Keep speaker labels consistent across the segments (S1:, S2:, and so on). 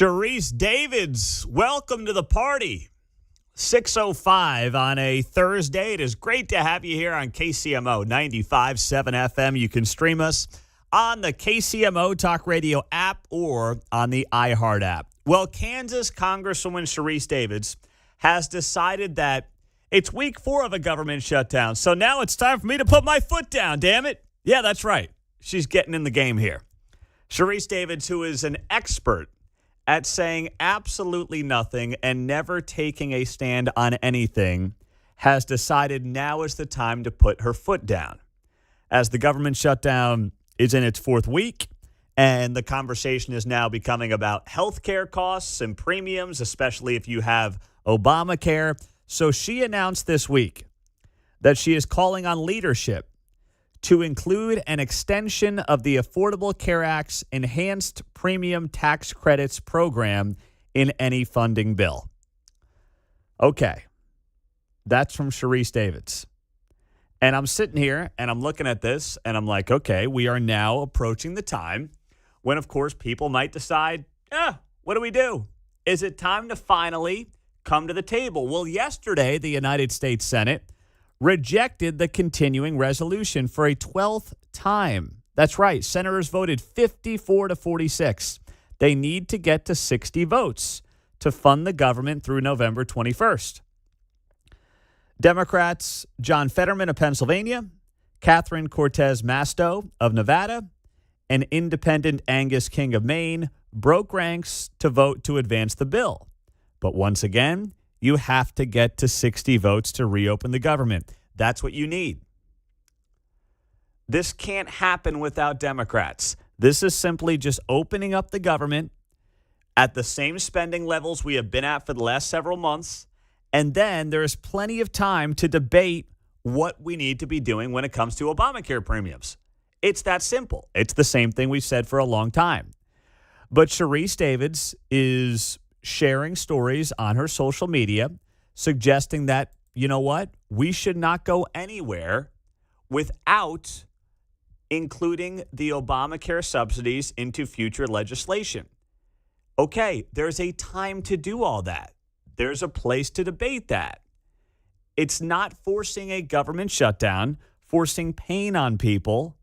S1: Sharice Davids, welcome to the party. 6:05 on a Thursday. It is great to have you here on KCMO 95.7 FM. You can stream us on the KCMO Talk Radio app or on the iHeart app. Well, Kansas Congresswoman Sharice Davids has decided that it's week 4 of a government shutdown. So now it's time for me to put my foot down, damn it. Yeah, that's right. She's getting in the game here. Sharice Davids, who is an expert at saying absolutely nothing and never taking a stand on anything, has decided now is the time to put her foot down. As the government shutdown is in its 4th week, and the conversation is now becoming about healthcare costs and premiums, especially if you have Obamacare. So she announced this week that she is calling on leadership to include an extension of the Affordable Care Act's Enhanced Premium Tax Credits program in any funding bill. Okay, that's from Sharice Davids. And I'm sitting here and I'm looking at this and I'm like, okay, we are now approaching the time when, of course, people might decide, what do we do? Is it time to finally come to the table? Well, yesterday, the United States Senate rejected the continuing resolution for a 12th time. That's right. Senators voted 54-46. They need to get to 60 votes to fund the government through November 21st. Democrats John Fetterman of Pennsylvania, Catherine Cortez Masto of Nevada, and Independent Angus King of Maine broke ranks to vote to advance the bill. But once again, you have to get to 60 votes to reopen the government. That's what you need. This can't happen without Democrats. This is simply just opening up the government at the same spending levels we have been at for the last several months. And then there's plenty of time to debate what we need to be doing when it comes to Obamacare premiums. It's that simple. It's the same thing we've said for a long time. But Sharice Davids is sharing stories on her social media suggesting that, you know what, we should not go anywhere without including the Obamacare subsidies into future legislation. Okay, there's a time to do all that. There's a place to debate that. It's not forcing a government shutdown, forcing pain on people.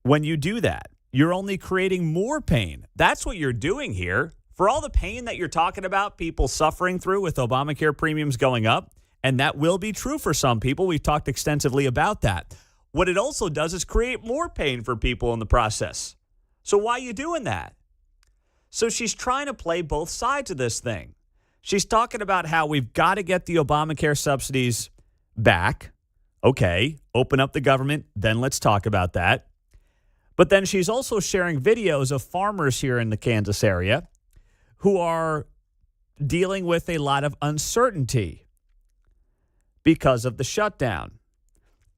S1: When you do that, you're only creating more pain. That's what you're doing here. For all the pain that you're talking about, people suffering through with Obamacare premiums going up, and that will be true for some people. We've talked extensively about that. What it also does is create more pain for people in the process. So why are you doing that? So she's trying to play both sides of this thing. She's talking about how we've got to get the Obamacare subsidies back. Okay, open up the government, then let's talk about that. But then she's also sharing videos of farmers here in the Kansas area who are dealing with a lot of uncertainty because of the shutdown.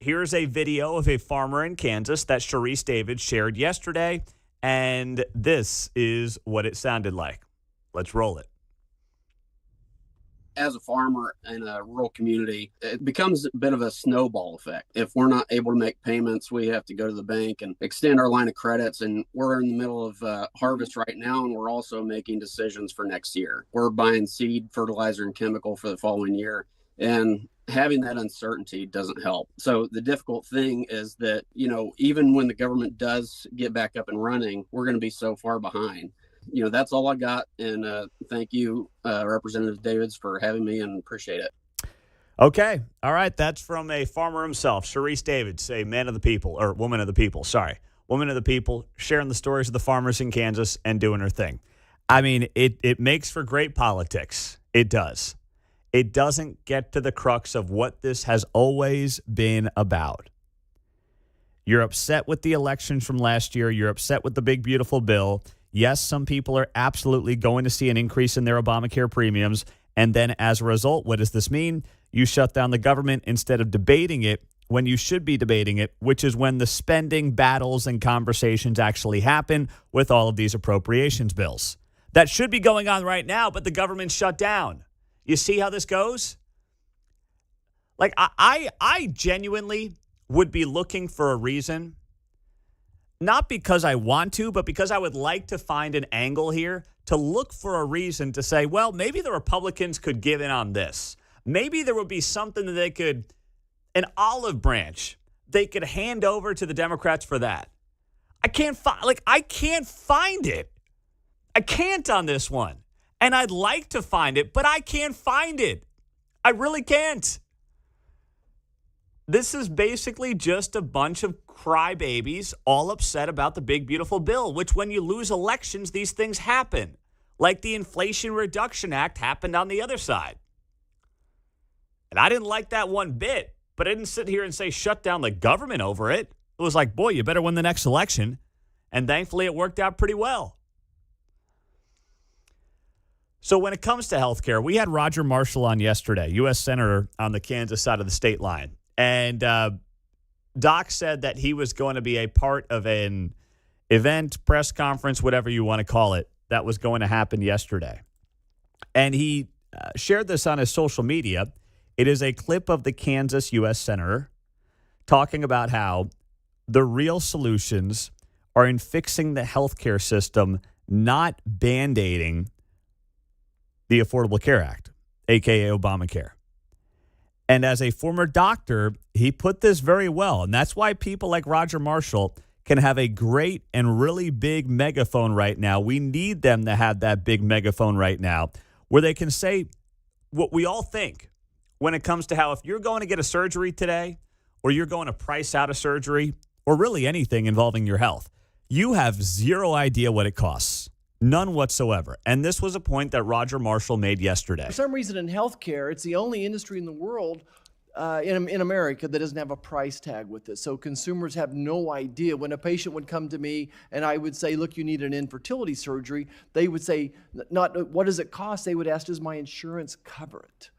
S1: Here's a video of a farmer in Kansas that Sharice Davids shared yesterday, and this is what it sounded like. Let's roll it.
S2: As a farmer in a rural community, it becomes a bit of a snowball effect. If we're not able to make payments, we have to go to the bank and extend our line of credits. And we're in the middle of harvest right now, and we're also making decisions for next year. We're buying seed, fertilizer, and chemical for the following year. And having that uncertainty doesn't help. So the difficult thing is that, even when the government does get back up and running, we're going to be so far behind. That's all I got. And thank you, Representative Davids, for having me, and appreciate it.
S1: Okay. All right. That's from a farmer himself, Sharice Davids, a man of the people, or woman of the people. Sorry. Woman of the people, sharing the stories of the farmers in Kansas and doing her thing. I mean, it makes for great politics. It does. It doesn't get to the crux of what this has always been about. You're upset with the elections from last year. You're upset with the big, beautiful bill. Yes, some people are absolutely going to see an increase in their Obamacare premiums. And then as a result, what does this mean? You shut down the government instead of debating it when you should be debating it, which is when the spending battles and conversations actually happen with all of these appropriations bills. That should be going on right now, but the government's shut down. You see how this goes? Like, I genuinely would be looking for a reason not because I want to, but because I would like to find an angle here to look for a reason to say, well, maybe the Republicans could give in on this. Maybe there would be something that they could, an olive branch, they could hand over to the Democrats for that. I can't find it. I can't on this one. And I'd like to find it, but I can't find it. I really can't. This is basically just a bunch of crybabies all upset about the big, beautiful bill, which when you lose elections, these things happen. Like the Inflation Reduction Act happened on the other side. And I didn't like that one bit, but I didn't sit here and say shut down the government over it. It was like, boy, you better win the next election. And thankfully, it worked out pretty well. So when it comes to healthcare, we had Roger Marshall on yesterday, U.S. Senator on the Kansas side of the state line. And Doc said that he was going to be a part of an event, press conference, whatever you want to call it, that was going to happen yesterday. And he shared this on his social media. It is a clip of the Kansas U.S. Senator talking about how the real solutions are in fixing the healthcare system, not Band-Aiding the Affordable Care Act, a.k.a. Obamacare. And as a former doctor, he put this very well. And that's why people like Roger Marshall can have a great and really big megaphone right now. We need them to have that big megaphone right now where they can say what we all think when it comes to how if you're going to get a surgery today or you're going to price out a surgery or really anything involving your health, you have zero idea what it costs. None whatsoever. And this was a point that Roger Marshall made yesterday.
S3: For some reason in healthcare, it's the only industry in the world, in America, that doesn't have a price tag with it. So consumers have no idea. When a patient would come to me and I would say, look, you need an infertility surgery, they would say, not what does it cost? They would ask, does my insurance cover it?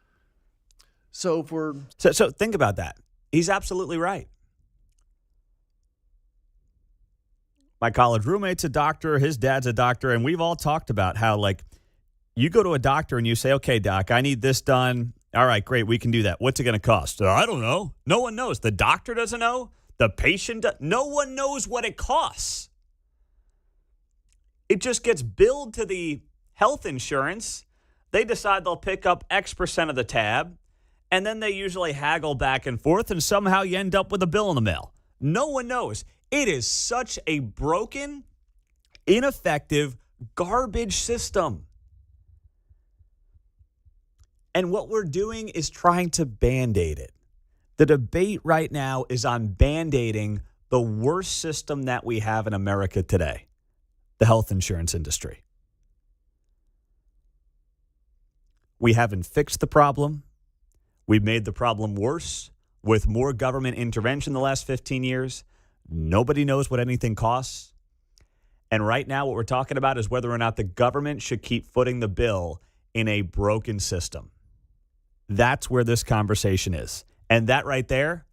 S3: So
S1: think about that. He's absolutely right. My college roommate's a doctor. His dad's a doctor. And we've all talked about how, like, you go to a doctor and you say, okay, doc, I need this done. All right, great. We can do that. What's it going to cost? I don't know. No one knows. The doctor doesn't know. The patient, no one knows what it costs. It just gets billed to the health insurance. They decide they'll pick up X% of the tab. And then they usually haggle back and forth. And somehow you end up with a bill in the mail. No one knows. It is such a broken, ineffective, garbage system. And what we're doing is trying to Band-Aid it. The debate right now is on Band-Aiding the worst system that we have in America today, the health insurance industry. We haven't fixed the problem. We've made the problem worse with more government intervention the last 15 years. Nobody knows what anything costs. And right now what we're talking about is whether or not the government should keep footing the bill in a broken system. That's where this conversation is. And that right there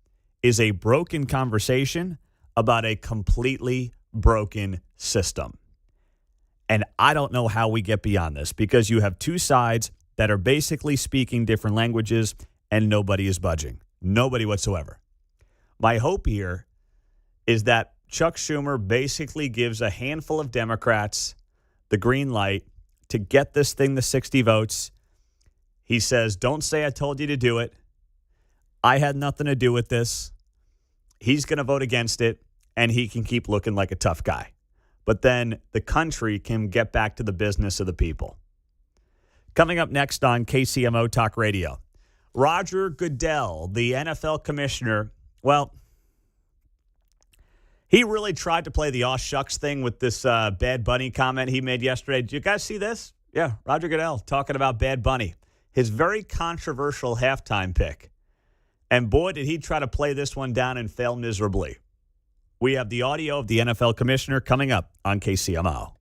S1: is a broken conversation about a completely broken system. And I don't know how we get beyond this because you have two sides that are basically speaking different languages and nobody is budging. Nobody whatsoever. My hope here is that Chuck Schumer basically gives a handful of Democrats the green light to get this thing to 60 votes. He says, don't say I told you to do it. I had nothing to do with this. He's going to vote against it, and he can keep looking like a tough guy. But then the country can get back to the business of the people. Coming up next on KCMO Talk Radio, Roger Goodell, the NFL commissioner, well, he really tried to play the aw shucks thing with this Bad Bunny comment he made yesterday. Did you guys see this? Yeah, Roger Goodell talking about Bad Bunny, his very controversial halftime pick. And boy, did he try to play this one down and fail miserably. We have the audio of the NFL commissioner coming up on KCMO.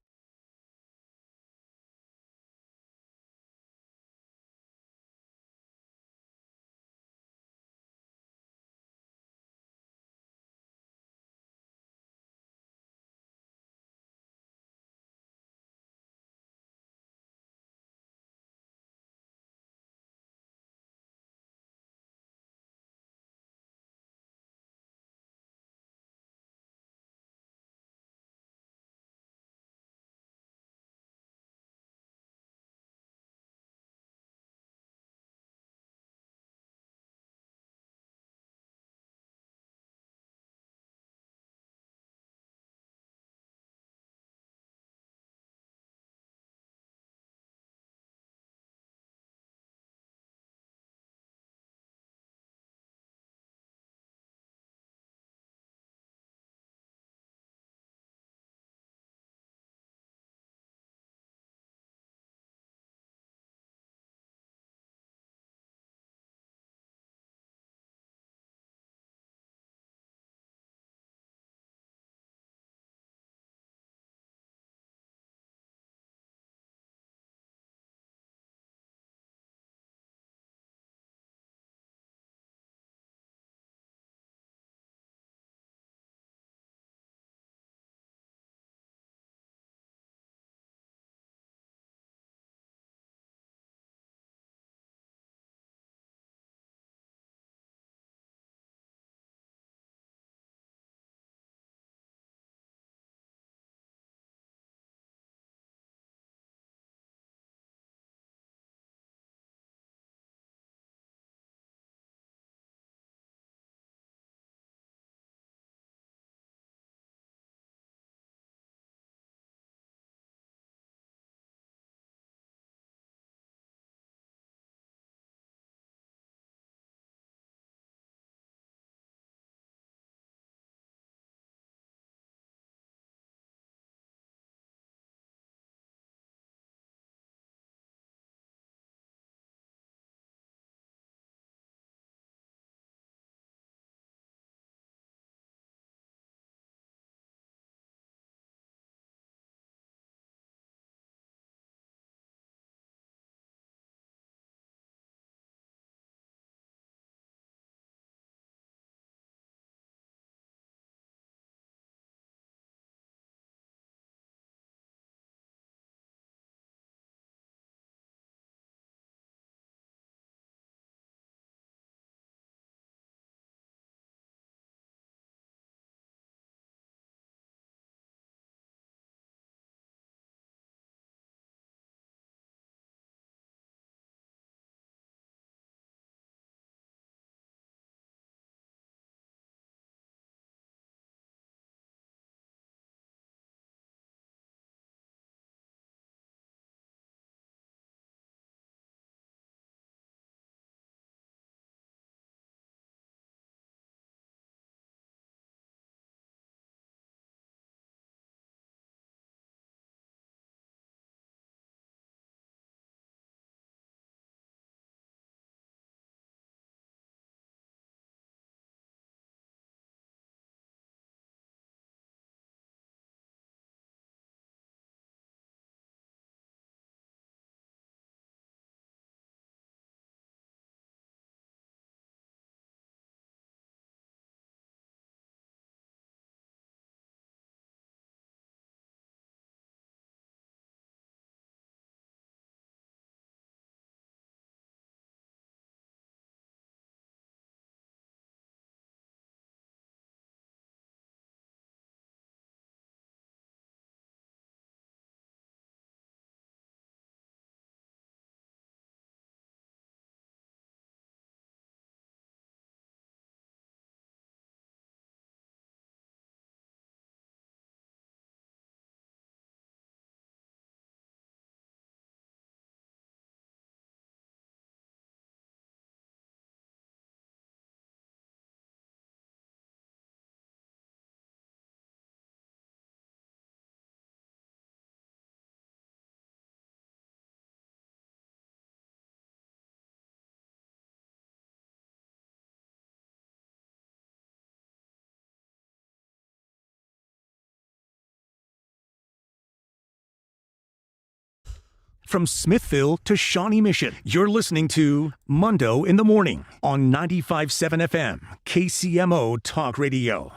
S4: from Smithville to Shawnee Mission. You're listening to Mundo in the Morning on 95.7 FM, KCMO Talk Radio.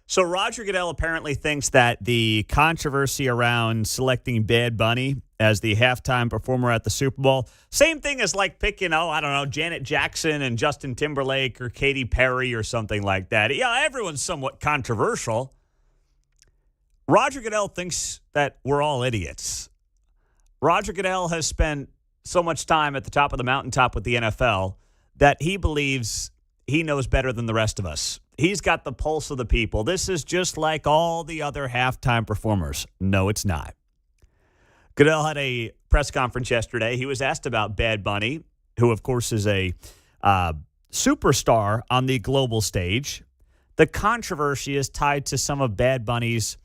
S1: So Roger Goodell apparently thinks that the controversy around selecting Bad Bunny as the halftime performer at the Super Bowl, same thing as like picking, Janet Jackson and Justin Timberlake or Katy Perry or something like that. Yeah, everyone's somewhat controversial. Roger Goodell thinks that we're all idiots. Roger Goodell has spent so much time at the top of the mountaintop with the NFL that he believes he knows better than the rest of us. He's got the pulse of the people. This is just like all the other halftime performers. No, it's not. Goodell had a press conference yesterday. He was asked about Bad Bunny, who, of course, is a superstar on the global stage. The controversy is tied to some of Bad Bunny's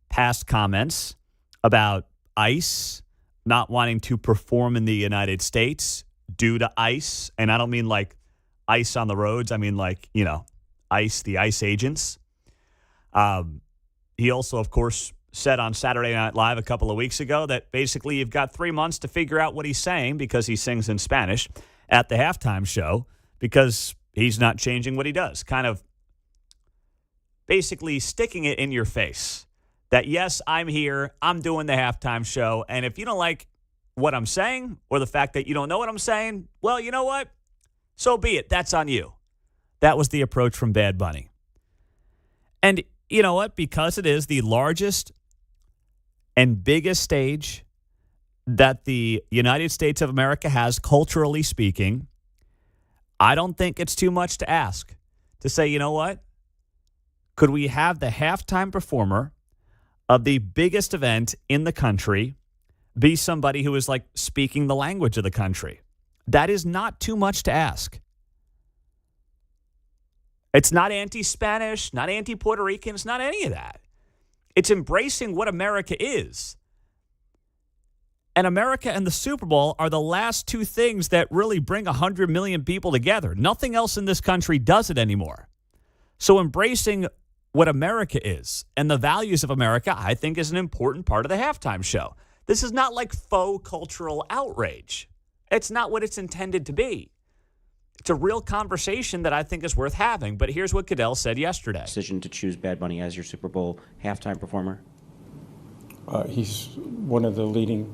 S1: past comments about ICE not wanting to perform in the United States due to ICE. And I don't mean like ICE on the roads. I mean like, ICE, the ICE agents. He also, of course, said on Saturday Night Live a couple of weeks ago that basically you've got 3 months to figure out what he's saying because he sings in Spanish at the halftime show because he's not changing what he does. Kind of basically sticking it in your face that, yes, I'm here, I'm doing the halftime show, and if you don't like what I'm saying or the fact that you don't know what I'm saying, well, you know what? So be it. That's on you. That was the approach from Bad Bunny. And you know what? Because it is the largest and biggest stage that the United States of America has, culturally speaking, I don't think it's too much to ask to say, you know what? Could we have the halftime performer of the biggest event in the country be somebody who is like speaking the language of the country? That is not too much to ask. It's not anti-Spanish, not anti-Puerto Rican. It's not any of that. It's embracing what America is. And America and the Super Bowl are the last two things that really bring 100 million people together. Nothing else in this country does it anymore. So embracing what America is and the values of America, I think, is an important part of the halftime show. This is not like faux cultural outrage. It's not what it's intended to be. It's a real conversation that I think is worth having. But here's what Goodell said yesterday.
S5: Decision to choose Bad Bunny as your Super Bowl halftime performer?
S6: He's one of the leading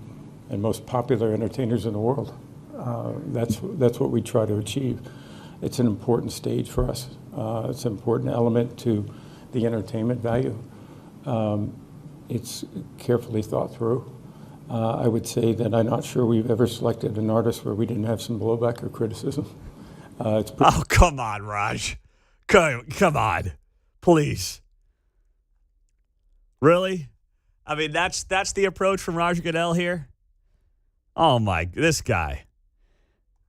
S6: and most popular entertainers in the world. That's what we try to achieve. It's an important stage for us. It's an important element to the entertainment value. It's carefully thought through. I would say that I'm not sure we've ever selected an artist where we didn't have some blowback or criticism.
S1: Oh, come on, Raj. Come on. Please. Really? I mean, that's the approach from Roger Goodell here? Oh, this guy.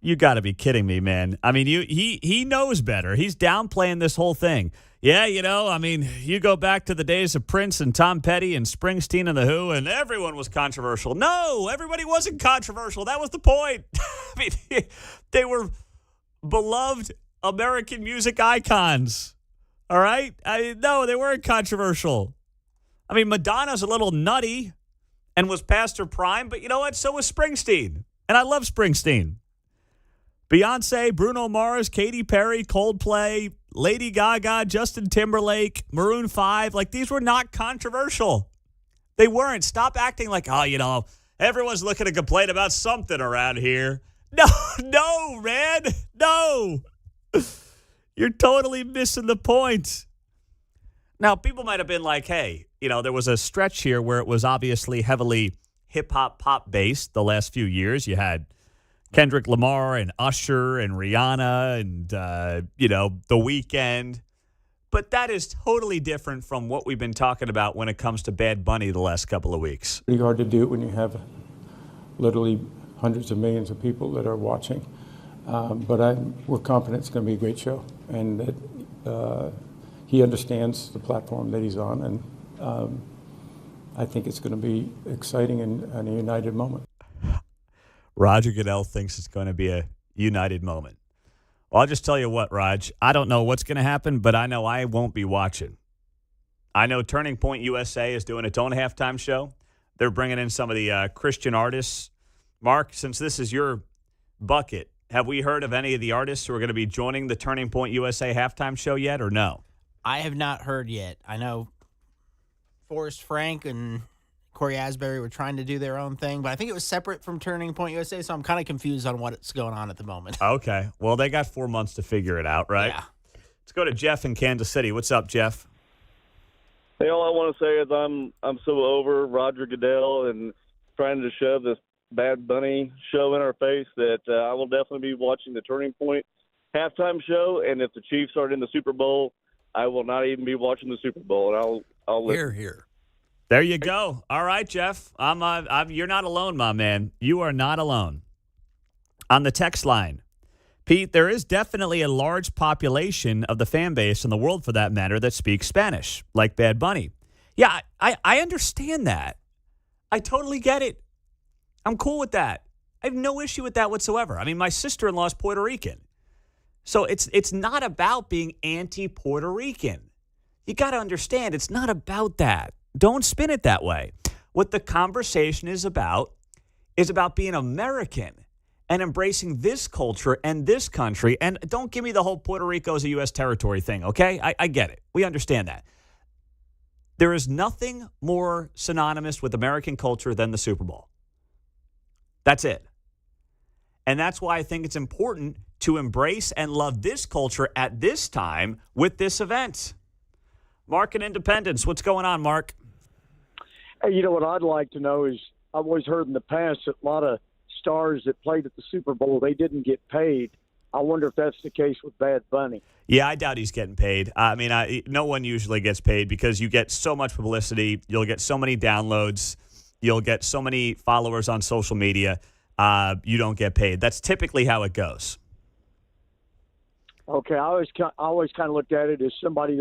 S1: You got to be kidding me, man. I mean, he knows better. He's downplaying this whole thing. Yeah, you go back to the days of Prince and Tom Petty and Springsteen and The Who, and everyone was controversial. No, everybody wasn't controversial. That was the point. I mean, they were beloved American music icons. All right? No, they weren't controversial. I mean, Madonna's a little nutty and was past her prime, but you know what? So was Springsteen. And I love Springsteen. Beyonce, Bruno Mars, Katy Perry, Coldplay, Lady Gaga, Justin Timberlake, Maroon 5. Like, these were not controversial. They weren't. Stop acting like, everyone's looking to complain about something around here. No, man. No. You're totally missing the point. Now, people might have been like, hey, there was a stretch here where it was obviously heavily hip-hop, pop-based the last few years. You had Kendrick Lamar and Usher and Rihanna and, The Weeknd. But that is totally different from what we've been talking about when it comes to Bad Bunny the last couple of weeks.
S6: Pretty hard to do when you have literally hundreds of millions of people that are watching. But we're confident it's going to be a great show and that he understands the platform that he's on. And I think it's going to be exciting and a united moment.
S1: Roger Goodell thinks it's going to be a united moment. Well, I'll just tell you what, Raj. I don't know what's going to happen, but I know I won't be watching. I know Turning Point USA is doing its own halftime show. They're bringing in some of the Christian artists. Mark, since this is your bucket, have we heard of any of the artists who are going to be joining the Turning Point USA halftime show yet, or no?
S7: I have not heard yet. I know Forrest Frank and Corey Asbury were trying to do their own thing, but I think it was separate from Turning Point USA, so I'm kind of confused on what's going on at the moment.
S1: Okay. Well, they got 4 months to figure it out, right?
S7: Yeah.
S1: Let's go to Jeff in Kansas City. What's up, Jeff?
S8: Hey, all I want to say is I'm so over Roger Goodell and trying to shove this Bad Bunny show in our face that I will definitely be watching the Turning Point halftime show. And if the Chiefs aren't in the Super Bowl, I will not even be watching the Super Bowl. And I'll listen.
S9: Here.
S1: There you go. All right, Jeff. You're not alone, my man. You are not alone. On the text line, Pete, there is definitely a large population of the fan base in the world, for that matter, that speaks Spanish, like Bad Bunny. Yeah, I understand that. I totally get it. I'm cool with that. I have no issue with that whatsoever. I mean, my sister-in-law is Puerto Rican. So it's not about being anti-Puerto Rican. You got to understand, it's not about that. Don't spin it that way. What the conversation is about being American and embracing this culture and this country. And don't give me the whole Puerto Rico is a U.S. territory thing, okay? I get it. We understand that. There is nothing more synonymous with American culture than the Super Bowl. That's it. And that's why I think it's important to embrace and love this culture at this time with this event. Mark and Independence, what's going on, Mark?
S10: Hey, you know what I'd like to know is I've always heard in the past that a lot of stars that played at the Super Bowl, they didn't get paid. I wonder if that's the case with Bad Bunny.
S1: Yeah, I doubt he's getting paid. I mean, no one usually gets paid because you get so much publicity. You'll get so many downloads. You'll get so many followers on social media. You don't get paid. That's typically how it goes.
S10: Okay, I always kind of looked at it as somebody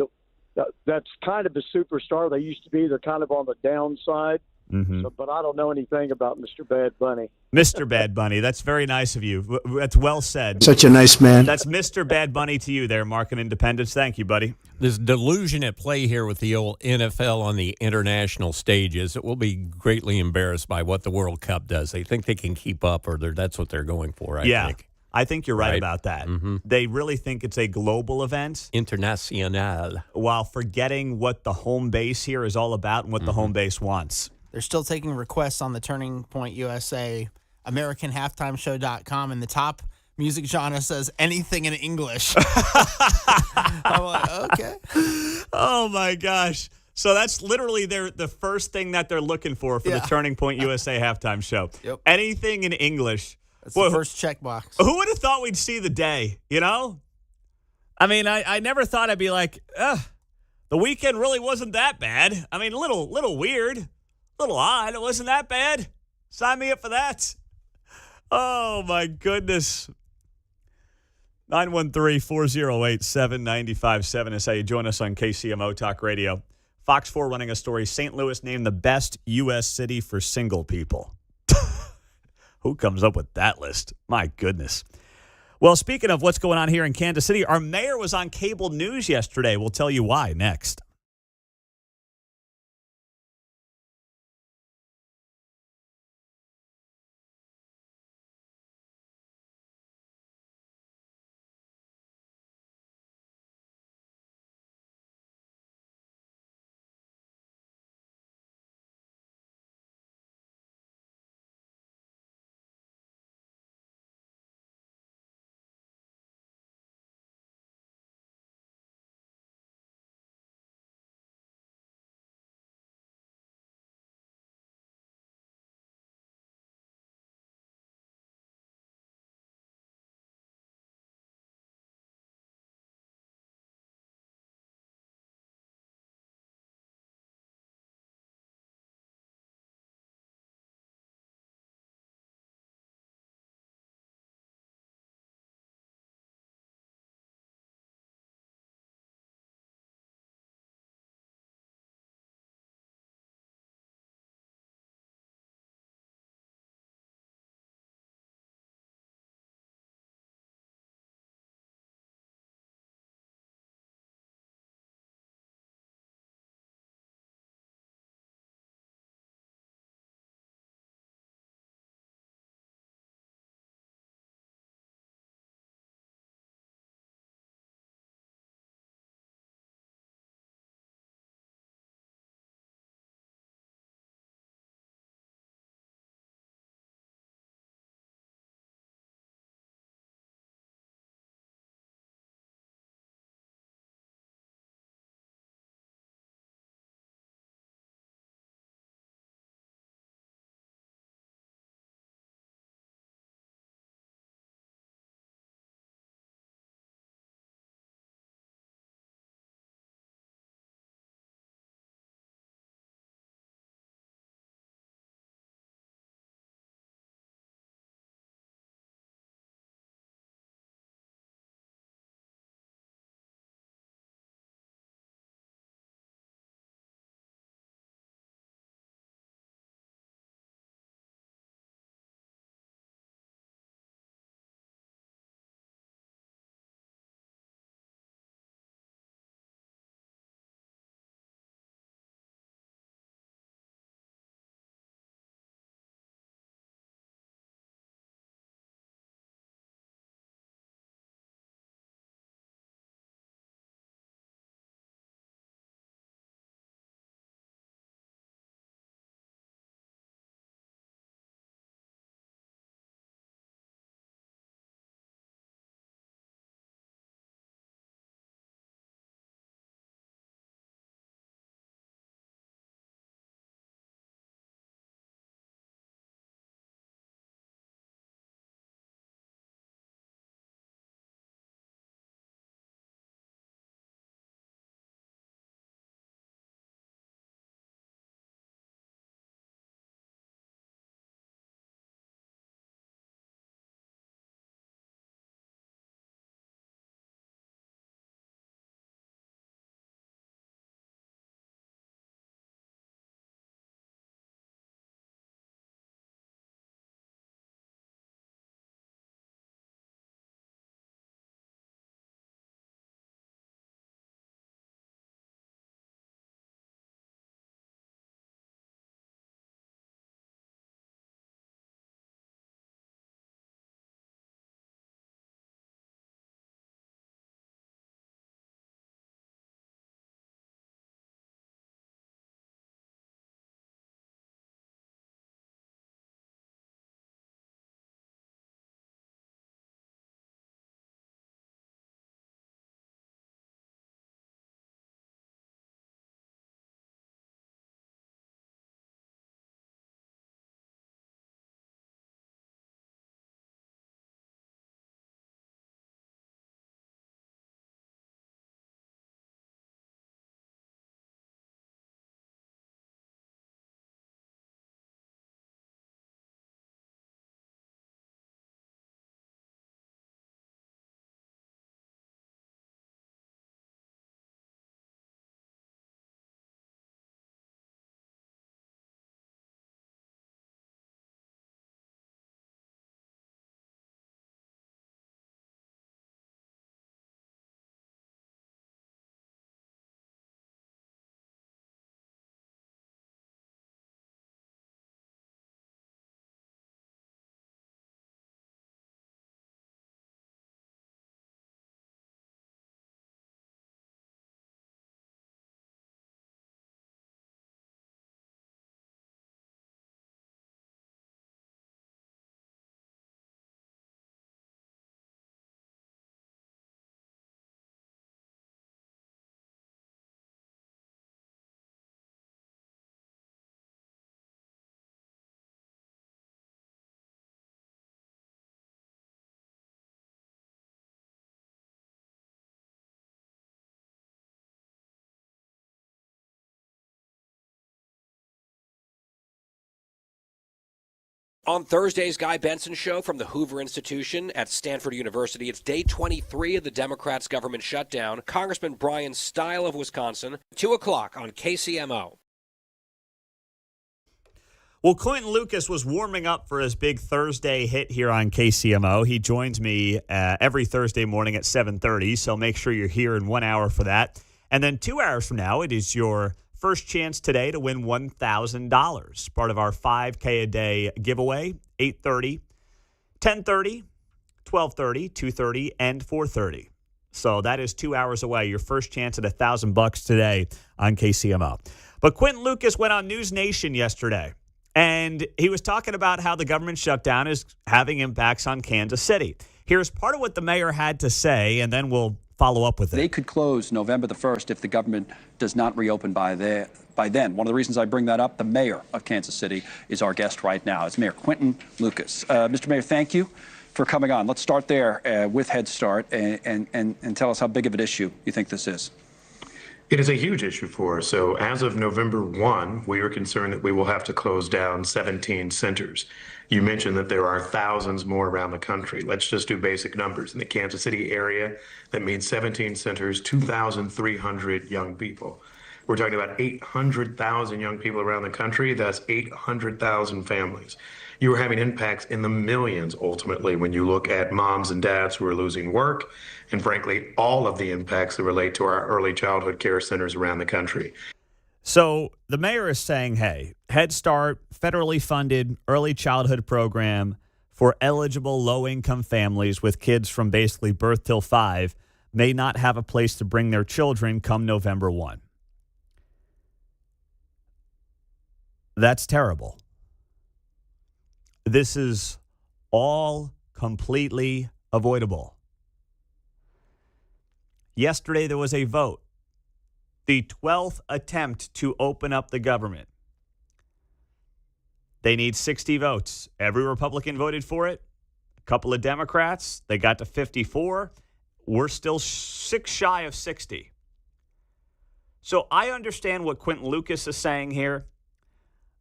S10: that's kind of a superstar. They used to be. They're kind of on the downside.
S1: Mm-hmm.
S10: So, but I don't know anything about Mr. Bad Bunny.
S1: Mr. Bad Bunny, that's very nice of you. That's well said.
S11: Such a nice man.
S1: That's Mr. Bad Bunny to you there, Mark and Independence. Thank you, buddy.
S9: There's delusion at play here with the old NFL on the international stages. It will be greatly embarrassed by what the World Cup does. They think they can keep up, or that's what they're going for, I think.
S1: I think you're right about that. Mm-hmm. They really think it's a global event.
S9: Internacional.
S1: While forgetting what the home base here is all about and what the home base wants.
S7: They're still taking requests on the Turning Point USA, AmericanHalftimeShow.com, and the top music genre says anything in English. I'm like, okay.
S1: Oh, my gosh. So that's literally the first thing that they're looking for the Turning Point USA halftime show. Yep. Anything in English.
S7: That's the first checkbox.
S1: Who would have thought we'd see the day, you know? I mean, I never thought I'd be like, the weekend really wasn't that bad. I mean, a little weird, a little odd. It wasn't that bad. Sign me up for that. Oh, my goodness. 913-408-7957 is how you join us on KCMO Talk Radio. Fox 4 running a story. St. Louis named the best U.S. city for single people. Who comes up with that list? My goodness. Well, speaking of what's going on here in Kansas City, our mayor was on cable news yesterday. We'll tell you why next.
S11: On Thursday's Guy Benson Show from the Hoover Institution at Stanford University, it's day 23 of the Democrats' government shutdown. Congressman Brian Stile of Wisconsin, 2 o'clock on KCMO.
S1: Well, Quinton Lucas was warming up for his big Thursday hit here on KCMO. He joins me every Thursday morning at 7:30, so make sure you're here in 1 hour for that. And then 2 hours from now, it is your first chance today to win $1,000. Part of our 5K a day giveaway, 8:30, 10:30, 12:30, 2:30, and 4:30. So that is 2 hours away. Your first chance at $1,000 today on KCMO. But Quinton Lucas went on News Nation yesterday, and he was talking about how the government shutdown is having impacts on Kansas City. Here's part of what the mayor had to say, and then we'll follow up with it.
S12: They could close November the 1st if the government does not reopen by then. One of the reasons I bring that up, the mayor of Kansas City is our guest right now. It's Mayor Quinton Lucas. Mr. Mayor, thank you for coming on. Let's start there with Head Start and tell us how big of an issue you think this is.
S13: It is a huge issue for us. So as of November 1, we are concerned that we will have to close down 17 centers. You mentioned that there are thousands more around the country. Let's just do basic numbers. In the Kansas City area, that means 17 centers, 2,300 young people. We're talking about 800,000 young people around the country. That's 800,000 families. You are having impacts in the millions, ultimately, when you look at moms and dads who are losing work, and frankly, all of the impacts that relate to our early childhood care centers around the country.
S1: So the mayor is saying, hey, Head Start, federally funded early childhood program for eligible low-income families with kids from basically birth till 5 may not have a place to bring their children come November 1. That's terrible. This is all completely avoidable. Yesterday, there was a vote. The 12th attempt to open up the government. They need 60 votes. Every Republican voted for it. A couple of Democrats. They got to 54. We're still 6 shy of 60. So I understand what Quinton Lucas is saying here.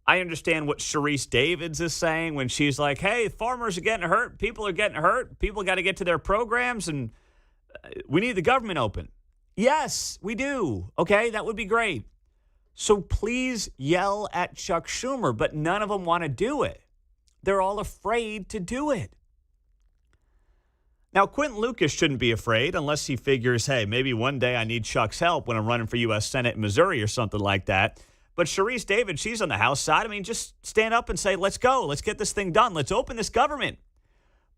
S1: I understand what Sharice Davids is saying when she's like, hey, farmers are getting hurt. People are getting hurt. People got to get to their programs, and we need the government open. Yes, we do. Okay, that would be great. So please yell at Chuck Schumer, but none of them want to do it. They're all afraid to do it. Now, Quinton Lucas shouldn't be afraid unless he figures, hey, maybe one day I need Chuck's help when I'm running for U.S. Senate in Missouri or something like that. But Sharice Davids, she's on the House side. I mean, just stand up and say, let's go. Let's get this thing done. Let's open this government.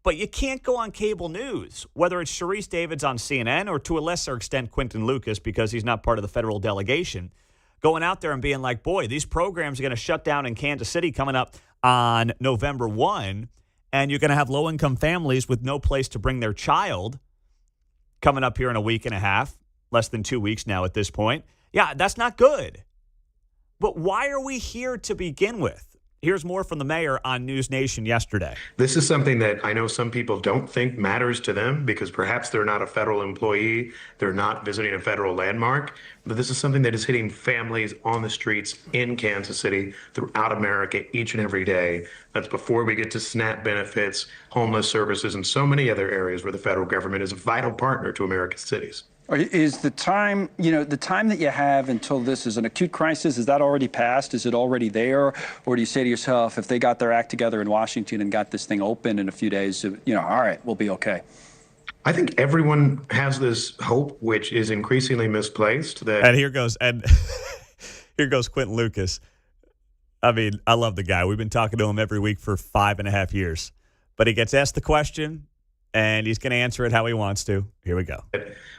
S1: But you can't go on cable news, whether it's Sharice Davids on CNN or to a lesser extent Quinton Lucas because he's not part of the federal delegation, going out there and being like, boy, these programs are going to shut down in Kansas City coming up on November 1, and you're going to have low-income families with no place to bring their child coming up here in a week and a half, less than 2 weeks now at this point. Yeah, that's not good. But why are we here to begin with? Here's more from the mayor on News Nation yesterday.
S13: This is something that I know some people don't think matters to them because perhaps they're not a federal employee, they're not visiting a federal landmark, but this is something that is hitting families on the streets in Kansas City, throughout America, each and every day. That's before we get to SNAP benefits, homeless services, and so many other areas where the federal government is a vital partner to America's cities.
S12: Is the time, the time that you have until this is an acute crisis, is that already passed? Is it already there? Or do you say to yourself, if they got their act together in Washington and got this thing open in a few days, all right, we'll be okay?
S13: I think everyone has this hope, which is increasingly misplaced.
S1: And here goes Quinton Lucas. I mean, I love the guy. We've been talking to him every week for 5.5 years. But he gets asked the question, and he's going to answer it how he wants to. Here we go.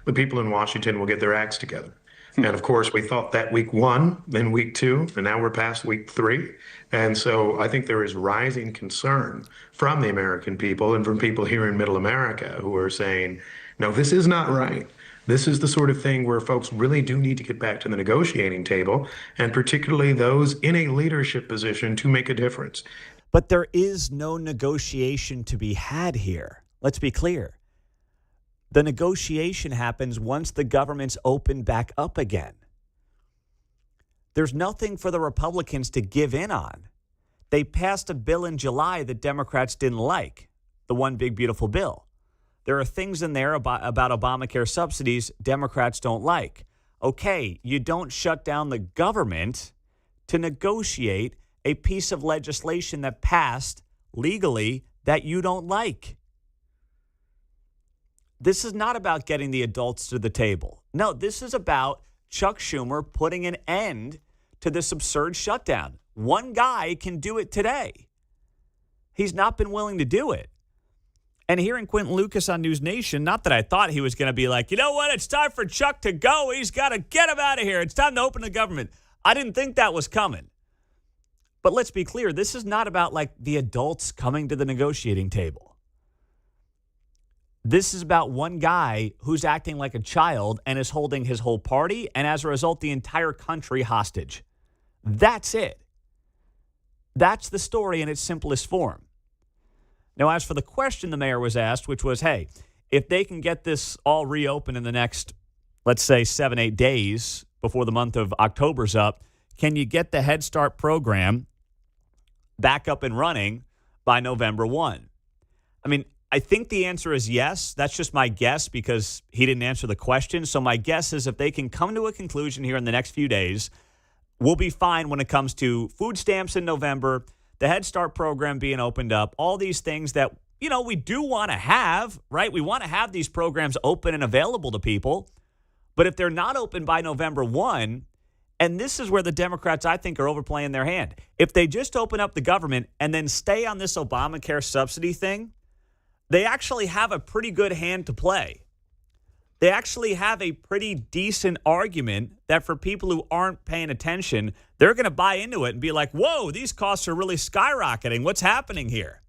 S13: The people in Washington will get their acts together. And of course, we thought that week 1, then week 2, and now we're past week 3. And so I think there is rising concern from the American people and from people here in Middle America who are saying, no, this is not right. This is the sort of thing where folks really do need to get back to the negotiating table, and particularly those in a leadership position to make a difference.
S1: But there is no negotiation to be had here. Let's be clear. The negotiation happens once the government's opened back up again. There's nothing for the Republicans to give in on. They passed a bill in July that Democrats didn't like, the one big, beautiful bill. There are things in there about Obamacare subsidies Democrats don't like. Okay, you don't shut down the government to negotiate a piece of legislation that passed legally that you don't like. This is not about getting the adults to the table. No, this is about Chuck Schumer putting an end to this absurd shutdown. One guy can do it today. He's not been willing to do it. And hearing Quinton Lucas on News Nation, not that I thought he was going to be like, you know what, it's time for Chuck to go. He's got to get him out of here. It's time to open the government. I didn't think that was coming. But let's be clear, this is not about like the adults coming to the negotiating table. This is about one guy who's acting like a child and is holding his whole party and as a result, the entire country hostage. That's it. That's the story in its simplest form. Now, as for the question the mayor was asked, which was, hey, if they can get this all reopened in the next, let's say, 7-8 days before the month of October's up, can you get the Head Start program back up and running by November 1? I mean, I think the answer is yes. That's just my guess because he didn't answer the question. So my guess is if they can come to a conclusion here in the next few days, we'll be fine when it comes to food stamps in November, the Head Start program being opened up, all these things that, you know, we do want to have, right? We want to have these programs open and available to people. But if they're not open by November 1, and this is where the Democrats, I think, are overplaying their hand. If they just open up the government and then stay on this Obamacare subsidy thing, they actually have a pretty good hand to play. They actually have a pretty decent argument that for people who aren't paying attention, they're going to buy into it and be like, whoa, these costs are really skyrocketing. What's happening here?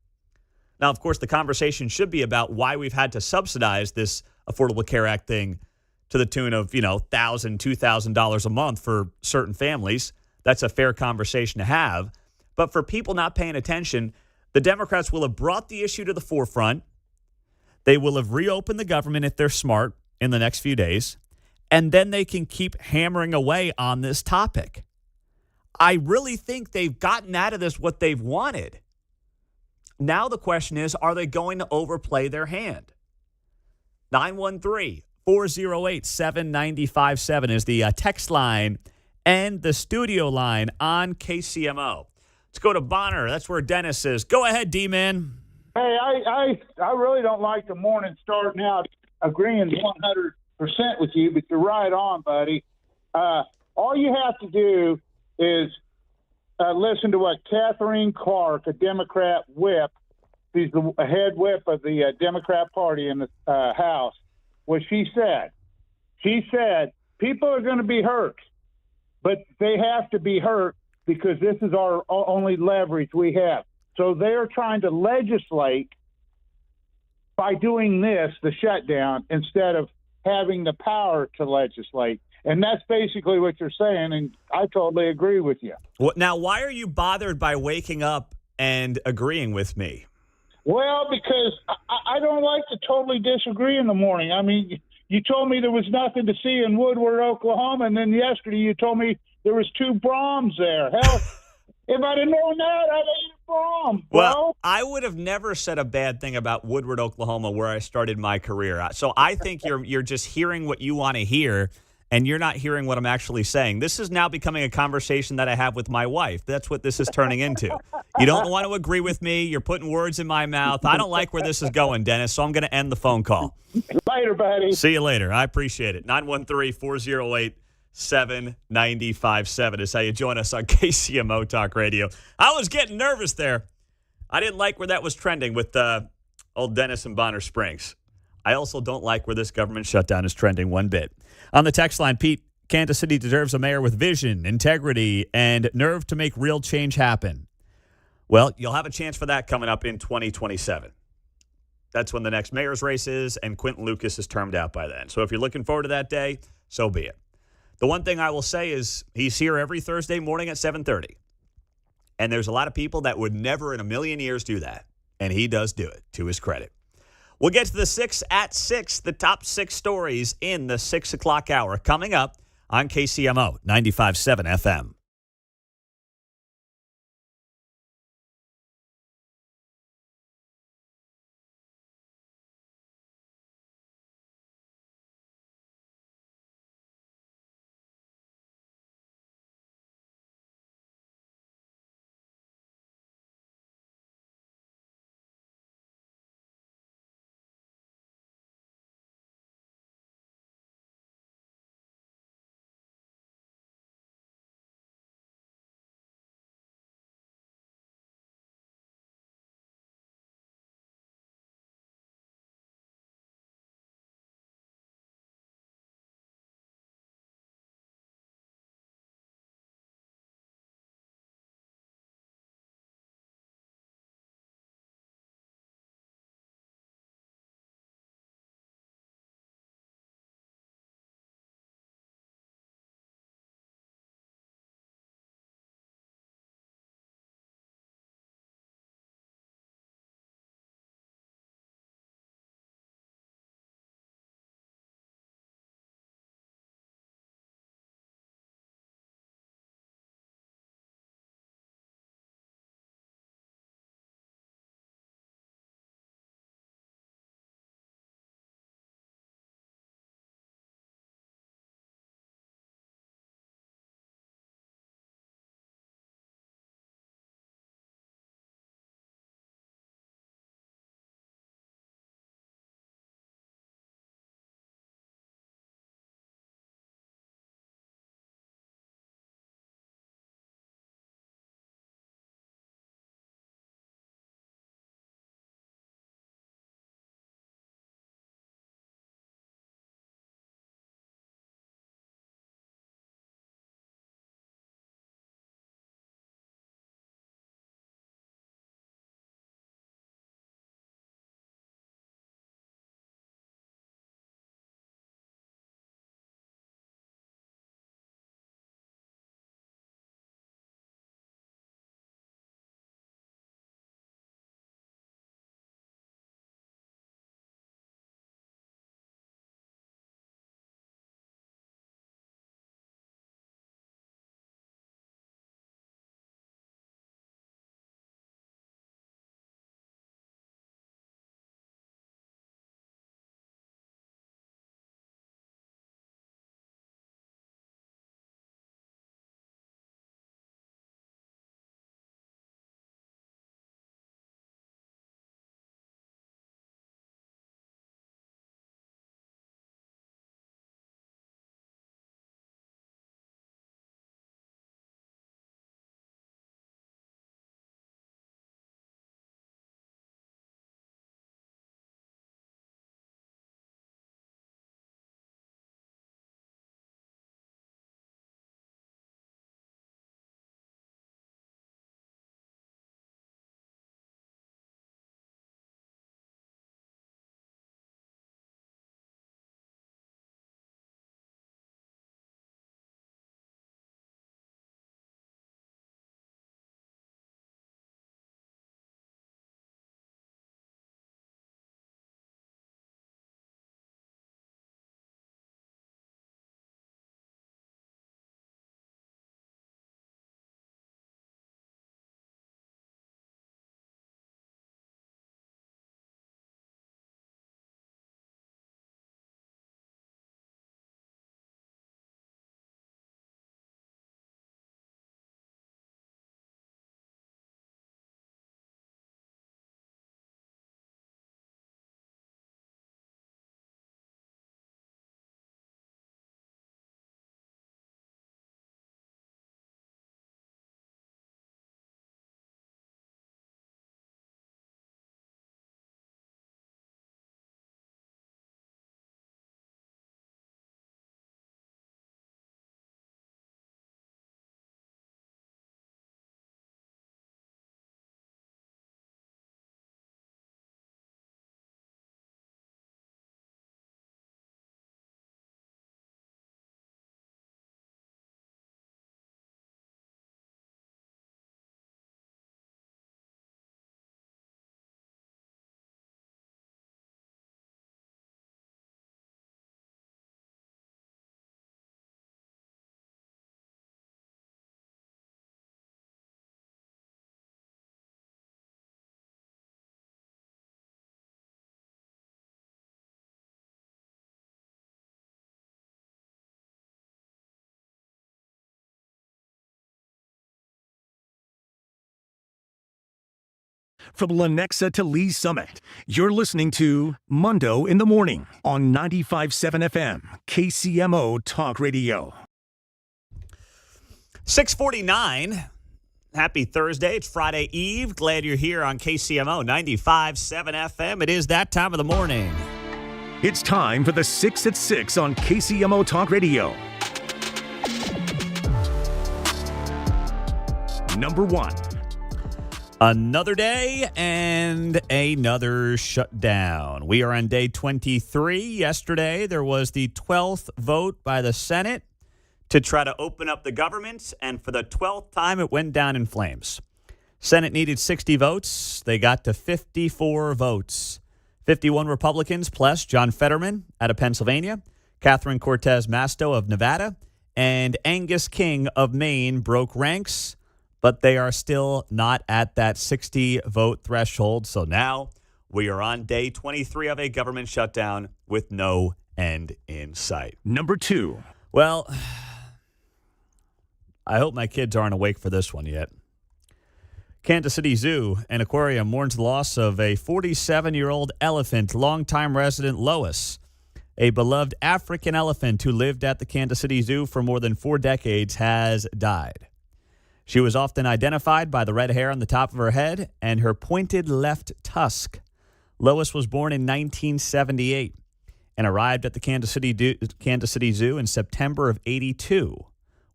S1: Now, of course, the conversation should be about why we've had to subsidize this Affordable Care Act thing to the tune of, $1,000, $2,000 a month for certain families. That's a fair conversation to have. But for people not paying attention, the Democrats will have brought the issue to the forefront. They will have reopened the government if they're smart in the next few days, and then they can keep hammering away on this topic. I really think they've gotten out of this what they've wanted. Now the question is, are they going to overplay their hand? 913-408-7957 is the text line and the studio line on KCMO. Let's go to Bonner. That's where Dennis is. Go ahead, D-Man.
S14: Hey, I really don't like the morning starting out agreeing 100% with you, but you're right on, buddy. All you have to do is listen to what Catherine Clark, a Democrat whip, she's the head whip of the Democrat Party in the House, what she said. She said, people are going to be hurt, but they have to be hurt because this is our only leverage we have. So they're trying to legislate by doing this, the shutdown, instead of having the power to legislate. And that's basically what you're saying, and I totally agree with you.
S1: Now, why are you bothered by waking up and agreeing with me?
S14: Well, because I don't like to totally disagree in the morning. I mean, you told me there was nothing to see in Woodward, Oklahoma, and then yesterday you told me there was 2 Brahms there. Hell, if I'd have known that, I'd have eaten Brahm.
S1: Well, I would have never said a bad thing about Woodward, Oklahoma, where I started my career. So I think you're just hearing what you want to hear, and you're not hearing what I'm actually saying. This is now becoming a conversation that I have with my wife. That's what this is turning into. You don't want to agree with me. You're putting words in my mouth. I don't like where this is going, Dennis, so I'm going to end the phone call.
S14: Later, buddy.
S1: See you later. I appreciate it. 913-408-7957 is how you join us on KCMO Talk Radio. I was getting nervous there. I didn't like where that was trending with old Dennis in Bonner Springs. I also don't like where this government shutdown is trending one bit. On the text line, Pete, Kansas City deserves a mayor with vision, integrity, and nerve to make real change happen. Well, you'll have a chance for that coming up in 2027. That's when the next mayor's race is, and Quinton Lucas is termed out by then. So if you're looking forward to that day, so be it. The one thing I will say is he's here every Thursday morning at 7:30. And there's a lot of people that would never in a million years do that. And he does do it, to his credit. We'll get to the 6 at 6, the top 6 stories in the 6 o'clock hour coming up on KCMO 95.7 FM.
S4: From Lenexa to Lee Summit, you're listening to Mundo in the Morning on 95.7 FM, KCMO Talk Radio.
S1: 6:49. Happy Thursday. It's Friday Eve. Glad you're here on KCMO 95.7 FM. It is that time of the morning.
S4: It's time for the 6 at 6 on KCMO Talk Radio. Number 1.
S1: Another day and another shutdown. We are on day 23. Yesterday, there was the 12th vote by the Senate to try to open up the government, and for the 12th time, it went down in flames. Senate needed 60 votes. They got to 54 votes. 51 Republicans plus John Fetterman out of Pennsylvania, Catherine Cortez Masto of Nevada, and Angus King of Maine broke ranks, but they are still not at that 60-vote threshold. So now we are on day 23 of a government shutdown with no end in sight.
S4: Number 2.
S1: Well, I hope my kids aren't awake for this one yet. Kansas City Zoo and Aquarium mourns the loss of a 47-year-old elephant, longtime resident Lois. A beloved African elephant who lived at the Kansas City Zoo for more than 4 decades has died. She was often identified by the red hair on the top of her head and her pointed left tusk. Lois was born in 1978 and arrived at the Kansas City Zoo in September of '82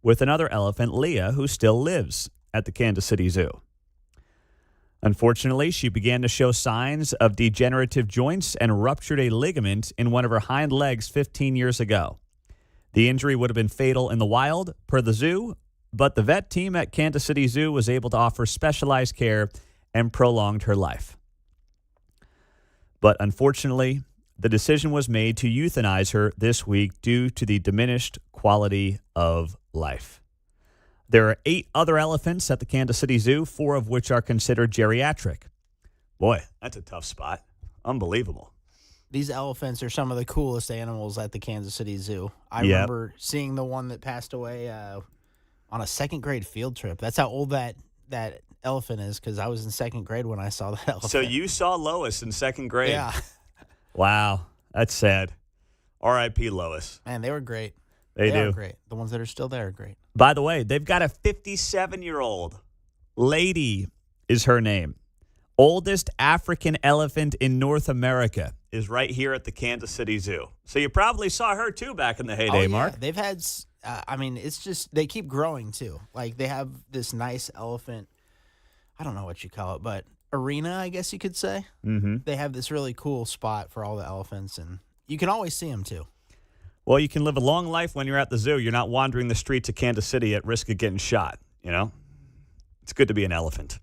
S1: with another elephant, Leah, who still lives at the Kansas City Zoo. Unfortunately, she began to show signs of degenerative joints and ruptured a ligament in one of her hind legs 15 years ago. The injury would have been fatal in the wild, per the zoo, but the vet team at Kansas City Zoo was able to offer specialized care and prolonged her life. But unfortunately, the decision was made to euthanize her this week due to the diminished quality of life. There are 8 other elephants at the Kansas City Zoo, 4 of which are considered geriatric. Boy, that's a tough spot. Unbelievable.
S7: These elephants are some of the coolest animals at the Kansas City Zoo. I remember seeing the one that passed away on a second grade field trip. That's how old that elephant is, because I was in second grade when I saw that elephant.
S1: So you saw Lois in second grade?
S7: Yeah.
S1: Wow, that's sad. R.I.P. Lois.
S7: Man, they were great.
S1: They do.
S7: Are great. The ones that are still there are great.
S1: By the way, they've got a 57-year-old. Lady is her name. Oldest African elephant in North America is right here at the Kansas City Zoo. So you probably saw her, too, back in the heyday, Mark.
S7: They've had, it's just, they keep growing, too. Like, they have this nice elephant, I don't know what you call it, but arena, I guess you could say.
S1: Mm-hmm.
S7: They have this really cool spot for all the elephants, and you can always see them, too.
S1: Well, you can live a long life when you're at the zoo. You're not wandering the streets of Kansas City at risk of getting shot, you know? It's good to be an elephant.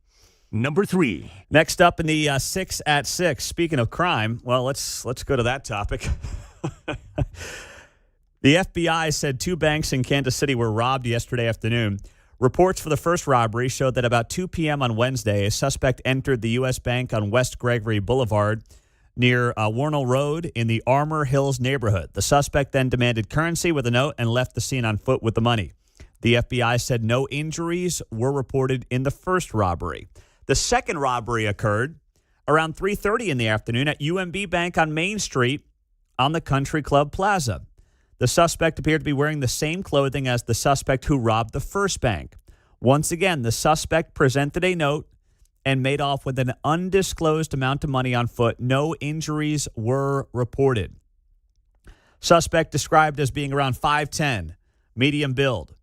S4: Number 3.
S1: Next up in the 6 at 6, speaking of crime, well, let's go to that topic. The FBI said 2 banks in Kansas City were robbed yesterday afternoon. Reports for the first robbery showed that about 2 p.m. on Wednesday, a suspect entered the U.S. Bank on West Gregory Boulevard near Warnell Road in the Armour Hills neighborhood. The suspect then demanded currency with a note and left the scene on foot with the money. The FBI said no injuries were reported in the first robbery. The second robbery occurred around 3:30 in the afternoon at UMB Bank on Main Street on the Country Club Plaza. The suspect appeared to be wearing the same clothing as the suspect who robbed the first bank. Once again, the suspect presented a note and made off with an undisclosed amount of money on foot. No injuries were reported. Suspect described as being around 5'10", medium build.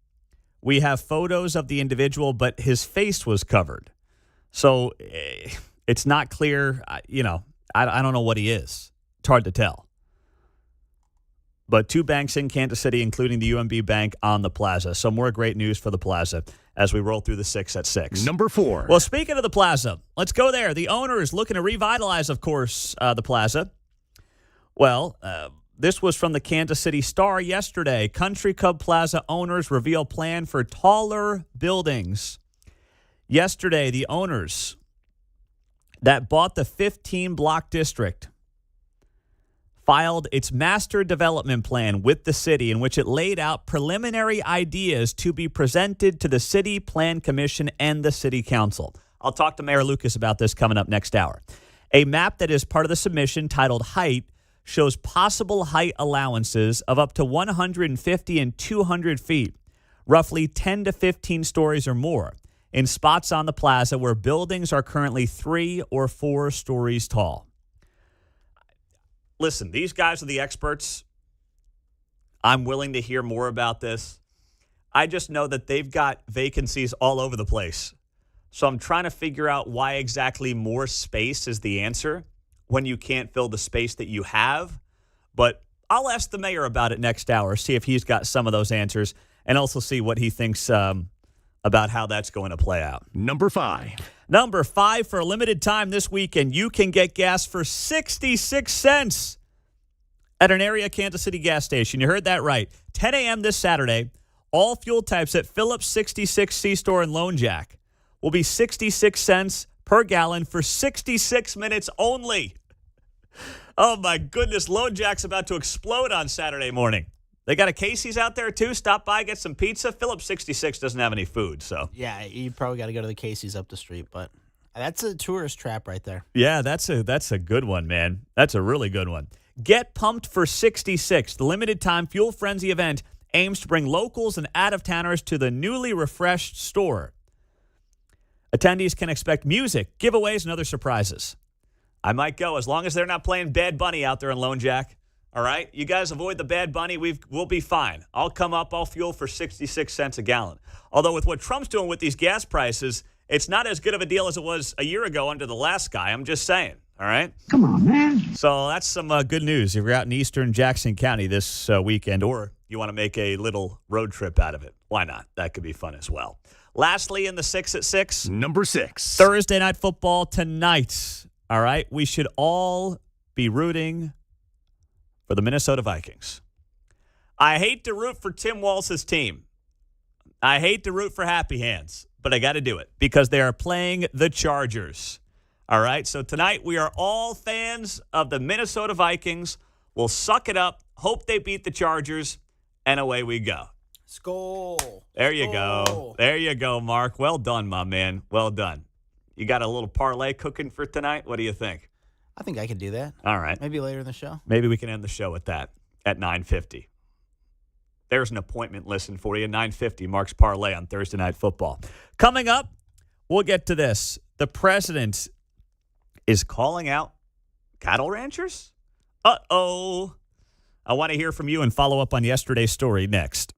S1: We have photos of the individual, but his face was covered. So it's not clear, I don't know what he is. It's hard to tell. But 2 banks in Kansas City, including the UMB Bank on the plaza. So more great news for the plaza as we roll through the 6 at 6.
S4: Number 4.
S1: Well, speaking of the plaza, let's go there. The owner is looking to revitalize, of course, the plaza. Well, this was from the Kansas City Star yesterday. Country Club Plaza owners reveal plan for taller buildings. Yesterday, the owners that bought the 15-block district filed its master development plan with the city, in which it laid out preliminary ideas to be presented to the City Plan Commission and the City Council. I'll talk to Mayor Lucas about this coming up next hour. A map that is part of the submission titled Height shows possible height allowances of up to 150 and 200 feet, roughly 10 to 15 stories or more, in spots on the plaza where buildings are currently 3 or 4 stories tall. Listen, these guys are the experts. I'm willing to hear more about this. I just know that they've got vacancies all over the place. So I'm trying to figure out why exactly more space is the answer when you can't fill the space that you have. But I'll ask the mayor about it next hour, see if he's got some of those answers, and also see what he thinks about how that's going to play out.
S4: Number 5.
S1: Number 5, for a limited time this weekend, you can get gas for 66 cents at an area Kansas City gas station. You heard that right. 10 a.m. this Saturday, all fuel types at Phillips 66 C-Store in Lone Jack will be 66 cents per gallon for 66 minutes only. Oh, my goodness. Lone Jack's about to explode on Saturday morning. They got a Casey's out there, too. Stop by, get some pizza. Phillips 66 doesn't have any food, so.
S7: Yeah, you probably got to go to the Casey's up the street, but that's a tourist trap right there.
S1: Yeah, that's a good one, man. That's a really good one. Get pumped for 66. The limited-time Fuel Frenzy event aims to bring locals and out-of-towners to the newly refreshed store. Attendees can expect music, giveaways, and other surprises. I might go as long as they're not playing Bad Bunny out there in Lone Jack. All right? You guys avoid the Bad Bunny. We'll be fine. I'll come up. I'll fuel for 66 cents a gallon. Although with what Trump's doing with these gas prices, it's not as good of a deal as it was a year ago under the last guy. I'm just saying. All right?
S15: Come on, man.
S1: So that's some good news if you're out in eastern Jackson County this weekend, or you want to make a little road trip out of it. Why not? That could be fun as well. Lastly, in the 6 at 6.
S4: Number 6.
S1: Thursday night football tonight. All right? We should all be rooting for the Minnesota Vikings. I hate to root for Tim Walz's team. I hate to root for Happy Hands, but I got to do it because they are playing the Chargers. All right, so tonight we are all fans of the Minnesota Vikings. We'll suck it up, hope they beat the Chargers, and away we go.
S7: Skol.
S1: There you go. There you go, Mark. Well done, my man. Well done. You got a little parlay cooking for tonight? What do you think?
S7: I think I could do that.
S1: All right.
S7: Maybe later in the show.
S1: Maybe we can end the show with that at 9:50. There's an appointment listen for you. 9:50, Mark's Parlay on Thursday Night Football. Coming up, we'll get to this. The president is calling out cattle ranchers? Uh-oh. I want to hear from you and follow up on yesterday's story next.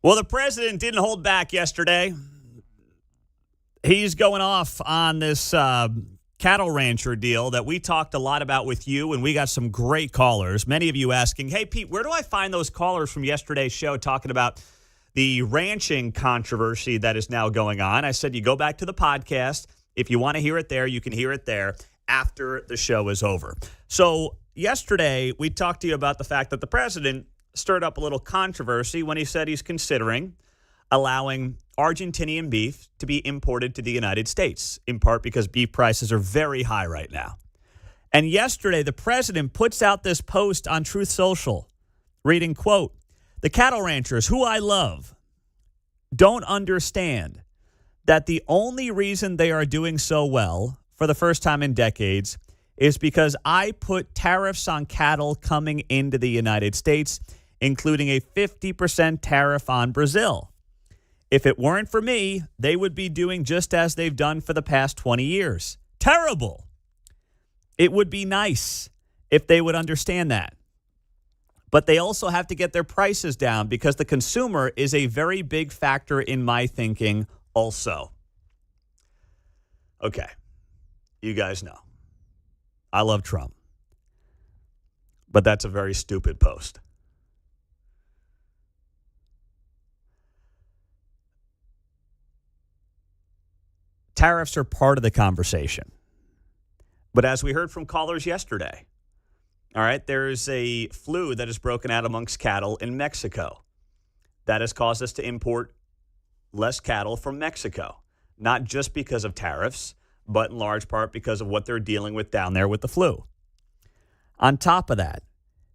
S1: Well, the president didn't hold back yesterday. He's going off on this cattle rancher deal that we talked a lot about with you, and we got some great callers. Many of you asking, hey, Pete, where do I find those callers from yesterday's show talking about the ranching controversy that is now going on? I said you go back to the podcast. If you want to hear it there, you can hear it there after the show is over. So yesterday, we talked to you about the fact that the president stirred up a little controversy when he said he's considering allowing Argentinian beef to be imported to the United States, in part because beef prices are very high right now. And yesterday, the president puts out this post on Truth Social, reading, quote, "The cattle ranchers, who I love, don't understand that the only reason they are doing so well for the first time in decades is because I put tariffs on cattle coming into the United States, including a 50% tariff on Brazil. If it weren't for me, they would be doing just as they've done for the past 20 years. Terrible. It would be nice if they would understand that. But they also have to get their prices down because the consumer is a very big factor in my thinking also." Okay. You guys know. I love Trump. But that's a very stupid post. Tariffs are part of the conversation. But as we heard from callers yesterday, all right, there's a flu that has broken out amongst cattle in Mexico. That has caused us to import less cattle from Mexico, not just because of tariffs, but in large part because of what they're dealing with down there with the flu. On top of that,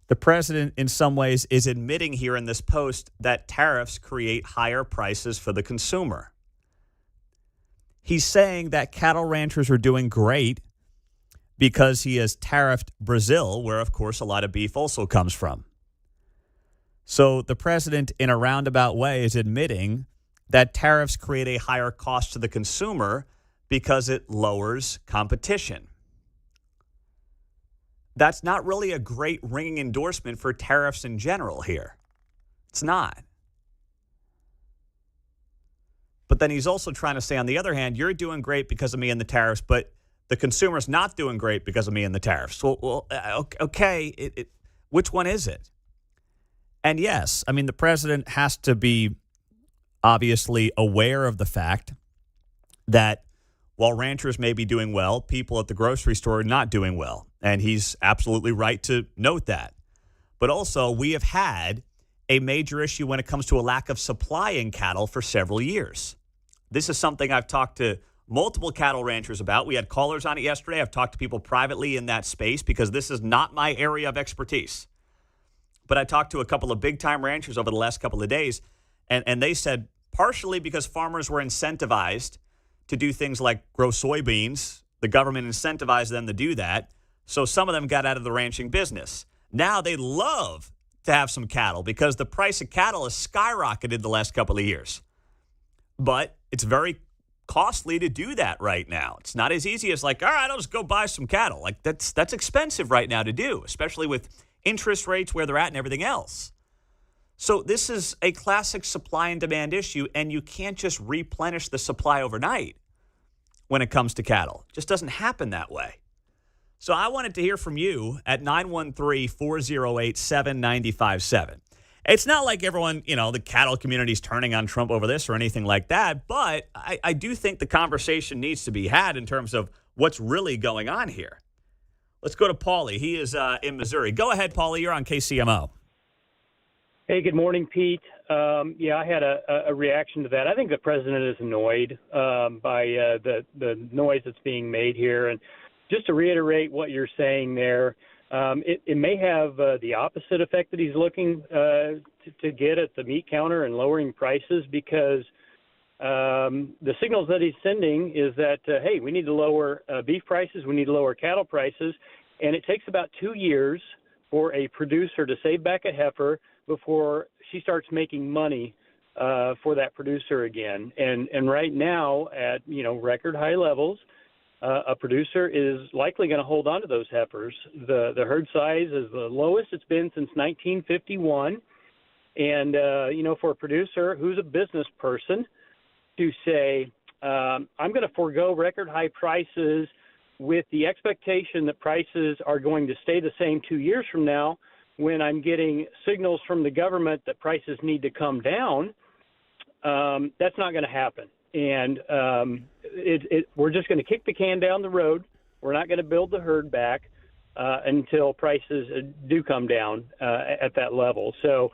S1: the president in some ways is admitting here in this post that tariffs create higher prices for the consumer. He's saying that cattle ranchers are doing great because he has tariffed Brazil, where, of course, a lot of beef also comes from. So the president, in a roundabout way, is admitting that tariffs create a higher cost to the consumer because it lowers competition. That's not really a great ringing endorsement for tariffs in general here. It's not. But then he's also trying to say, on the other hand, you're doing great because of me and the tariffs, but the consumer's not doing great because of me and the tariffs. Well, okay, which one is it? And yes, I mean, the president has to be obviously aware of the fact that while ranchers may be doing well, people at the grocery store are not doing well. And he's absolutely right to note that. But also, we have had a major issue when it comes to a lack of supply in cattle for several years. This is something I've talked to multiple cattle ranchers about. We had callers on it yesterday. I've talked to people privately in that space because this is not my area of expertise. But I talked to a couple of big-time ranchers over the last couple of days, and they said partially because farmers were incentivized to do things like grow soybeans. The government incentivized them to do that, so some of them got out of the ranching business. Now they love to have some cattle because the price of cattle has skyrocketed the last couple of years. But it's very costly to do that right now. It's not as easy as like, all right, I'll just go buy some cattle. Like that's expensive right now to do, especially with interest rates where they're at and everything else. So this is a classic supply and demand issue, and you can't just replenish the supply overnight when it comes to cattle. It just doesn't happen that way. So I wanted to hear from you at 913-408-7957. It's not like everyone, the cattle community is turning on Trump over this or anything like that, but I do think the conversation needs to be had in terms of what's really going on here. Let's go to Paulie. He is in Missouri. Go ahead, Paulie. You're on KCMO.
S15: Hey, good morning, Pete. I had a reaction to that. I think the president is annoyed by the noise that's being made here. And just to reiterate what you're saying there, it may have the opposite effect that he's looking to get at the meat counter and lowering prices, because the signals that he's sending is that, hey, we need to lower beef prices, we need to lower cattle prices, and it takes about 2 years for a producer to save back a heifer before she starts making money for that producer again. And right now at, record high levels, a producer is likely going to hold on to those heifers. The herd size is the lowest it's been since 1951. And, for a producer who's a business person to say, I'm going to forego record high prices with the expectation that prices are going to stay the same 2 years from now, when I'm getting signals from the government that prices need to come down, that's not going to happen. And we're just going to kick the can down the road. We're not going to build the herd back until prices do come down at that level. So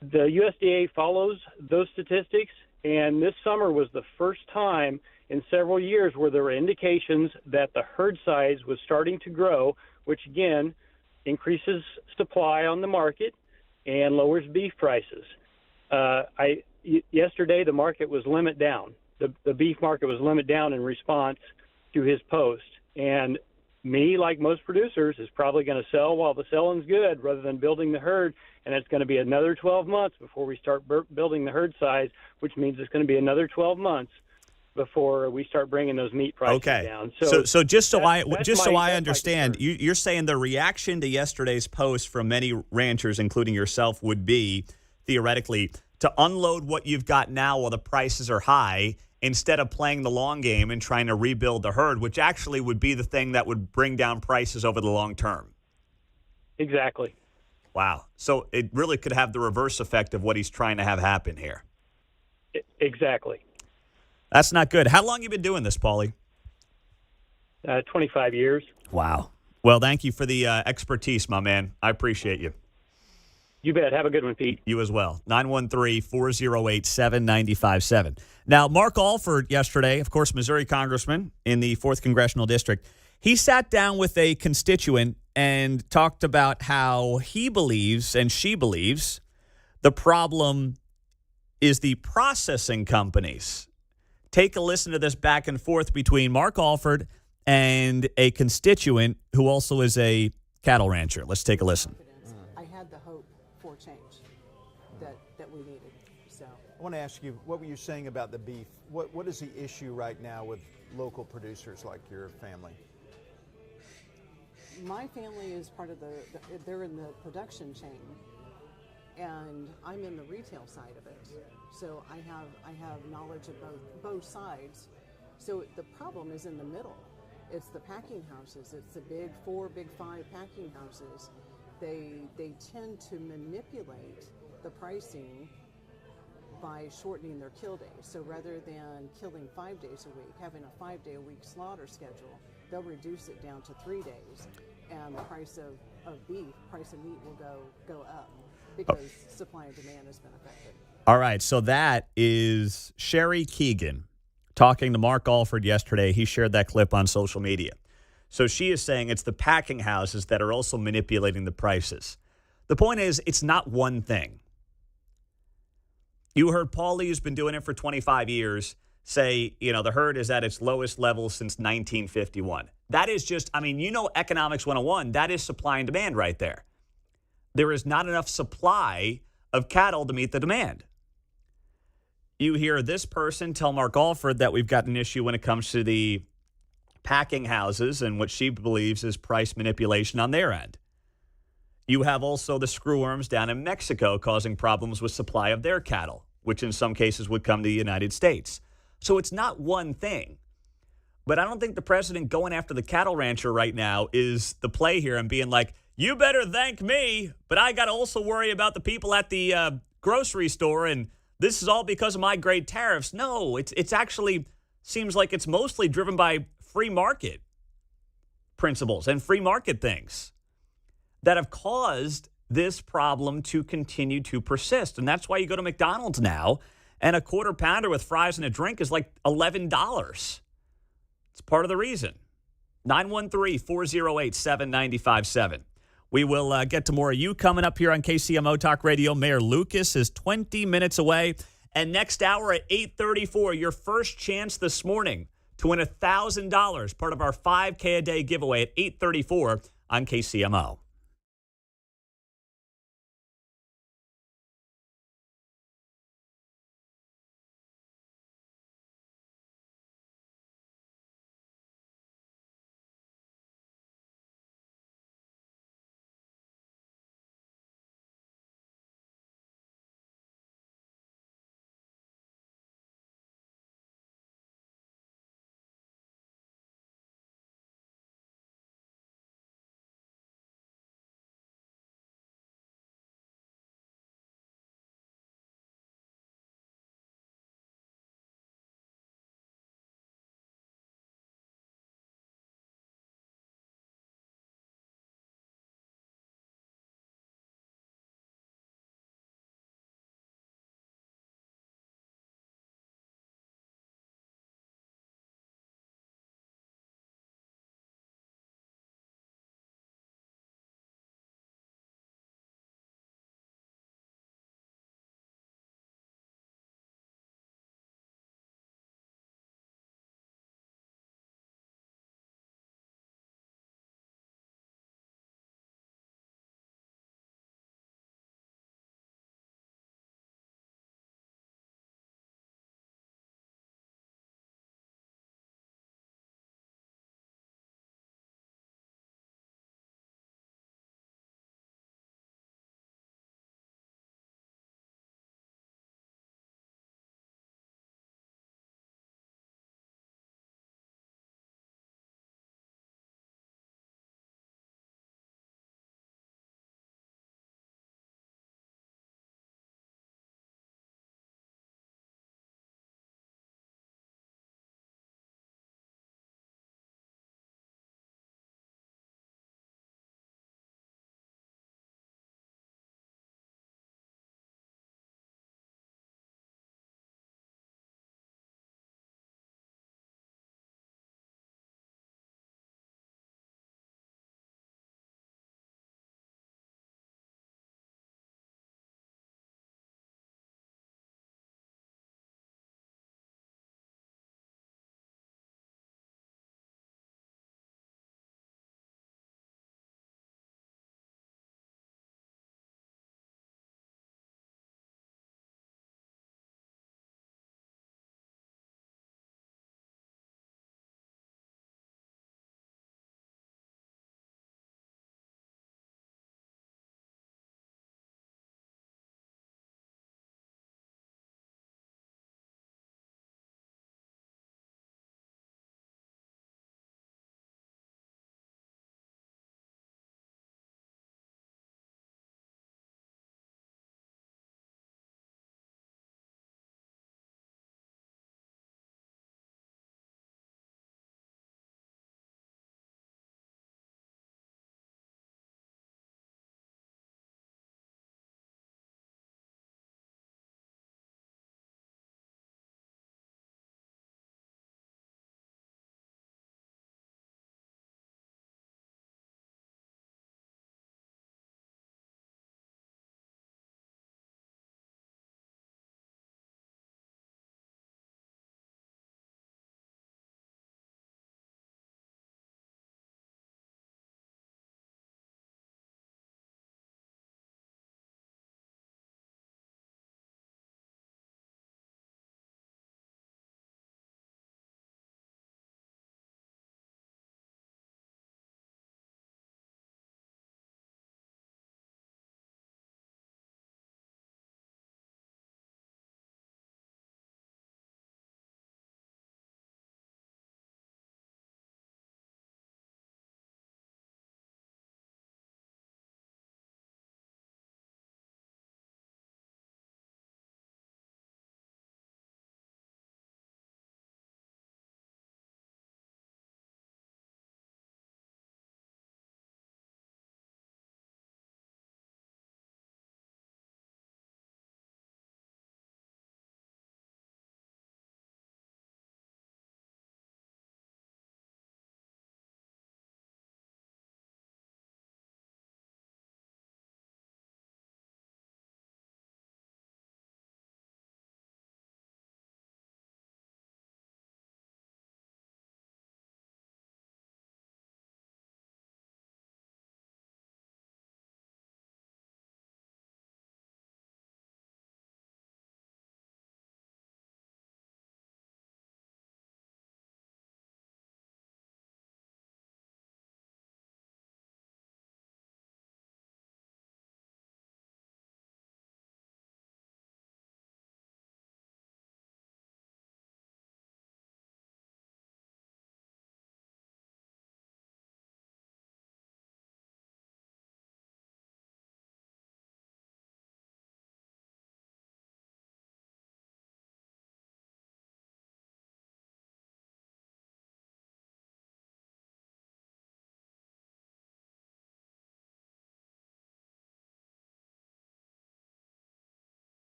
S15: the USDA follows those statistics, and this summer was the first time in several years where there were indications that the herd size was starting to grow, which again increases supply on the market and lowers beef prices. Yesterday, the market was limit down. The beef market was limit down in response to his post. And me, like most producers, is probably going to sell while the selling's good rather than building the herd. And it's going to be another 12 months before we start building the herd size, which means it's going to be another 12 months before we start bringing those meat prices down.
S1: So just so I understand, you're saying the reaction to yesterday's post from many ranchers, including yourself, would be theoretically to unload what you've got now while the prices are high, instead of playing the long game and trying to rebuild the herd, which actually would be the thing that would bring down prices over the long term.
S15: Exactly.
S1: Wow. So it really could have the reverse effect of what he's trying to have happen here.
S15: Exactly.
S1: That's not good. How long have you been doing this, Paulie?
S15: 25 years.
S1: Wow. Well, thank you for the expertise, my man. I appreciate you.
S15: You bet. Have a good one, Pete.
S1: You as well. 913-408-7957. Now, Mark Alford yesterday, of course, Missouri congressman in the 4th Congressional District, he sat down with a constituent and talked about how he believes and she believes the problem is the processing companies. Take a listen to this back and forth between Mark Alford and a constituent who also is a cattle rancher. Let's take a listen.
S16: I had the hope for change that we needed. So
S17: I want to ask you, what were you saying about the beef? What is the issue right now with local producers like your family?
S16: my family is part of they're in the production chain, and I'm in the retail side of it. So I have knowledge of both sides. So the problem is in the middle. It's the packing houses. It's the big 4, big 5 packing houses. They tend to manipulate the pricing by shortening their kill days. So rather than killing 5 days a week, having a 5-day-a-week slaughter schedule, they'll reduce it down to 3 days, and the price of beef, price of meat will go up because supply and demand has been affected.
S1: All right, so that is Sherry Keegan talking to Mark Alford yesterday. He shared that clip on social media. So she is saying it's the packing houses that are also manipulating the prices. The point is, it's not one thing. You heard Paulie, who's been doing it for 25 years, say, the herd is at its lowest level since 1951. That is just, economics 101, that is supply and demand right there. There is not enough supply of cattle to meet the demand. You hear this person tell Mark Alford that we've got an issue when it comes to the packing houses and what she believes is price manipulation on their end. You have also the screwworms down in Mexico causing problems with supply of their cattle, which in some cases would come to the United States. So it's not one thing. But I don't think the president going after the cattle rancher right now is the play here and being like, you better thank me, but I got to also worry about the people at the grocery store, and this is all because of my great tariffs. No, it's actually seems like it's mostly driven by free market principles and free market things that have caused this problem to continue to persist. And that's why you go to McDonald's now and a quarter pounder with fries and a drink is like $11. It's part of the reason. 913-408-7957. We will get to more of you coming up here on KCMO Talk Radio. Mayor Lucas is 20 minutes away. And next hour at 8:34, your first chance this morning to win $1,000, part of our 5K a day giveaway at 8:34 on KCMO.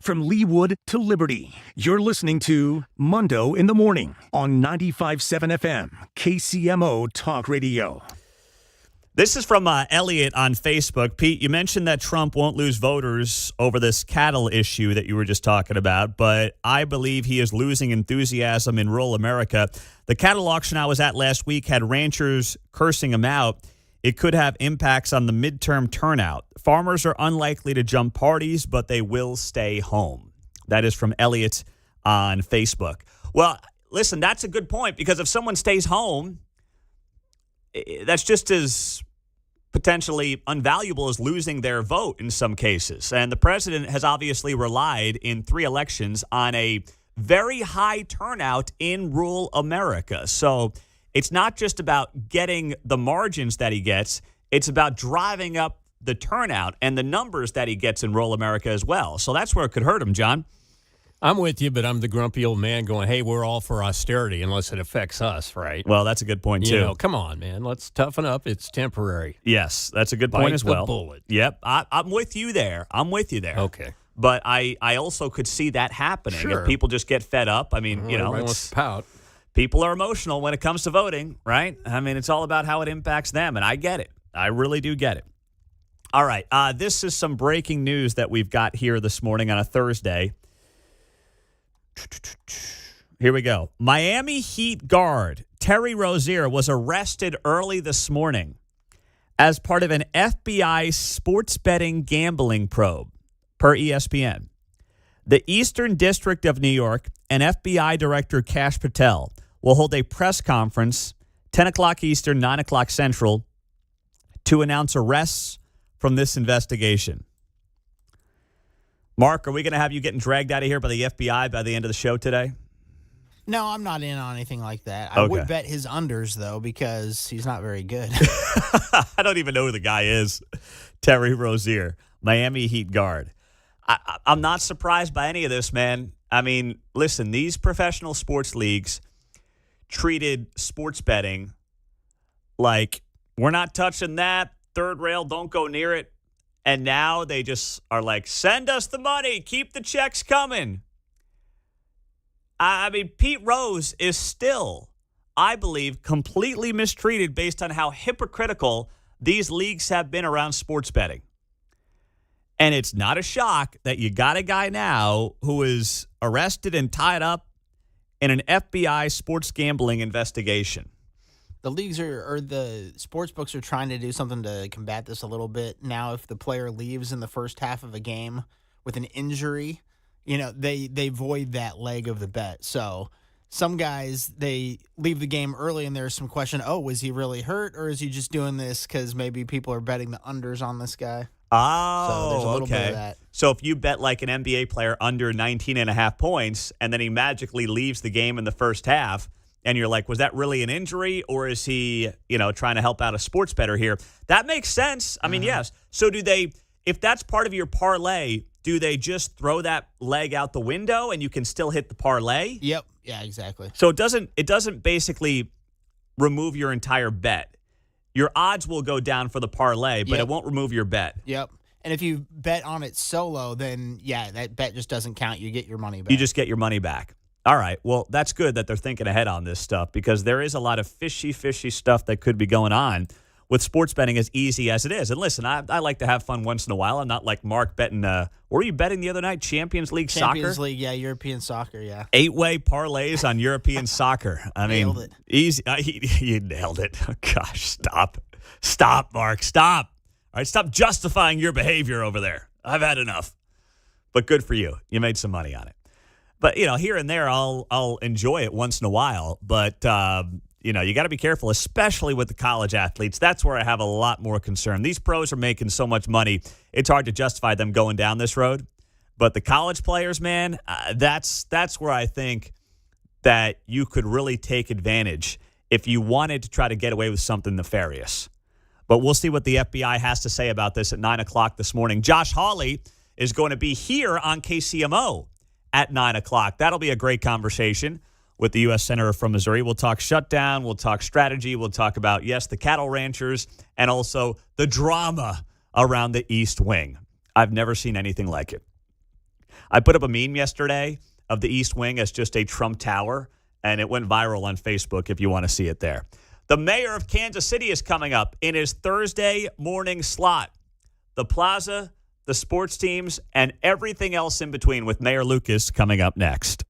S4: from Leawood to Liberty. You're listening to Mundo in the Morning on 95.7 FM, KCMO Talk Radio.
S1: This is from Elliot on Facebook. Pete, you mentioned that Trump won't lose voters over this cattle issue that you were just talking about, but I believe he is losing enthusiasm in rural America. The cattle auction I was at last week had ranchers cursing him out. It could have impacts on the midterm turnout. Farmers are unlikely to jump parties, but they will stay home. That is from Elliot on Facebook. Well, listen, that's a good point, because if someone stays home, that's just as potentially unvaluable as losing their vote in some cases. And the president has obviously relied in 3 elections on a very high turnout in rural America. So it's not just about getting the margins that he gets. It's about driving up the turnout and the numbers that he gets in rural America as well. So that's where it could hurt him, John.
S9: I'm with you, but I'm the grumpy old man going, hey, we're all for austerity unless it affects us, right?
S1: Well, that's a good point, too.
S9: You know, come on, man. Let's toughen up. It's temporary.
S1: Yes, that's a good point as well.
S9: Bite the bullet.
S1: Yep, I'm with you there.
S9: Okay.
S1: But I also could see that happening.
S9: Sure.
S1: If people just get fed up. I mean, you know,
S9: everybody wants to pout.
S1: People are emotional when it comes to voting, right? I mean, it's all about how it impacts them, and I get it. I really do get it. All right, this is some breaking news that we've got here this morning on a Thursday. Here we go. Miami Heat guard Terry Rozier was arrested early this morning as part of an FBI sports betting gambling probe, per ESPN. The Eastern District of New York and FBI Director Kash Patel will hold a press conference, 10 o'clock Eastern, 9 o'clock Central, to announce arrests from this investigation. Mark, are we going to have you getting dragged out of here by the FBI by the end of the show today?
S7: No, I'm not in on anything like that. I would bet his unders, though, because he's not very good.
S1: I don't even know who the guy is. Terry Rozier, Miami Heat guard. I'm not surprised by any of this, man. I mean, listen, these professional sports leagues treated sports betting like, we're not touching that. Third rail, don't go near it. And now they just are like, send us the money. Keep the checks coming. I mean, Pete Rose is still, I believe, completely mistreated based on how hypocritical these leagues have been around sports betting. And it's not a shock that you got a guy now who is arrested and tied up in an FBI sports gambling investigation.
S7: The leagues or the sports books are trying to do something to combat this a little bit. Now, if the player leaves in the first half of a game with an injury, you know, they void that leg of the bet. So some guys, they leave the game early and there's some question, oh, was he really hurt or is he just doing this because maybe people are betting the unders on this guy?
S1: Oh,
S7: so there's a little bit of that.
S1: So if you bet like an NBA player under 19.5 points and then he magically leaves the game in the first half, and you're like, was that really an injury or is he, you know, trying to help out a sports bettor here? That makes sense. I mean, yes. So do they, if that's part of your parlay, do they just throw that leg out the window and you can still hit the parlay?
S7: Yep. Yeah, exactly.
S1: So it doesn't basically remove your entire bet. Your odds will go down for the parlay, but it won't remove your bet.
S7: Yep. And if you bet on it solo, then, yeah, that bet just doesn't count. You get your money back.
S1: You just get your money back. All right. Well, that's good that they're thinking ahead on this stuff because there is a lot of fishy stuff that could be going on with sports betting as easy as it is. And listen, I like to have fun once in a while. I'm not like Mark betting. What were you betting the other night? Champions League soccer?
S7: Champions League, yeah, European soccer, yeah.
S1: 8-way parlays on European soccer. I mean,
S7: nailed it.
S1: Easy. You nailed it. Oh, gosh, stop, Mark, stop. All right, stop justifying your behavior over there. I've had enough. But good for you. You made some money on it. But, you know, here and there, I'll enjoy it once in a while. But, you know, you got to be careful, especially with the college athletes. That's where I have a lot more concern. These pros are making so much money, it's hard to justify them going down this road. But the college players, man, that's where I think that you could really take advantage if you wanted to try to get away with something nefarious. But we'll see what the FBI has to say about this at 9 o'clock this morning. Josh Hawley is going to be here on KCMO at 9 o'clock. That'll be a great conversation with the U.S. Senator from Missouri. We'll talk shutdown. We'll talk strategy. We'll talk about, yes, the cattle ranchers and also the drama around the East Wing. I've never seen anything like it. I put up a meme yesterday of the East Wing as just a Trump Tower, and it went viral on Facebook if you want to see it there. The mayor of Kansas City is coming up in his Thursday morning slot. The plaza, the sports teams, and everything else in between with Mayor Lucas coming up next.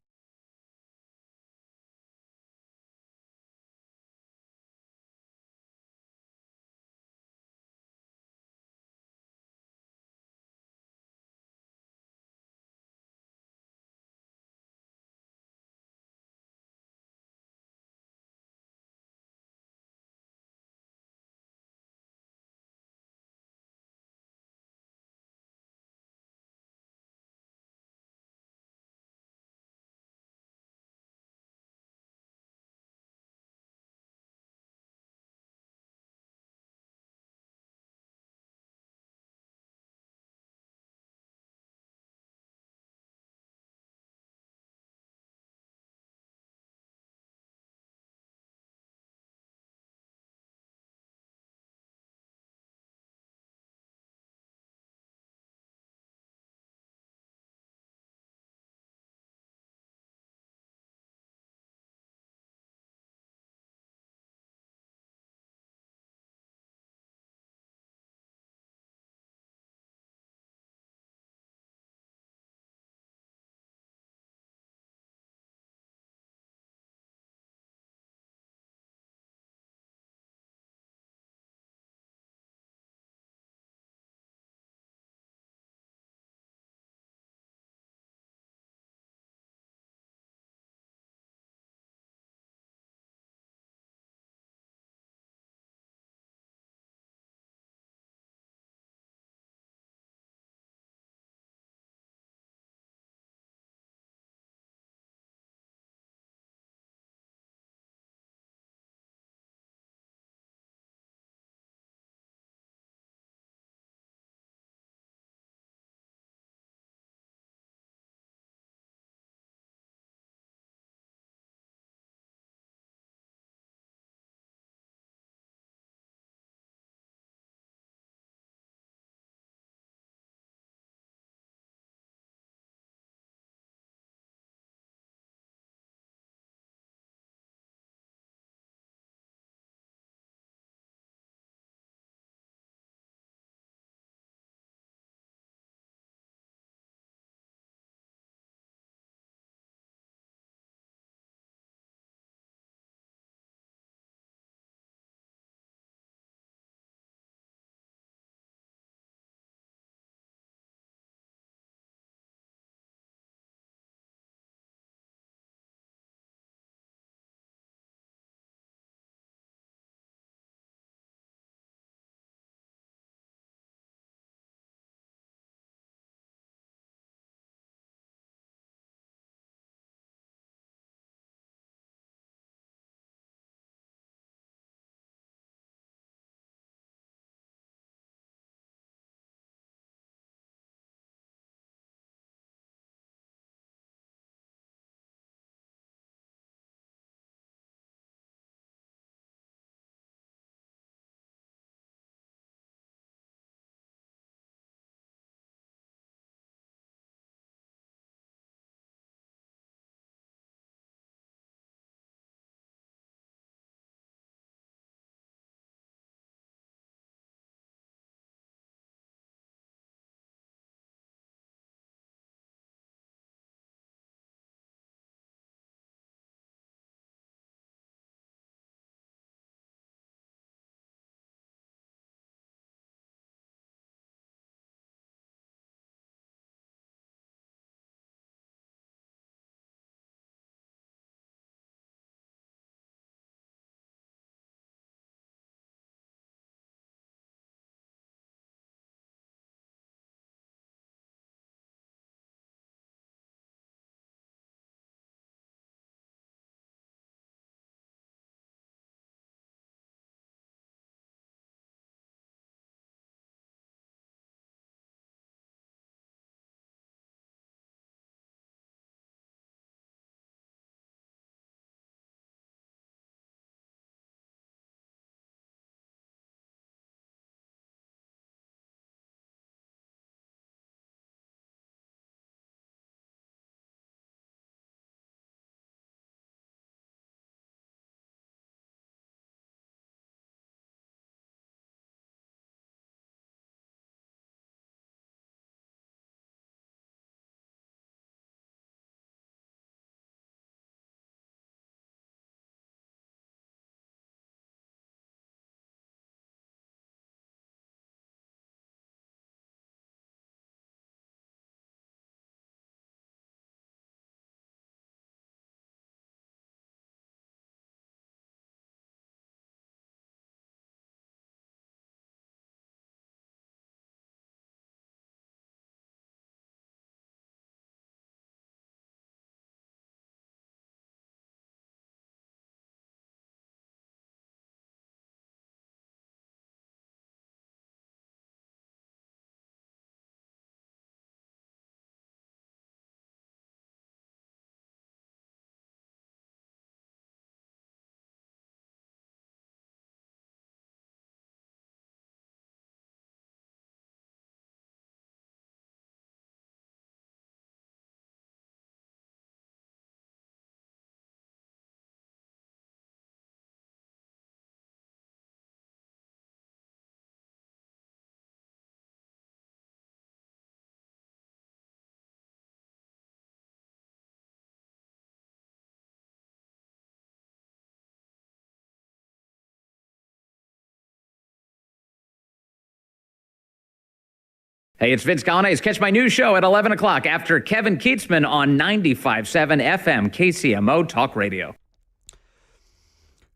S18: Hey, it's Vince Gallane's Catch My News Show at 11 o'clock after Kevin Keatsman on 95.7 FM KCMO Talk Radio.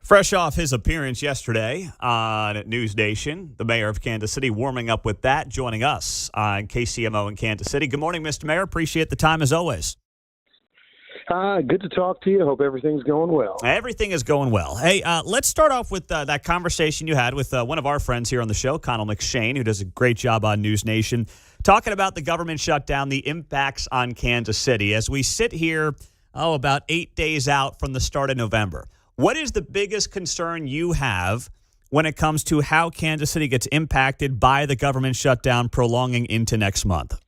S1: Fresh off his appearance yesterday on News Nation, the mayor of Kansas City warming up with that, joining us on KCMO in Kansas City. Good morning, Mr. Mayor. Appreciate the time as always.
S19: Good to talk to you. Hope everything's going well.
S1: Everything is going well. Hey, let's start off with that conversation you had with one of our friends here on the show, Connell McShane, who does a great job on News Nation, talking about the government shutdown, the impacts on Kansas City. As we sit here, about 8 days out from the start of November, what is the biggest concern you have when it comes to how Kansas City gets impacted by the government shutdown prolonging into next month?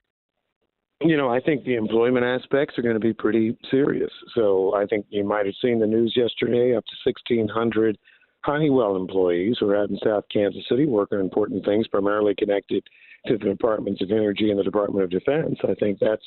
S19: You know, I think the employment aspects are going to be pretty serious. So I think you might have seen the news yesterday, up to 1,600 Honeywell employees who are out in South Kansas City working on important things, primarily connected to the Departments of Energy and the Department of Defense. I think that's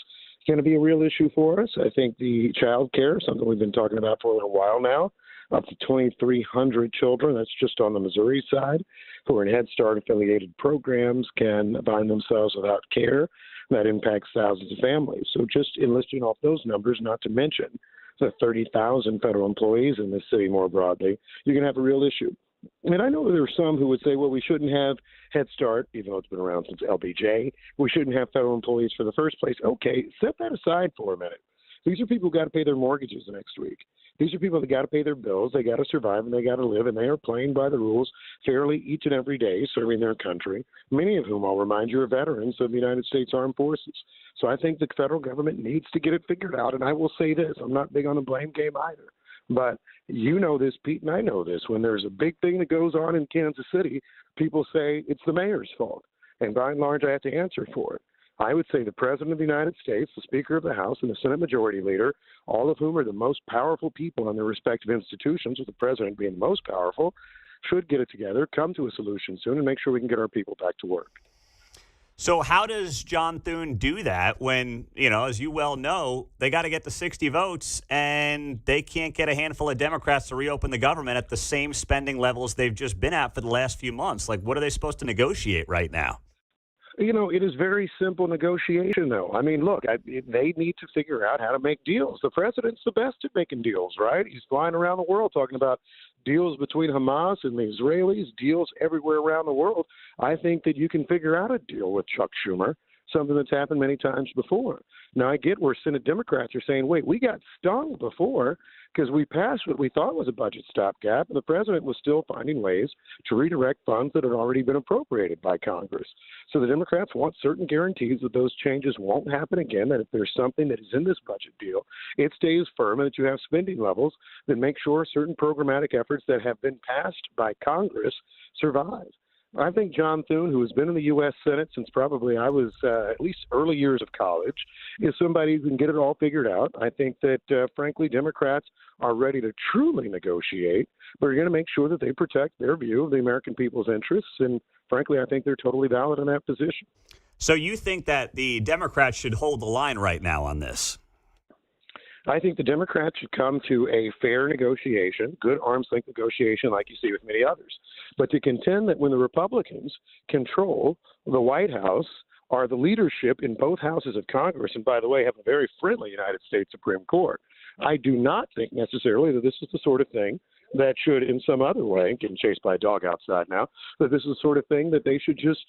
S19: going to be a real issue for us. I think the child care, something we've been talking about for a little while now, up to 2,300 children, that's just on the Missouri side, who are in Head Start-affiliated programs, can find themselves without care. That impacts thousands of families. So just in listing off those numbers, not to mention the 30,000 federal employees in this city more broadly, you're going to have a real issue. And I know there are some who would say, well, we shouldn't have Head Start, even though it's been around since LBJ. We shouldn't have federal employees for the first place. Okay, set that aside for a minute. These are people who got to pay their mortgages next week. These are people that got to pay their bills. They got to survive and they got to live, and they are playing by the rules fairly each and every day, serving their country, many of whom, I'll remind you, are veterans of the United States Armed Forces. So I think the federal government needs to get it figured out. And I will say this, I'm not big on the blame game either. But you know this, Pete, and I know this. When there's a big thing that goes on in Kansas City, people say it's the mayor's fault. And by and large, I have to answer for it. I would say the President of the United States, the Speaker of the House, and the Senate Majority Leader, all of whom are the most powerful people in their respective institutions, with the President being the most powerful, should get it together, come to a solution soon, and make sure we can get our people back to work.
S1: So how does John Thune do that when, as you well know, they got to get the 60 votes and they can't get a handful of Democrats to reopen the government at the same spending levels they've just been at for the last few months? Like, what are they supposed to negotiate right now?
S19: It is very simple negotiation, though. I mean, look, they need to figure out how to make deals. The president's the best at making deals, right? He's flying around the world talking about deals between Hamas and the Israelis, deals everywhere around the world. I think that you can figure out a deal with Chuck Schumer, something that's happened many times before. Now, I get where Senate Democrats are saying, wait, we got stung before because we passed what we thought was a budget stopgap, and the president was still finding ways to redirect funds that had already been appropriated by Congress. So the Democrats want certain guarantees that those changes won't happen again, that if there's something that is in this budget deal, it stays firm, and that you have spending levels that make sure certain programmatic efforts that have been passed by Congress survive. I think John Thune, who has been in the U.S. Senate since probably I was at least early years of college, is somebody who can get it all figured out. I think that, frankly, Democrats are ready to truly negotiate, but are going to make sure that they protect their view of the American people's interests. And, frankly, I think they're totally valid in that position.
S1: So you think that the Democrats should hold the line right now on this?
S19: I think the Democrats should come to a fair negotiation, good arm's length negotiation like you see with many others. But to contend that when the Republicans control the White House, are the leadership in both houses of Congress, and by the way, have a very friendly United States Supreme Court, I do not think necessarily that this is the sort of thing that should, in some other way, getting chased by a dog outside now, that this is the sort of thing that they should just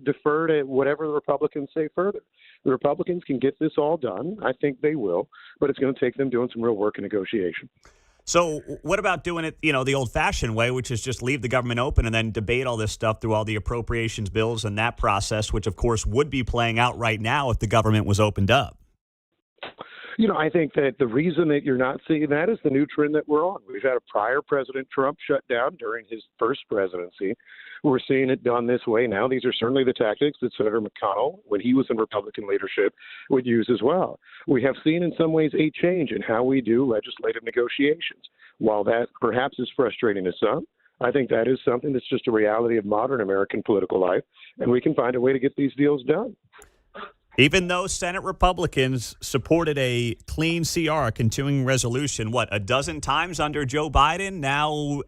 S19: defer to whatever the Republicans say further. The Republicans can get this all done. I think they will, but it's going to take them doing some real work in negotiation.
S1: So what about doing it, the old-fashioned way, which is just leave the government open and then debate all this stuff through all the appropriations bills and that process, which, of course, would be playing out right now if the government was opened up?
S19: I think that the reason that you're not seeing that is the new trend that we're on. We've had a prior President Trump shut down during his first presidency. We're seeing it done this way now. These are certainly the tactics that Senator McConnell, when he was in Republican leadership, would use as well. We have seen in some ways a change in how we do legislative negotiations. While that perhaps is frustrating to some, I think that is something that's just a reality of modern American political life, and we can find a way to get these deals done.
S1: Even though Senate Republicans supported a clean CR, a continuing resolution, a dozen times under Joe Biden? Now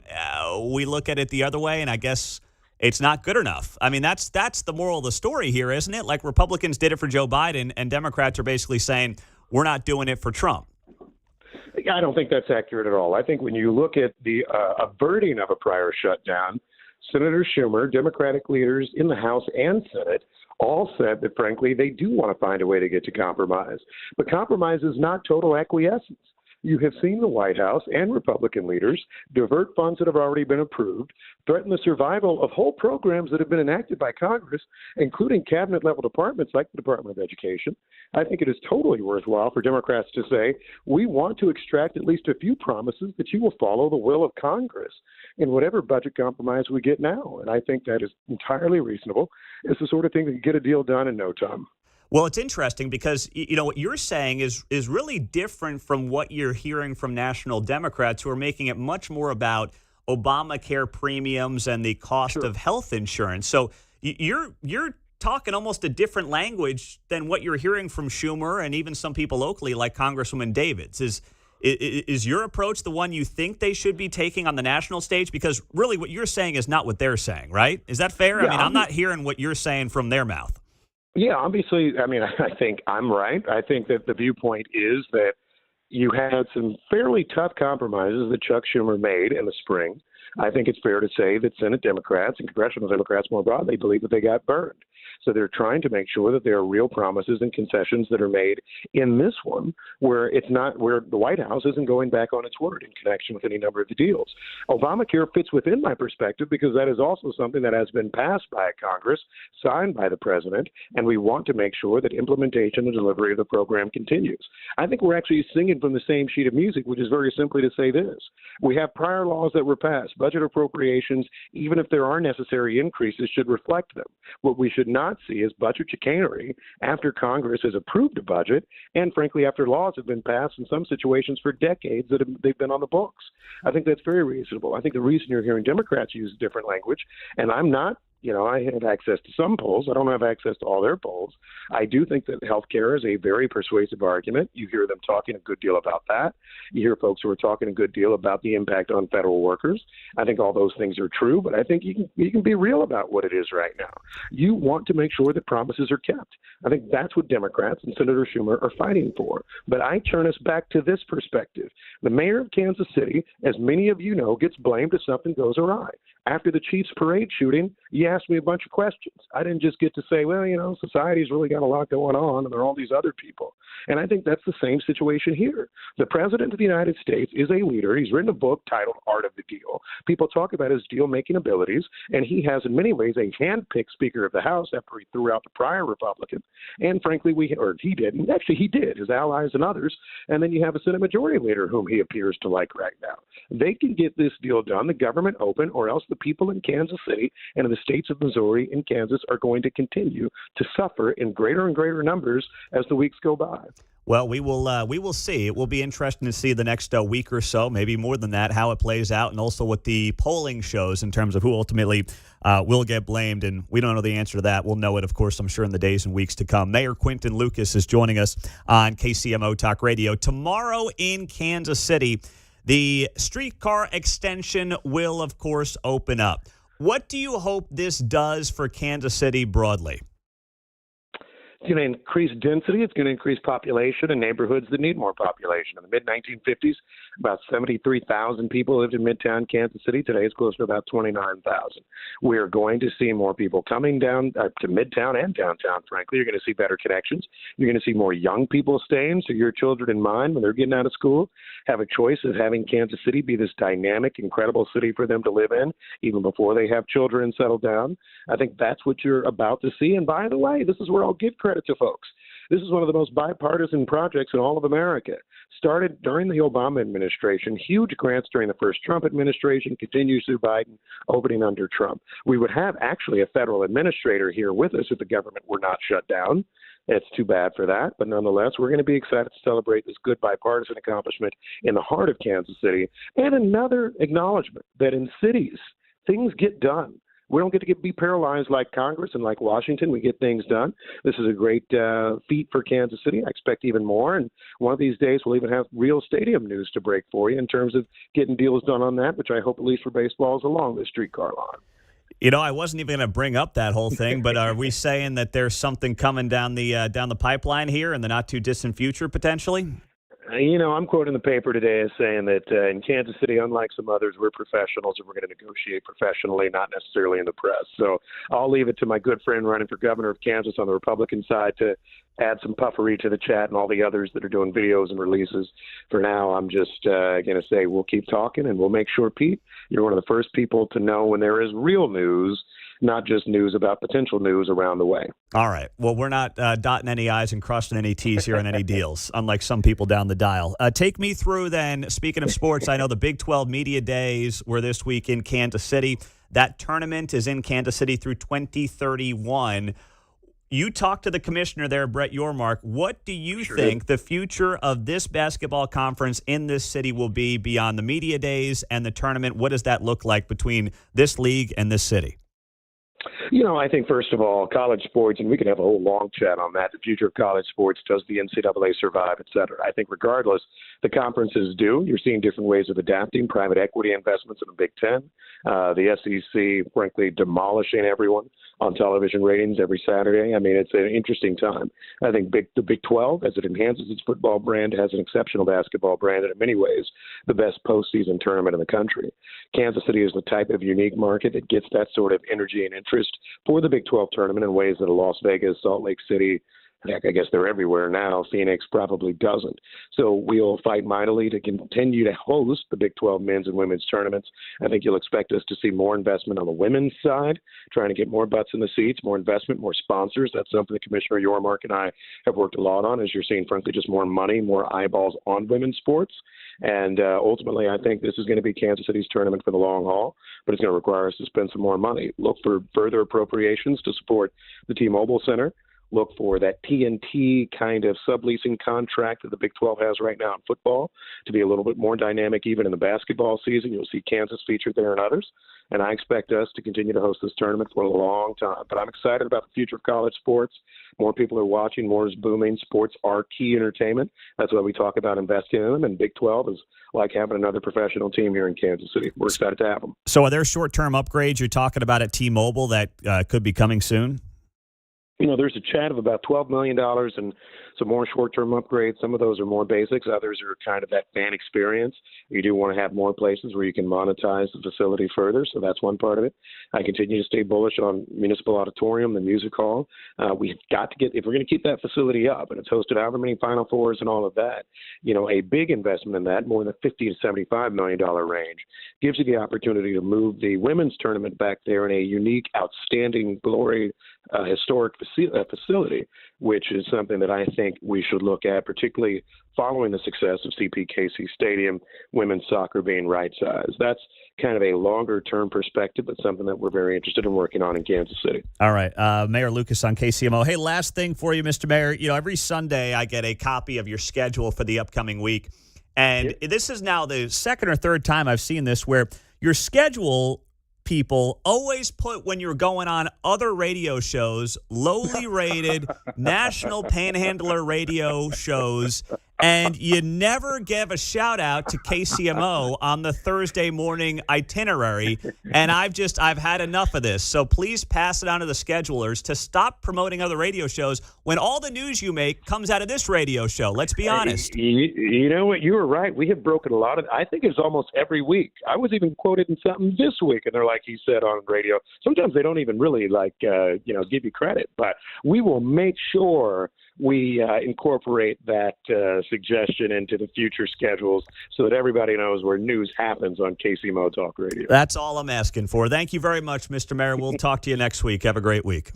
S1: we look at it the other way, and I guess it's not good enough. I mean, that's the moral of the story here, isn't it? Like Republicans did it for Joe Biden, and Democrats are basically saying we're not doing it for Trump.
S19: I don't think that's accurate at all. I think when you look at the averting of a prior shutdown, Senator Schumer, Democratic leaders in the House and Senate, all said that, frankly, they do want to find a way to get to compromise. But compromise is not total acquiescence. You have seen the White House and Republican leaders divert funds that have already been approved, threaten the survival of whole programs that have been enacted by Congress, including cabinet-level departments like the Department of Education. I think it is totally worthwhile for Democrats to say, we want to extract at least a few promises that you will follow the will of Congress in whatever budget compromise we get now. And I think that is entirely reasonable. It's the sort of thing that can get a deal done in no time.
S1: Well, it's interesting because, what you're saying is really different from what you're hearing from national Democrats who are making it much more about Obamacare premiums and the cost of health insurance. So you're talking almost a different language than what you're hearing from Schumer and even some people locally like Congresswoman Davids. Is your approach the one you think they should be taking on the national stage? Because really what you're saying is not what they're saying, right? Is that fair?
S19: Yeah,
S1: I mean, I'm not hearing what you're saying from their mouth.
S19: Yeah, obviously, I mean, I think I'm right. I think that the viewpoint is that you had some fairly tough compromises that Chuck Schumer made in the spring. I think it's fair to say that Senate Democrats and congressional Democrats more broadly believe that they got burned. So they're trying to make sure that there are real promises and concessions that are made in this one where it's not where the White House isn't going back on its word in connection with any number of the deals. Obamacare fits within my perspective because that is also something that has been passed by Congress, signed by the president, and we want to make sure that implementation and delivery of the program continues. I think we're actually singing from the same sheet of music, which is very simply to say this. We have prior laws that were passed. Budget appropriations, even if there are necessary increases, should reflect them. What we should not see is budget chicanery after Congress has approved a budget and, frankly, after laws have been passed in some situations for decades that they've been on the books. I think that's very reasonable. I think the reason you're hearing Democrats use a different language, and I'm not, I have access to some polls. I don't have access to all their polls. I do think that health care is a very persuasive argument. You hear them talking a good deal about that. You hear folks who are talking a good deal about the impact on federal workers. I think all those things are true, but I think you can be real about what it is right now. You want to make sure that promises are kept. I think that's what Democrats and Senator Schumer are fighting for. But I turn us back to this perspective. The mayor of Kansas City, as many of you know, gets blamed if something goes awry. After the Chiefs parade shooting, you asked me a bunch of questions. I didn't just get to say, well, society's really got a lot going on, and there are all these other people. And I think that's the same situation here. The president of the United States is a leader. He's written a book titled Art of the Deal. People talk about his deal-making abilities, and he has in many ways a hand-picked Speaker of the House after he threw out the prior Republican. And frankly, he did. Actually, he did, his allies and others. And then you have a Senate Majority Leader whom he appears to like right now. They can get this deal done, the government open, or else the people in Kansas City and in the states of Missouri and Kansas are going to continue to suffer in greater and greater numbers as the weeks go by.
S1: Well, we will see. It will be interesting to see the next week or so, maybe more than that, how it plays out, and also what the polling shows in terms of who ultimately will get blamed. And we don't know the answer to that. We'll know it, of course, I'm sure, in the days and weeks to come. Mayor Quinton Lucas is joining us on KCMO Talk Radio. Tomorrow in Kansas City, the streetcar extension will, of course, open up. What do you hope this does for Kansas City broadly?
S19: It's going to increase density. It's going to increase population in neighborhoods that need more population. In the mid-1950s, about 73,000 people lived in Midtown Kansas City. Today, it's close to about 29,000. We are going to see more people coming down to Midtown and downtown, frankly. You're going to see better connections. You're going to see more young people staying, so your children in mind, when they're getting out of school, have a choice of having Kansas City be this dynamic, incredible city for them to live in, even before they have children and settle down. I think that's what you're about to see. And by the way, this is where I'll give credit to folks. This is one of the most bipartisan projects in all of America. Started during the Obama administration, huge grants during the first Trump administration, continues through Biden, opening under Trump. We would have actually a federal administrator here with us if the government were not shut down. It's too bad for that, but nonetheless, we're going to be excited to celebrate this good bipartisan accomplishment in the heart of Kansas City. And another acknowledgement that in cities, things get done. We don't get to be paralyzed like Congress and like Washington. We get things done. This is a great feat for Kansas City. I expect even more. And one of these days, we'll even have real stadium news to break for you in terms of getting deals done on that, which I hope, at least for baseball, is along the streetcar line.
S1: I wasn't even going to bring up that whole thing, but are we saying that there's something coming down the pipeline here in the not too distant future potentially?
S19: I'm quoting the paper today as saying that in Kansas City, unlike some others, we're professionals and we're going to negotiate professionally, not necessarily in the press. So I'll leave it to my good friend running for governor of Kansas on the Republican side to add some puffery to the chat and all the others that are doing videos and releases. For now, I'm just going to say we'll keep talking and we'll make sure, Pete, you're one of the first people to know when there is real news, not just news about potential news around the way.
S1: All right. Well, we're not dotting any I's and crossing any T's here on any deals, unlike some people down the dial. Take me through then, speaking of sports, I know the Big 12 Media Days were this week in Kansas City. That tournament is in Kansas City through 2031. You talked to the commissioner there, Brett Yormark. What do you think the future of this basketball conference in this city will be beyond the Media Days and the tournament? What does that look like between this league and this city?
S19: I think, first of all, college sports, and we can have a whole long chat on that, the future of college sports, does the NCAA survive, et cetera. I think regardless, the conferences do. You're seeing different ways of adapting, private equity investments in the Big Ten, the SEC, frankly, demolishing everyone on television ratings every Saturday. I mean, it's an interesting time. I think the Big 12, as it enhances its football brand, has an exceptional basketball brand, and in many ways, the best postseason tournament in the country. Kansas City is the type of unique market that gets that sort of energy and interest for the Big 12 tournament in ways that a Las Vegas, Salt Lake City, heck, I guess they're everywhere now. Phoenix probably doesn't. So we'll fight mightily to continue to host the Big 12 men's and women's tournaments. I think you'll expect us to see more investment on the women's side, trying to get more butts in the seats, more investment, more sponsors. That's something that Commissioner Yormark and I have worked a lot on, as you're seeing, frankly, just more money, more eyeballs on women's sports. And ultimately, I think this is going to be Kansas City's tournament for the long haul, but it's going to require us to spend some more money. Look for further appropriations to support the T-Mobile Center. Look for that TNT kind of subleasing contract that the Big 12 has right now in football to be a little bit more dynamic even in the basketball season. You'll see Kansas featured there and others. And I expect us to continue to host this tournament for a long time. But I'm excited about the future of college sports. More people are watching. More is booming. Sports are key entertainment. That's why we talk about investing in them. And Big 12 is like having another professional team here in Kansas City. We're excited to have them.
S1: So are there short-term upgrades you're talking about at T-Mobile that could be coming soon?
S19: There's a chat of about $12 million and some more short-term upgrades. Some of those are more basics. Others are kind of that fan experience. You do want to have more places where you can monetize the facility further, so that's one part of it. I continue to stay bullish on Municipal Auditorium, the music hall. We've got to get, if we're going to keep that facility up, and it's hosted however many Final Fours and all of that, a big investment in that, more than the $50 to $75 million range, gives you the opportunity to move the women's tournament back there in a unique, outstanding, glory, historic facility, which is something that I think we should look at, particularly following the success of CPKC Stadium, women's soccer being right-sized. That's kind of a longer-term perspective, but something that we're very interested in working on in Kansas City.
S1: All right. Mayor Lucas on KCMO. Hey, last thing for you, Mr. Mayor. Every Sunday I get a copy of your schedule for the upcoming week, and this is now the second or third time I've seen this where your schedule people always put, when you're going on other radio shows, lowly rated national panhandler radio shows, and you never give a shout out to KCMO on the Thursday morning itinerary. And I've had enough of this. So please pass it on to the schedulers to stop promoting other radio shows when all the news you make comes out of this radio show. Let's be honest.
S19: You know what? You were right. We have broken a lot of, I think it's almost every week. I was even quoted in something this week, and they're like, he said on radio. Sometimes they don't even really give you credit, but we will make sure we incorporate that suggestion into the future schedules so that everybody knows where news happens on KCMO Talk Radio.
S1: That's all I'm asking for. Thank you very much, Mr. Mayor. We'll talk to you next week. Have a great week.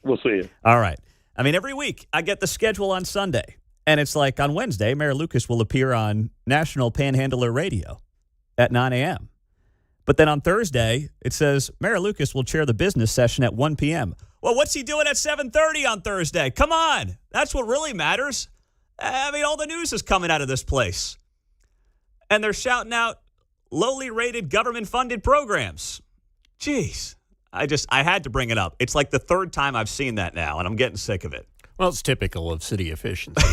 S19: We'll see you.
S1: All right. I mean, every week I get the schedule on Sunday, and it's like on Wednesday, Mayor Lucas will appear on National Panhandler Radio at 9 a.m. But then on Thursday, it says Mayor Lucas will chair the business session at 1 p.m. Well, what's he doing at 7:30 on Thursday? Come on. That's what really matters. I mean, all the news is coming out of this place. And they're shouting out lowly rated government-funded programs. Jeez. I had to bring it up. It's like the third time I've seen that now, and I'm getting sick of it.
S9: Well, it's typical of city efficiency.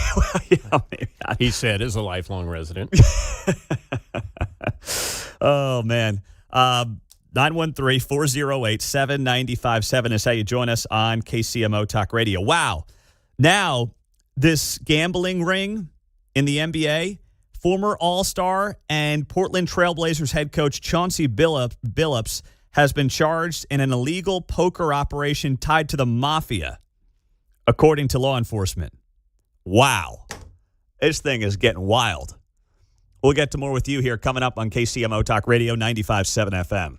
S1: Maybe.
S9: He said as a lifelong resident.
S1: Oh, man. 913-408-7957 is how you join us on KCMO Talk Radio. Wow. Now, this gambling ring in the NBA, former All-Star and Portland Trailblazers head coach Chauncey Billups has been charged in an illegal poker operation tied to the mafia, according to law enforcement. Wow. This thing is getting wild. We'll get to more with you here coming up on KCMO Talk Radio 95.7 FM.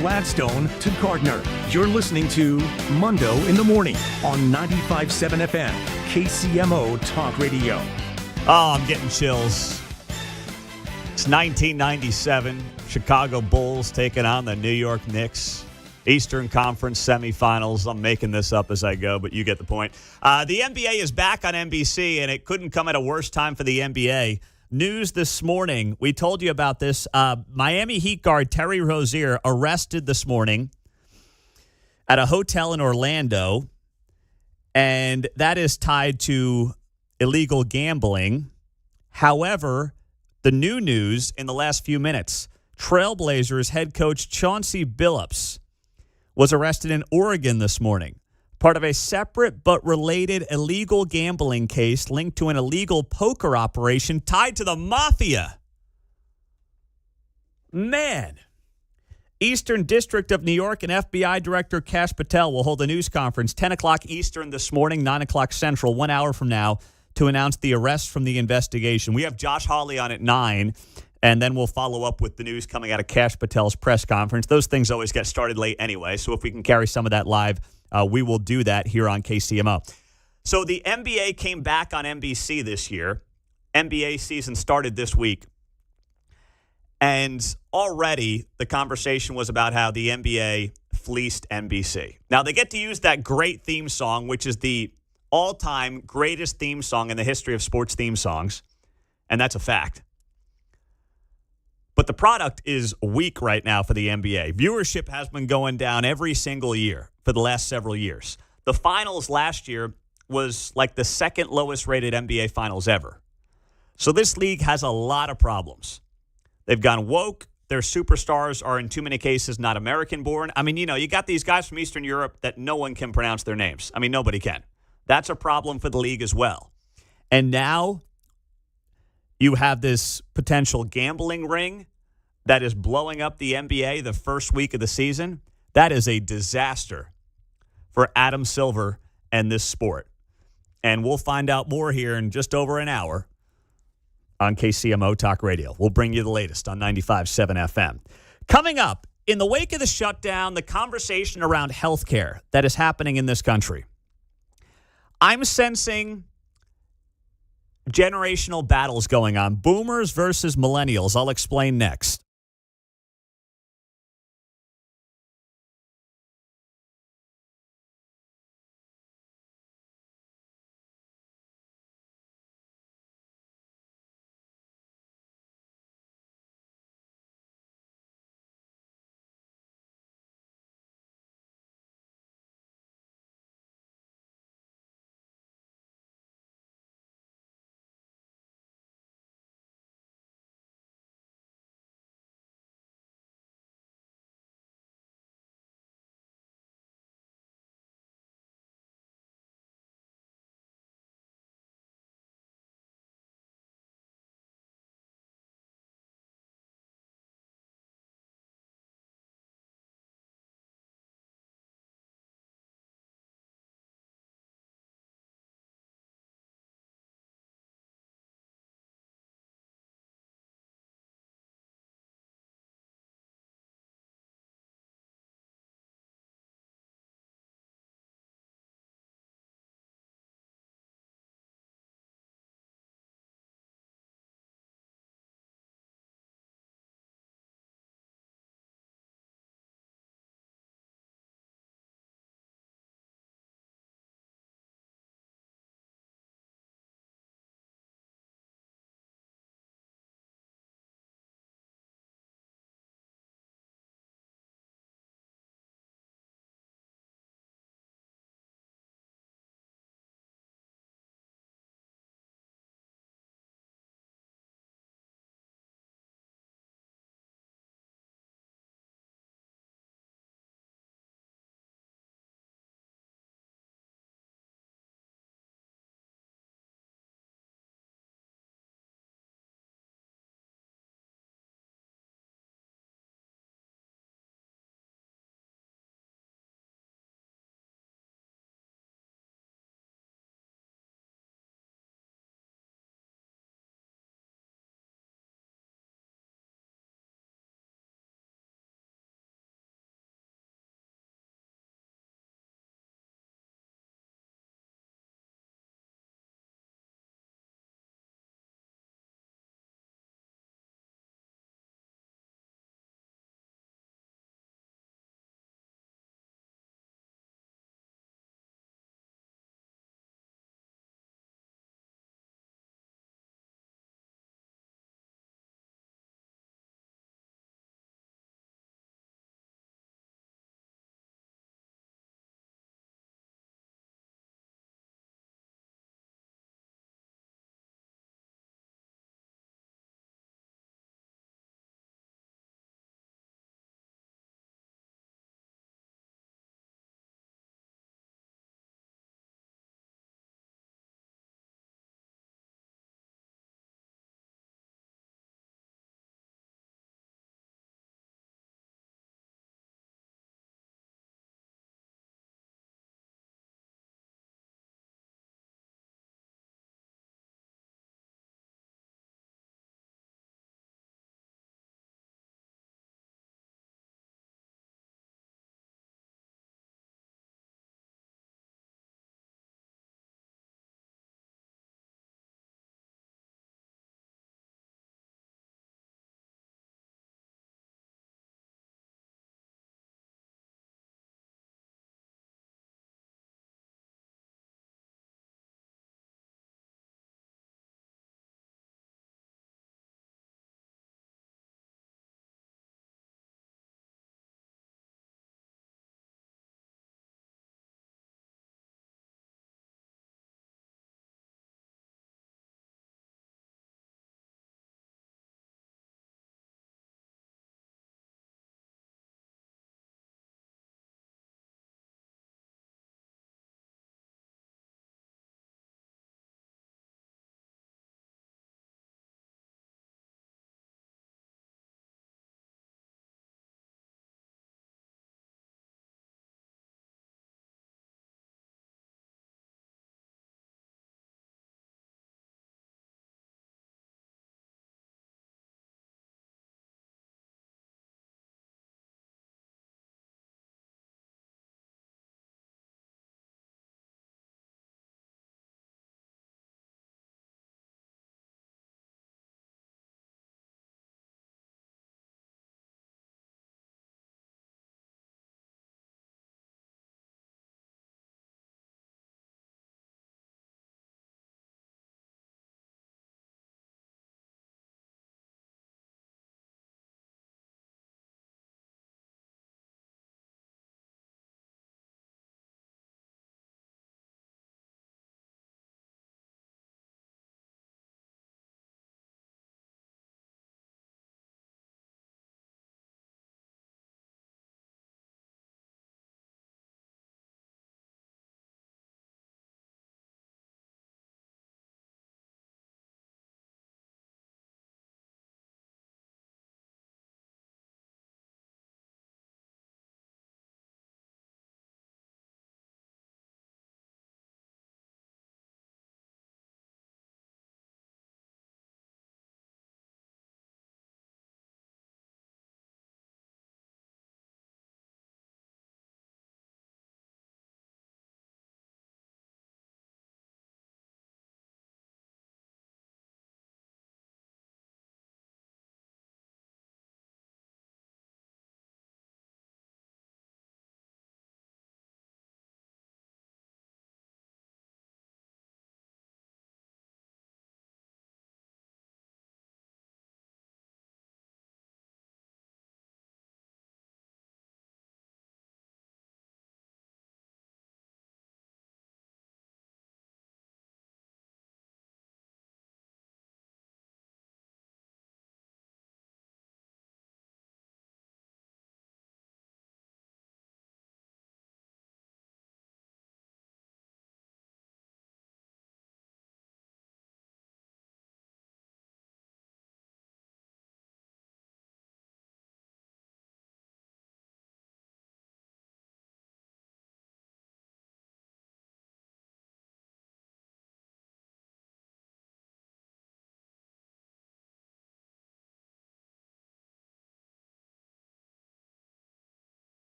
S4: Gladstone to Gardner. You're listening to Mundo in the Morning on 95.7 FM, KCMO Talk Radio.
S1: Oh, I'm getting chills. It's 1997. Chicago Bulls taking on the New York Knicks. Eastern Conference semifinals. I'm making this up as I go, but you get the point. The NBA is back on NBC, and it couldn't come at a worse time for the NBA. News this morning, we told you about this. Miami Heat guard Terry Rozier arrested this morning at a hotel in Orlando, and that is tied to illegal gambling. However, the new news in the last few minutes, Trailblazers head coach Chauncey Billups was arrested in Oregon this morning, part of a separate but related illegal gambling case linked to an illegal poker operation tied to the mafia. Man. Eastern District of New York and FBI Director Kash Patel will hold a news conference 10 o'clock Eastern this morning, 9 o'clock Central, 1 hour from now, to announce the arrest from the investigation. We have Josh Hawley on at 9, and then we'll follow up with the news coming out of Kash Patel's press conference. Those things always get started late anyway, so if we can carry some of that live, we will do that here on KCMO. So the NBA came back on NBC this year. NBA season started this week. And already the conversation was about how the NBA fleeced NBC. Now, they get to use that great theme song, which is the all-time greatest theme song in the history of sports theme songs, and that's a fact. But the product is weak right now for the NBA. Viewership has been going down every single year for the last several years. The finals last year was like the second lowest rated NBA finals ever. So this league has a lot of problems. They've gone woke. Their superstars are in too many cases not American born. I mean, you got these guys from Eastern Europe that no one can pronounce their names. I mean, nobody can. That's a problem for the league as well. And now you have this potential gambling ring that is blowing up the NBA the first week of the season. That is a disaster for Adam Silver and this sport. And we'll find out more here in just over an hour on KCMO Talk Radio. We'll bring you the latest on 95.7 FM. Coming up, in the wake of the shutdown, the conversation around healthcare that is happening in this country. I'm sensing generational battles going on. Boomers versus millennials. I'll explain next.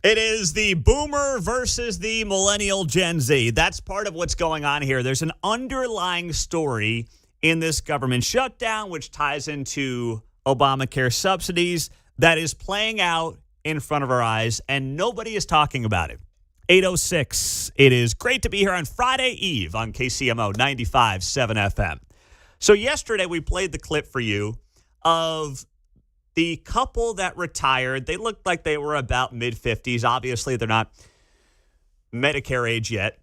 S1: It is the boomer versus the millennial Gen Z. That's part of what's going on here. There's an underlying story in this government shutdown, which ties into Obamacare subsidies, that is playing out in front of our eyes, and nobody is talking about it. 8:06. It is great to be here on Friday Eve on KCMO 95.7 FM. So yesterday we played the clip for you of the couple that retired. They looked like they were about mid-50s. Obviously, they're not Medicare age yet.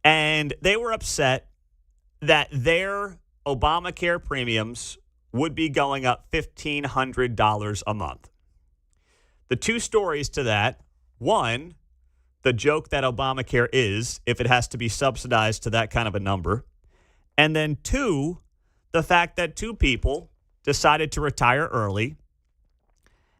S1: And they were upset that their Obamacare premiums would be going up $1,500 a month. The two stories to that: one, the joke that Obamacare is if it has to be subsidized to that kind of a number. And then two, the fact that two people decided to retire early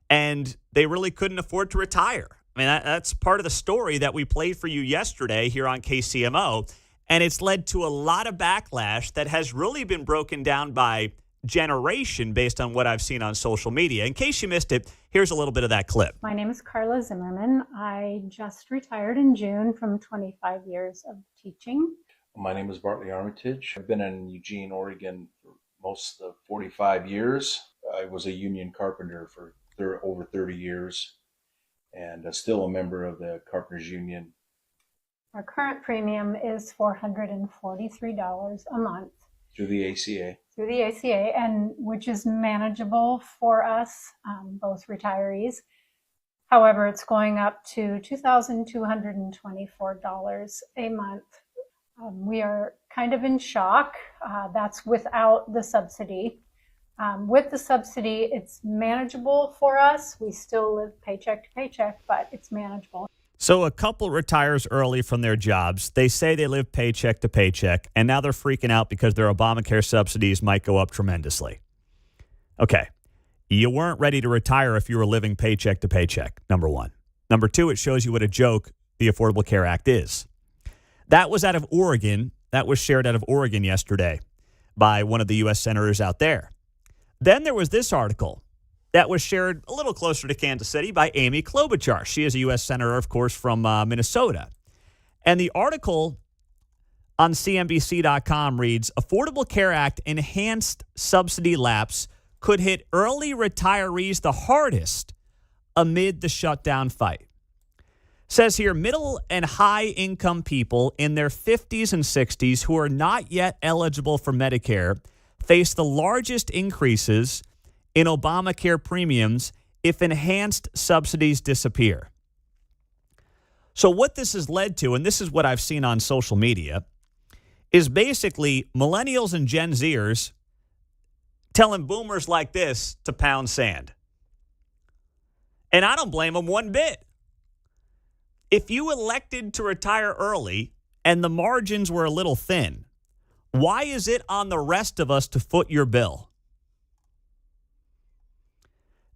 S1: and they really couldn't afford to retire. I mean, that's part of the story that we played for you yesterday here on KCMO. And it's led to a lot of backlash that has really been broken down by generation based on what I've seen on social media. In case you missed it, here's a little bit of that clip.
S20: My name is Carla Zimmerman. I just retired in June from 25 years of teaching.
S21: My name is Bartley Armitage. I've been in Eugene, Oregon for most of 45 years. I was a union carpenter for over 30 years and still a member of the Carpenters Union.
S20: Our current premium is $443 a month.
S21: Through the ACA.
S20: Through the ACA, and which is manageable for us, both retirees. However, it's going up to $2,224 a month. We are kind of in shock. That's without the subsidy. With the subsidy, it's manageable for us. We still live paycheck to paycheck, but it's manageable.
S1: So a couple retires early from their jobs. They say they live paycheck to paycheck, and now they're freaking out because their Obamacare subsidies might go up tremendously. Okay, you weren't ready to retire if you were living paycheck to paycheck, number one. Number two, it shows you what a joke the Affordable Care Act is. That was out of Oregon. That was shared out of Oregon yesterday by one of the U.S. senators out there. Then there was this article that was shared a little closer to Kansas City by Amy Klobuchar. She is a U.S. senator, of course, from Minnesota. And the article on CNBC.com reads, Affordable Care Act enhanced subsidy lapse could hit early retirees the hardest amid the shutdown fight. Says here, middle and high income people in their 50s and 60s who are not yet eligible for Medicare face the largest increases in Obamacare premiums if enhanced subsidies disappear. So what this has led to, and this is what I've seen on social media, is basically millennials and Gen Zers telling boomers like this to pound sand. And I don't blame them one bit. If you elected to retire early and the margins were a little thin, why is it on the rest of us to foot your bill?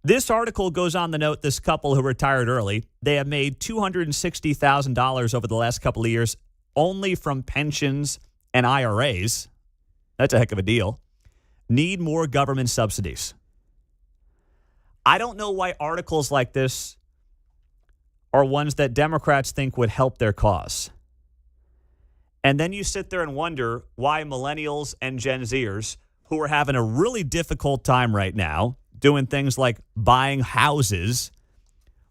S1: This article goes on to note this couple who retired early. They have made $260,000 over the last couple of years only from pensions and IRAs. That's a heck of a deal. Need more government subsidies. I don't know why articles like this are ones that Democrats think would help their cause. And then you sit there and wonder why millennials and Gen Zers, who are having a really difficult time right now, doing things like buying houses,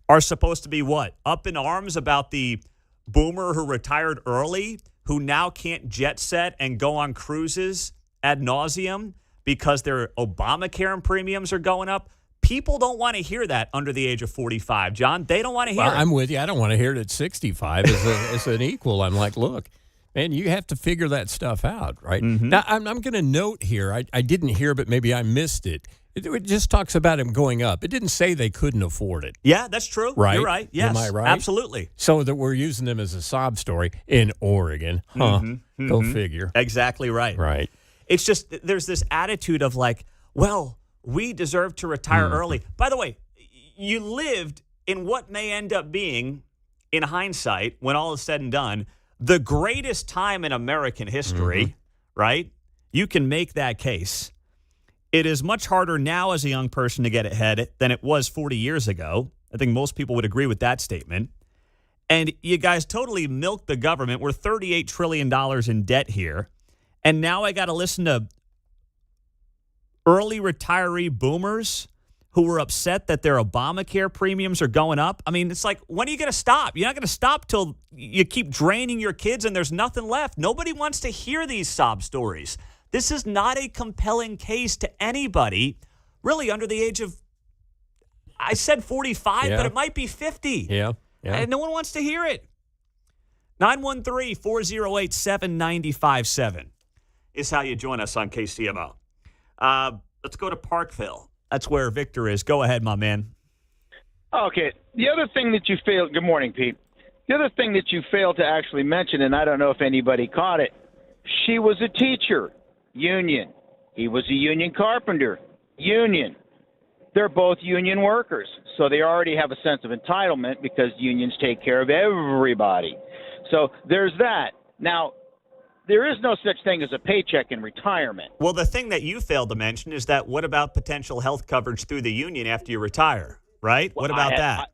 S1: are supposed to be what? Up in arms about the boomer who retired early, who now can't jet set and go on cruises ad nauseum because their Obamacare and premiums are going up. People don't want to hear that under the age of 45, John. They don't want to hear it.
S9: I'm with you. I don't want to hear it at 65 as an equal. I'm like, look, man, you have to figure that stuff out, right? Mm-hmm. Now, I'm going to note here, I didn't hear, but maybe I missed it. It just talks about him going up. It didn't say they couldn't afford it.
S1: Yeah, that's true.
S9: Right?
S1: You're right. Yes,
S9: Am I right?
S1: Absolutely.
S9: So that we're using them as a sob story in Oregon. Huh. Mm-hmm. Go figure.
S1: Exactly right.
S9: Right.
S1: It's just there's this attitude of like, well, we deserve to retire early. By the way, you lived in what may end up being, in hindsight, when all is said and done, the greatest time in American history, right? You can make that case. It is much harder now as a young person to get ahead than it was 40 years ago. I think most people would agree with that statement. And you guys totally milked the government. We're $38 trillion in debt here. And now I got to listen to early retiree boomers who were upset that their Obamacare premiums are going up. I mean, it's like, when are you going to stop? You're not going to stop till you keep draining your kids and there's nothing left. Nobody wants to hear these sob stories. This is not a compelling case to anybody really under the age of, I said 45, but it might be 50.
S9: Yeah.
S1: And no one wants to hear it. 913-408-7957 is how you join us on KCMO. Let's go to Parkville. That's where Victor is. Go ahead, my man.
S2: Okay. The other thing that you failed, good morning, Pete. The other thing that you failed to actually mention, and I don't know if anybody caught it, she was a teacher, union. He was a union carpenter, union. They're both union workers, so they already have a sense of entitlement because unions take care of everybody. So there's that. Now, there is no such thing as a paycheck in retirement.
S1: Well, the thing that you failed to mention is that what about potential health coverage through the union after you retire, right? What about that?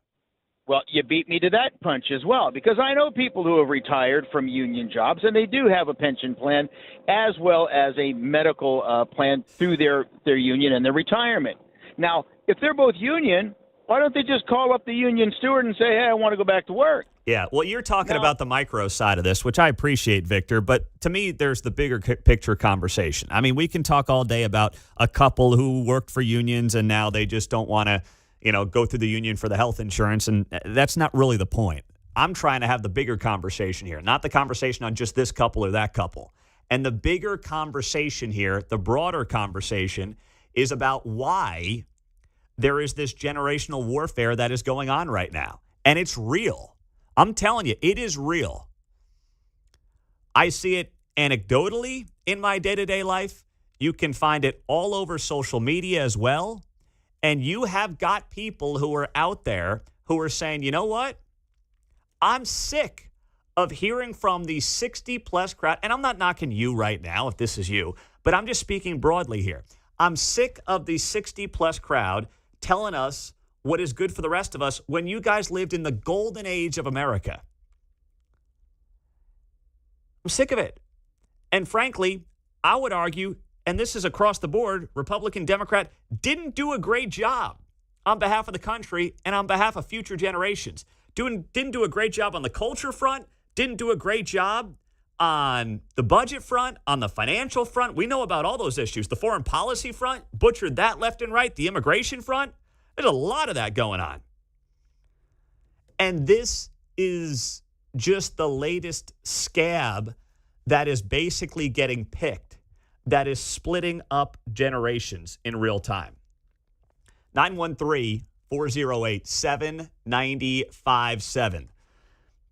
S2: Well, you beat me to that punch as well, because I know people who have retired from union jobs, and they do have a pension plan as well as a medical plan through their union and their retirement. Now, if they're both union, why don't they just call up the union steward and say, hey, I want to go back to work?
S1: Yeah, well, you're talking about the micro side of this, which I appreciate, Victor, but to me, there's the bigger picture conversation. I mean, we can talk all day about a couple who worked for unions and now they just don't want to, go through the union for the health insurance, and that's not really the point. I'm trying to have the bigger conversation here, not the conversation on just this couple or that couple. And the bigger conversation here, the broader conversation, is about why there is this generational warfare that is going on right now. And it's real. I'm telling you, it is real. I see it anecdotally in my day-to-day life. You can find it all over social media as well. And you have got people who are out there who are saying, you know what? I'm sick of hearing from the 60-plus crowd. And I'm not knocking you right now if this is you, but I'm just speaking broadly here. I'm sick of the 60-plus crowd telling us what is good for the rest of us when you guys lived in the golden age of America. I'm sick of it. And frankly, I would argue, and this is across the board, Republican, Democrat, didn't do a great job on behalf of the country and on behalf of future generations. Didn't do a great job on the culture front, didn't do a great job on the budget front, on the financial front. We know about all those issues. The foreign policy front, butchered that left and right. The immigration front, there's a lot of that going on. And this is just the latest scab that is basically getting picked, that is splitting up generations in real time. 913-408-7957.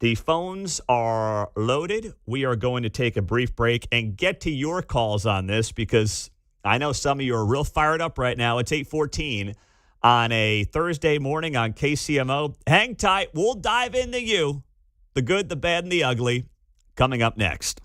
S1: The phones are loaded. We are going to take a brief break and get to your calls on this because I know some of you are real fired up right now. It's 8:14 on a Thursday morning on KCMO. Hang tight. We'll dive into you, the good, the bad, and the ugly, coming up next.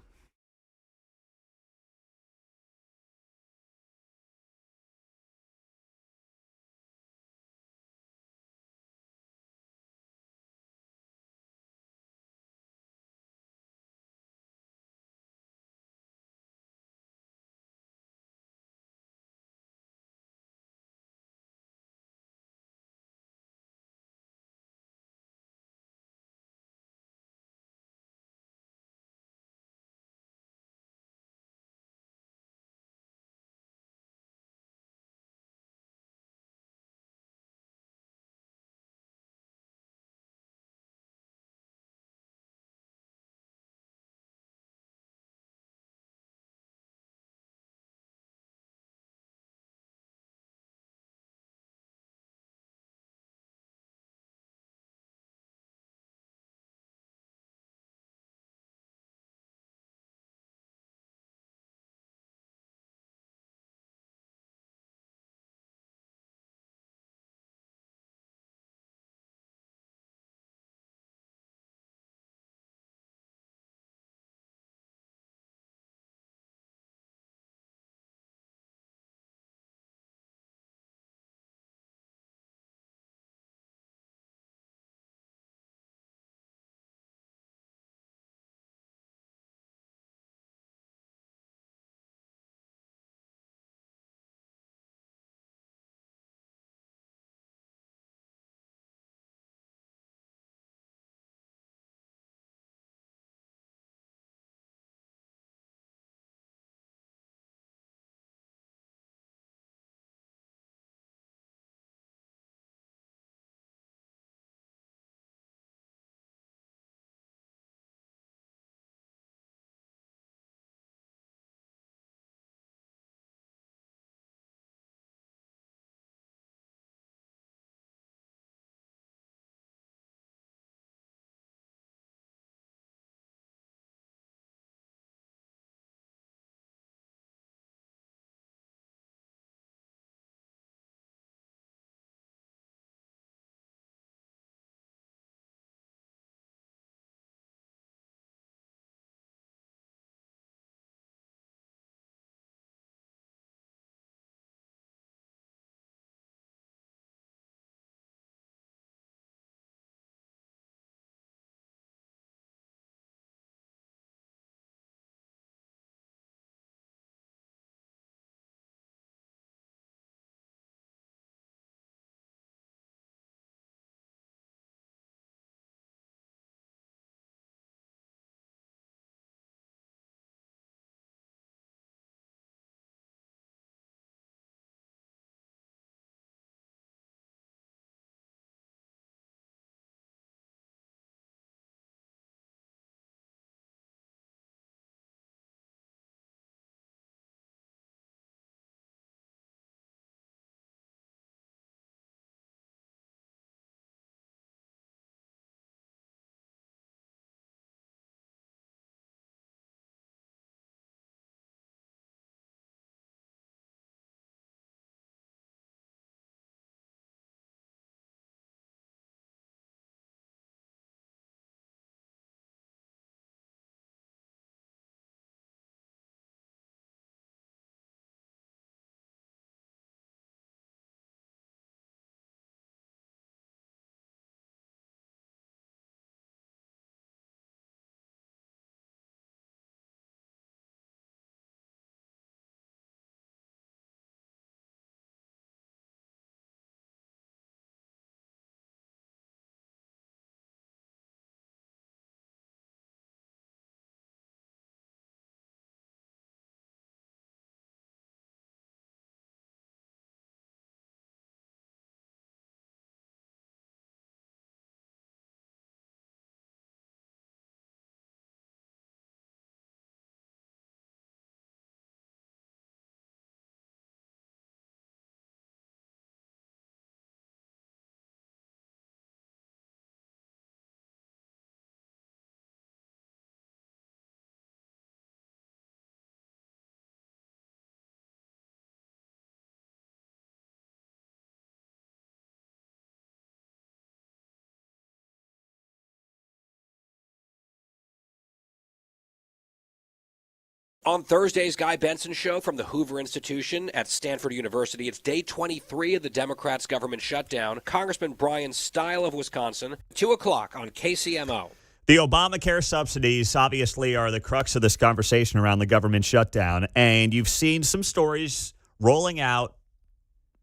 S11: On Thursday's Guy Benson Show from the Hoover Institution at Stanford University, it's day 23 of the Democrats' government shutdown. Congressman Brian Stile of Wisconsin, 2 o'clock on KCMO.
S1: The Obamacare subsidies obviously are the crux of this conversation around the government shutdown. And you've seen some stories rolling out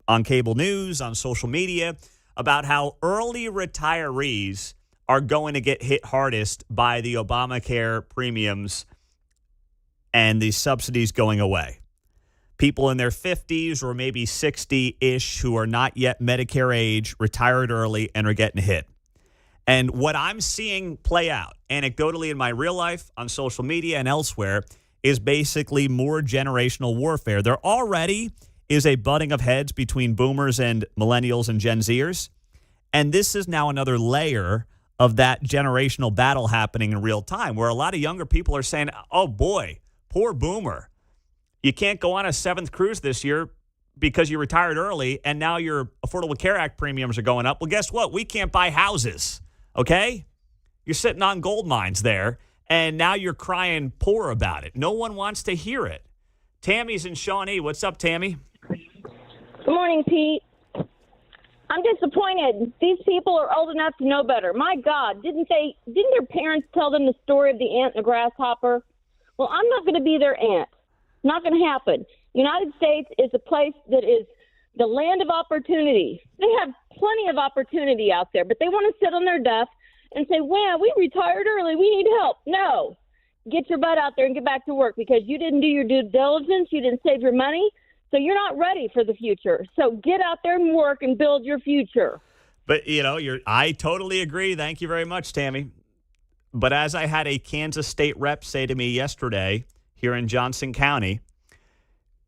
S1: on cable news, on social media, about how early retirees are going to get hit hardest by the Obamacare premiums and the subsidies going away. People in their 50s or maybe 60-ish who are not yet Medicare age, retired early, and are getting hit. And what I'm seeing play out anecdotally in my real life, on social media and elsewhere, is basically more generational warfare. There already is a butting of heads between boomers and millennials and Gen Zers. And this is now another layer of that generational battle happening in real time, where a lot of younger people are saying, oh boy, poor boomer. You can't go on a 7th cruise this year because you retired early and now your Affordable Care Act premiums are going up. Well, guess what? We can't buy houses, okay? You're sitting on gold mines there, and now you're crying poor about it. No one wants to hear it. Tammy's in Shawnee. What's up, Tammy?
S3: Good morning, Pete. I'm disappointed. These people are old enough to know better. My God, didn't their parents tell them the story of the ant and the grasshopper? Well, I'm not going to be their aunt. Not going to happen. United States is a place that is the land of opportunity. They have plenty of opportunity out there, but they want to sit on their duff and say, well, we retired early. We need help. No. Get your butt out there and get back to work because you didn't do your due diligence. You didn't save your money. So you're not ready for the future. So get out there and work and build your future.
S1: But, I totally agree. Thank you very much, Tammy. But as I had a Kansas State rep say to me yesterday here in Johnson County,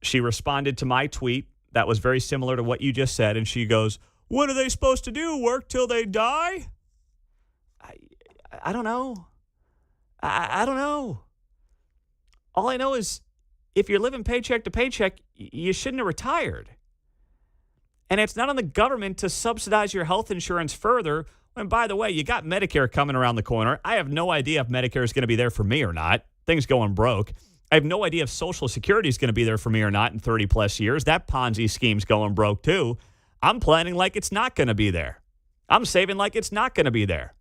S1: she responded to my tweet that was very similar to what you just said. And she goes, what are they supposed to do? Work till they die? I don't know. I don't know. All I know is if you're living paycheck to paycheck, you shouldn't have retired. And it's not on the government to subsidize your health insurance further. And by the way, you got Medicare coming around the corner. I have no idea if Medicare is going to be there for me or not. Things going broke. I have no idea if Social Security is going to be there for me or not in 30 plus years. That Ponzi scheme's going broke too. I'm planning like it's not going to be there. I'm saving like it's not going to be there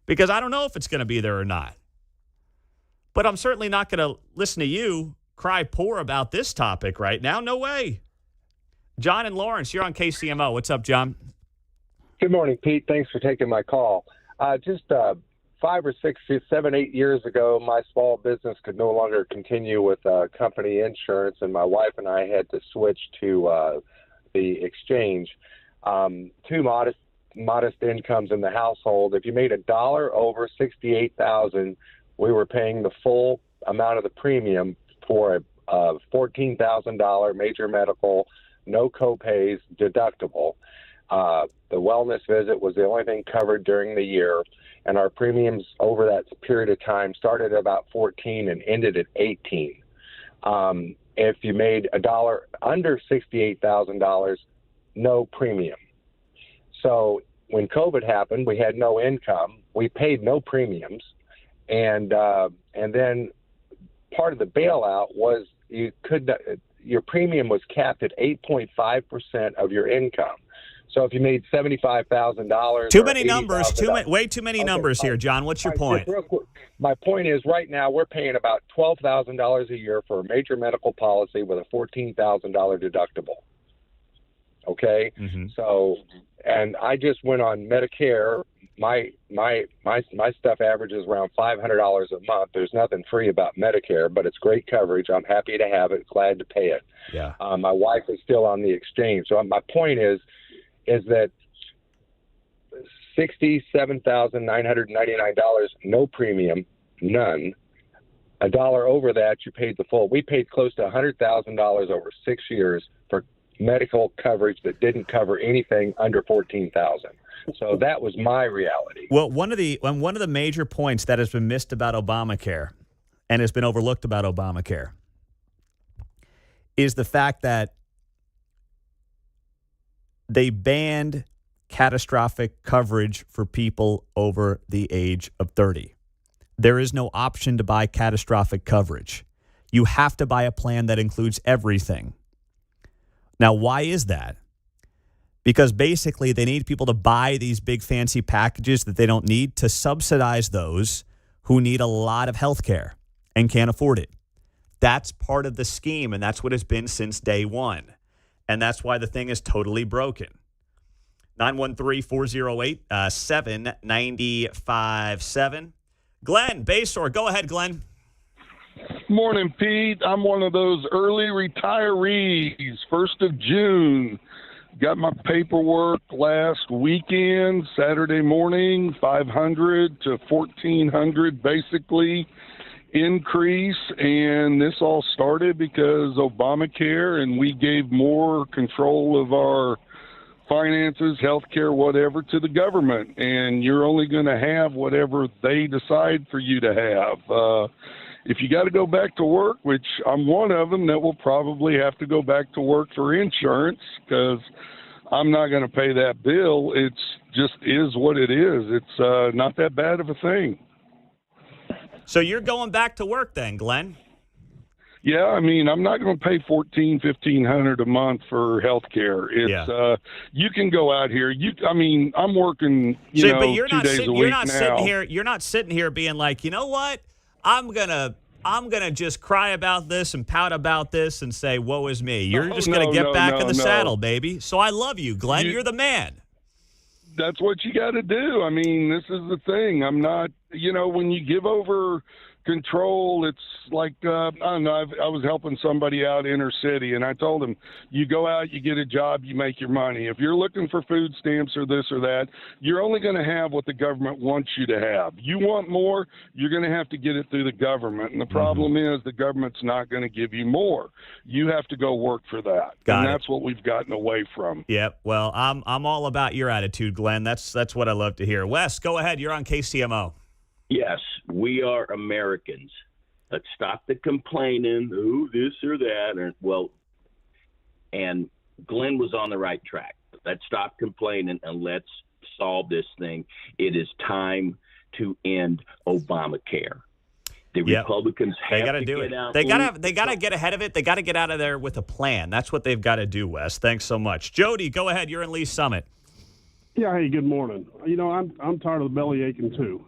S1: because I don't know if it's going to be there or not. But I'm certainly not going to listen to you cry poor about this topic right now. No way. John and Lawrence, you're on KCMO. What's up, John?
S22: Good morning, Pete. Thanks for taking my call. Just 5 or 6, 7, 8 years ago, my small business could no longer continue with company insurance, and my wife and I had to switch to the exchange. 2 modest incomes in the household. If you made $1 over $68,000, we were paying the full amount of the premium for a $14,000 major medical, no copays, deductible. The wellness visit was the only thing covered during the year, and our premiums over that period of time started at about $14 and ended at $18. If you made $1 under $68,000, no premium. So when COVID happened, we had no income. We paid no premiums, and then part of the bailout was your premium was capped at 8.5% of your income. So if you made $75,000,
S1: too many numbers, way too many numbers here, John. What's your point?
S22: My point is, right now we're paying about $12,000 a year for a major medical policy with a $14,000 deductible. Okay, so, and I just went on Medicare. My stuff averages around $500 a month. There's nothing free about Medicare, but it's great coverage. I'm happy to have it. Glad to pay it.
S1: Yeah.
S22: My wife is still on the exchange. So my point is that $67,999, no premium, none. $1 over that, you paid the full. We paid close to $100,000 over 6 years for medical coverage that didn't cover anything under $14,000. So that was my reality.
S1: Well, one of the major points that has been missed about Obamacare and has been overlooked about Obamacare is the fact that they banned catastrophic coverage for people over the age of 30. There is no option to buy catastrophic coverage. You have to buy a plan that includes everything. Now, why is that? Because basically they need people to buy these big fancy packages that they don't need to subsidize those who need a lot of health care and can't afford it. That's part of the scheme, and that's what it's been since day one. And that's why the thing is totally broken. 913-408-7957. Glenn, Basor, go ahead, Glenn.
S5: Morning, Pete. I'm one of those early retirees, 1st of June. Got my paperwork last weekend, Saturday morning, 500 to 1,400 basically increase. And this all started because Obamacare, and we gave more control of our finances, healthcare, whatever, to the government. And you're only going to have whatever they decide for you to have. If you got to go back to work, which I'm one of them that will probably have to go back to work for insurance because I'm not going to pay that bill. It's just is what it is. It's not that bad of a thing.
S1: So you're going back to work then, Glenn?
S5: Yeah, I mean, I'm not going to pay $1,500 a month for health care. It's you can go out here. I'm working,
S1: but you're
S5: 2
S1: not
S5: days a week now.
S1: You're not sitting here being like, you know what? I'm gonna just cry about this and pout about this and say, woe is me. You're just gonna get back in the saddle, baby. So I love you, Glenn. You're the man.
S5: That's what you got to do. I mean, this is the thing. I'm not, when you give over control, it's like, I don't know, I was helping somebody out inner city, and I told him, you go out, you get a job, you make your money. If you're looking for food stamps or this or that, you're only going to have what the government wants you to have. You want more, you're going to have to get it through the government. And the problem is the government's not going to give you more. You have to go work for that. That's what we've gotten away from.
S1: Yep. Well, I'm all about your attitude, Glenn. That's what I love to hear. Wes, go ahead. You're on KCMO.
S6: Yes, we are Americans. Let's stop the complaining, this or that. And Glenn was on the right track. Let's stop complaining and let's solve this thing. It is time to end Obamacare. The Republicans have to get out.
S1: They got to get ahead of it. They got to get out of there with a plan. That's what they've got to do, Wes. Thanks so much. Jody, go ahead. You're in Lee's Summit.
S23: Yeah, hey, good morning. I'm tired of the belly aching too.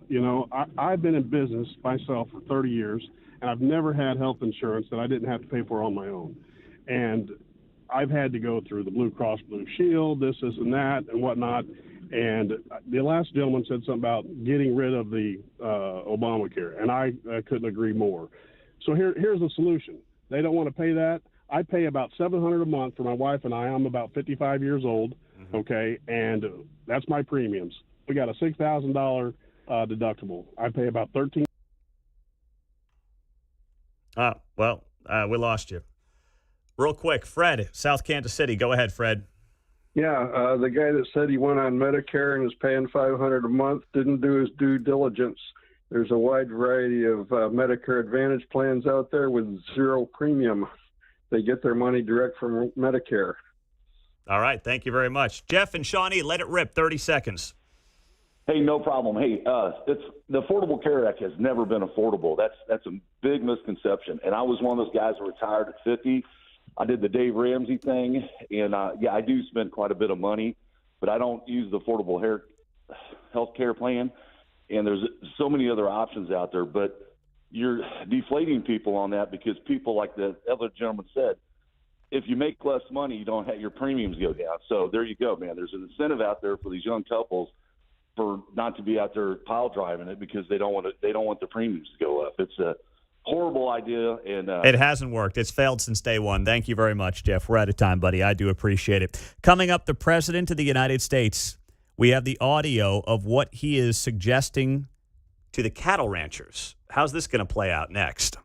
S23: I've been in business myself for 30 years, and I've never had health insurance that I didn't have to pay for on my own. And I've had to go through the Blue Cross Blue Shield, this and that, and whatnot. And the last gentleman said something about getting rid of the Obamacare, and I couldn't agree more. So here's the solution. They don't want to pay that. I pay about $700 a month for my wife and I. I'm about 55 years old. Okay, and that's my premiums. We got a $6,000 deductible. I pay about $13.
S1: We lost you. Real quick, Fred, South Kansas City. Go ahead, Fred.
S24: Yeah, the guy that said he went on Medicare and is paying $500 a month didn't do his due diligence. There's a wide variety of Medicare Advantage plans out there with zero premium. They get their money direct from Medicare.
S1: All right. Thank you very much. Jeff and Shawnee, let it rip. 30 seconds.
S25: Hey, no problem. Hey, it's the Affordable Care Act has never been affordable. That's a big misconception. And I was one of those guys who retired at 50. I did the Dave Ramsey thing, and I do spend quite a bit of money, but I don't use the Affordable Health Care Plan. And there's so many other options out there, but you're deflating people on that because people, like the other gentleman said, if you make less money, you don't have your premiums go down. So there you go, man. There's an incentive out there for these young couples for not to be out there pile driving it because they don't want the premiums to go up. It's a horrible idea, and
S1: it hasn't worked. It's failed since day one. Thank you very much, Jeff. We're out of time, buddy. I do appreciate it. Coming up, the President of the United States. We have the audio of what he is suggesting to the cattle ranchers. How's this going to play out next?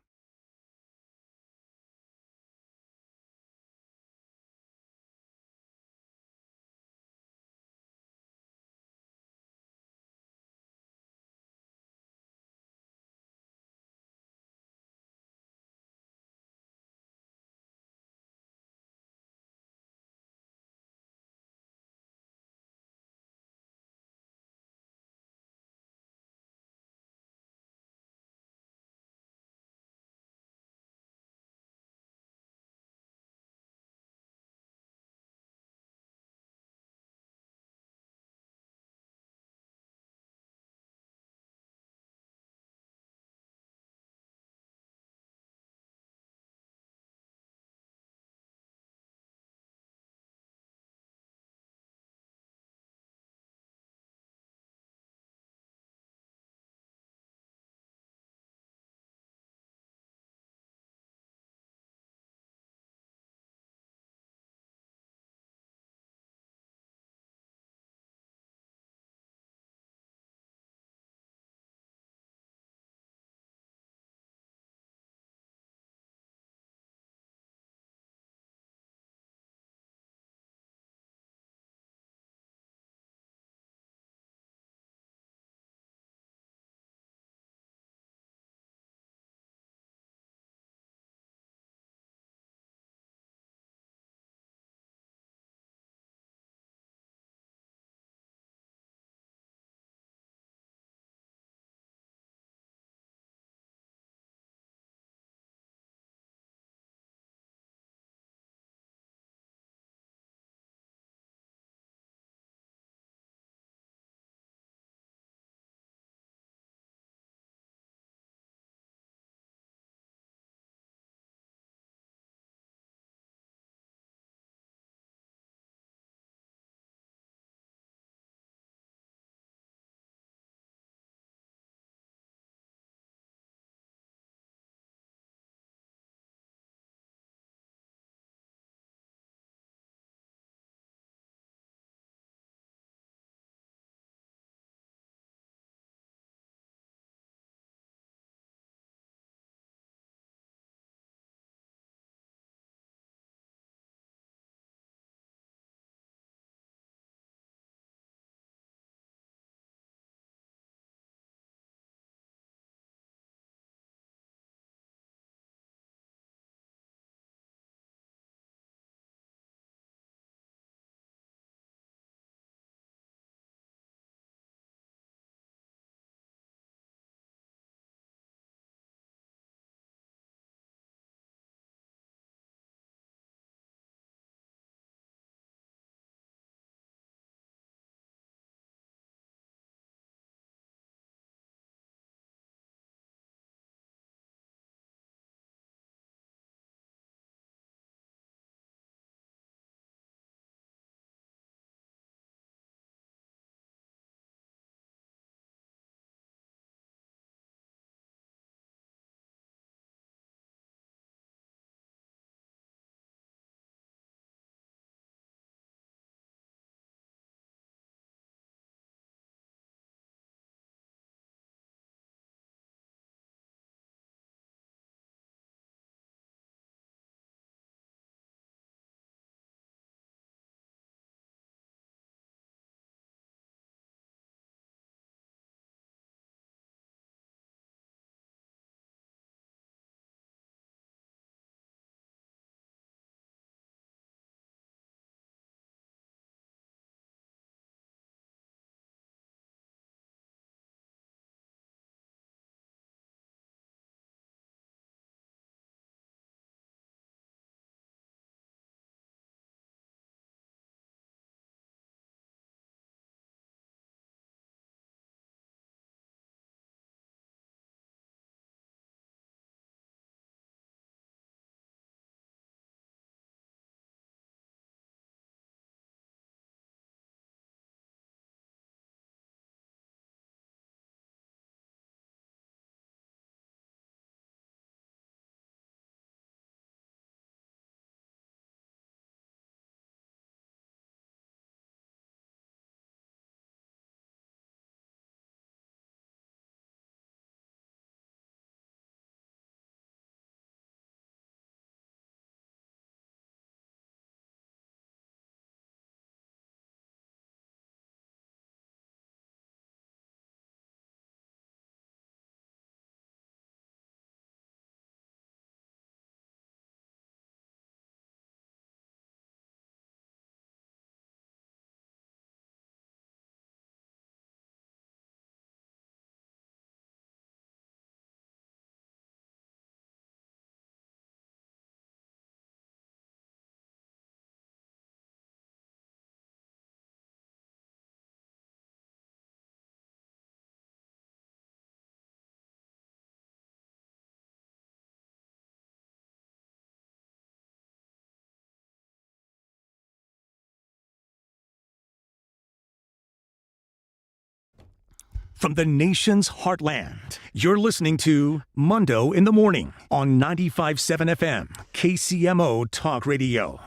S4: from the nation's heartland. You're listening to Mundo in the Morning on 95.7 FM, KCMO Talk Radio.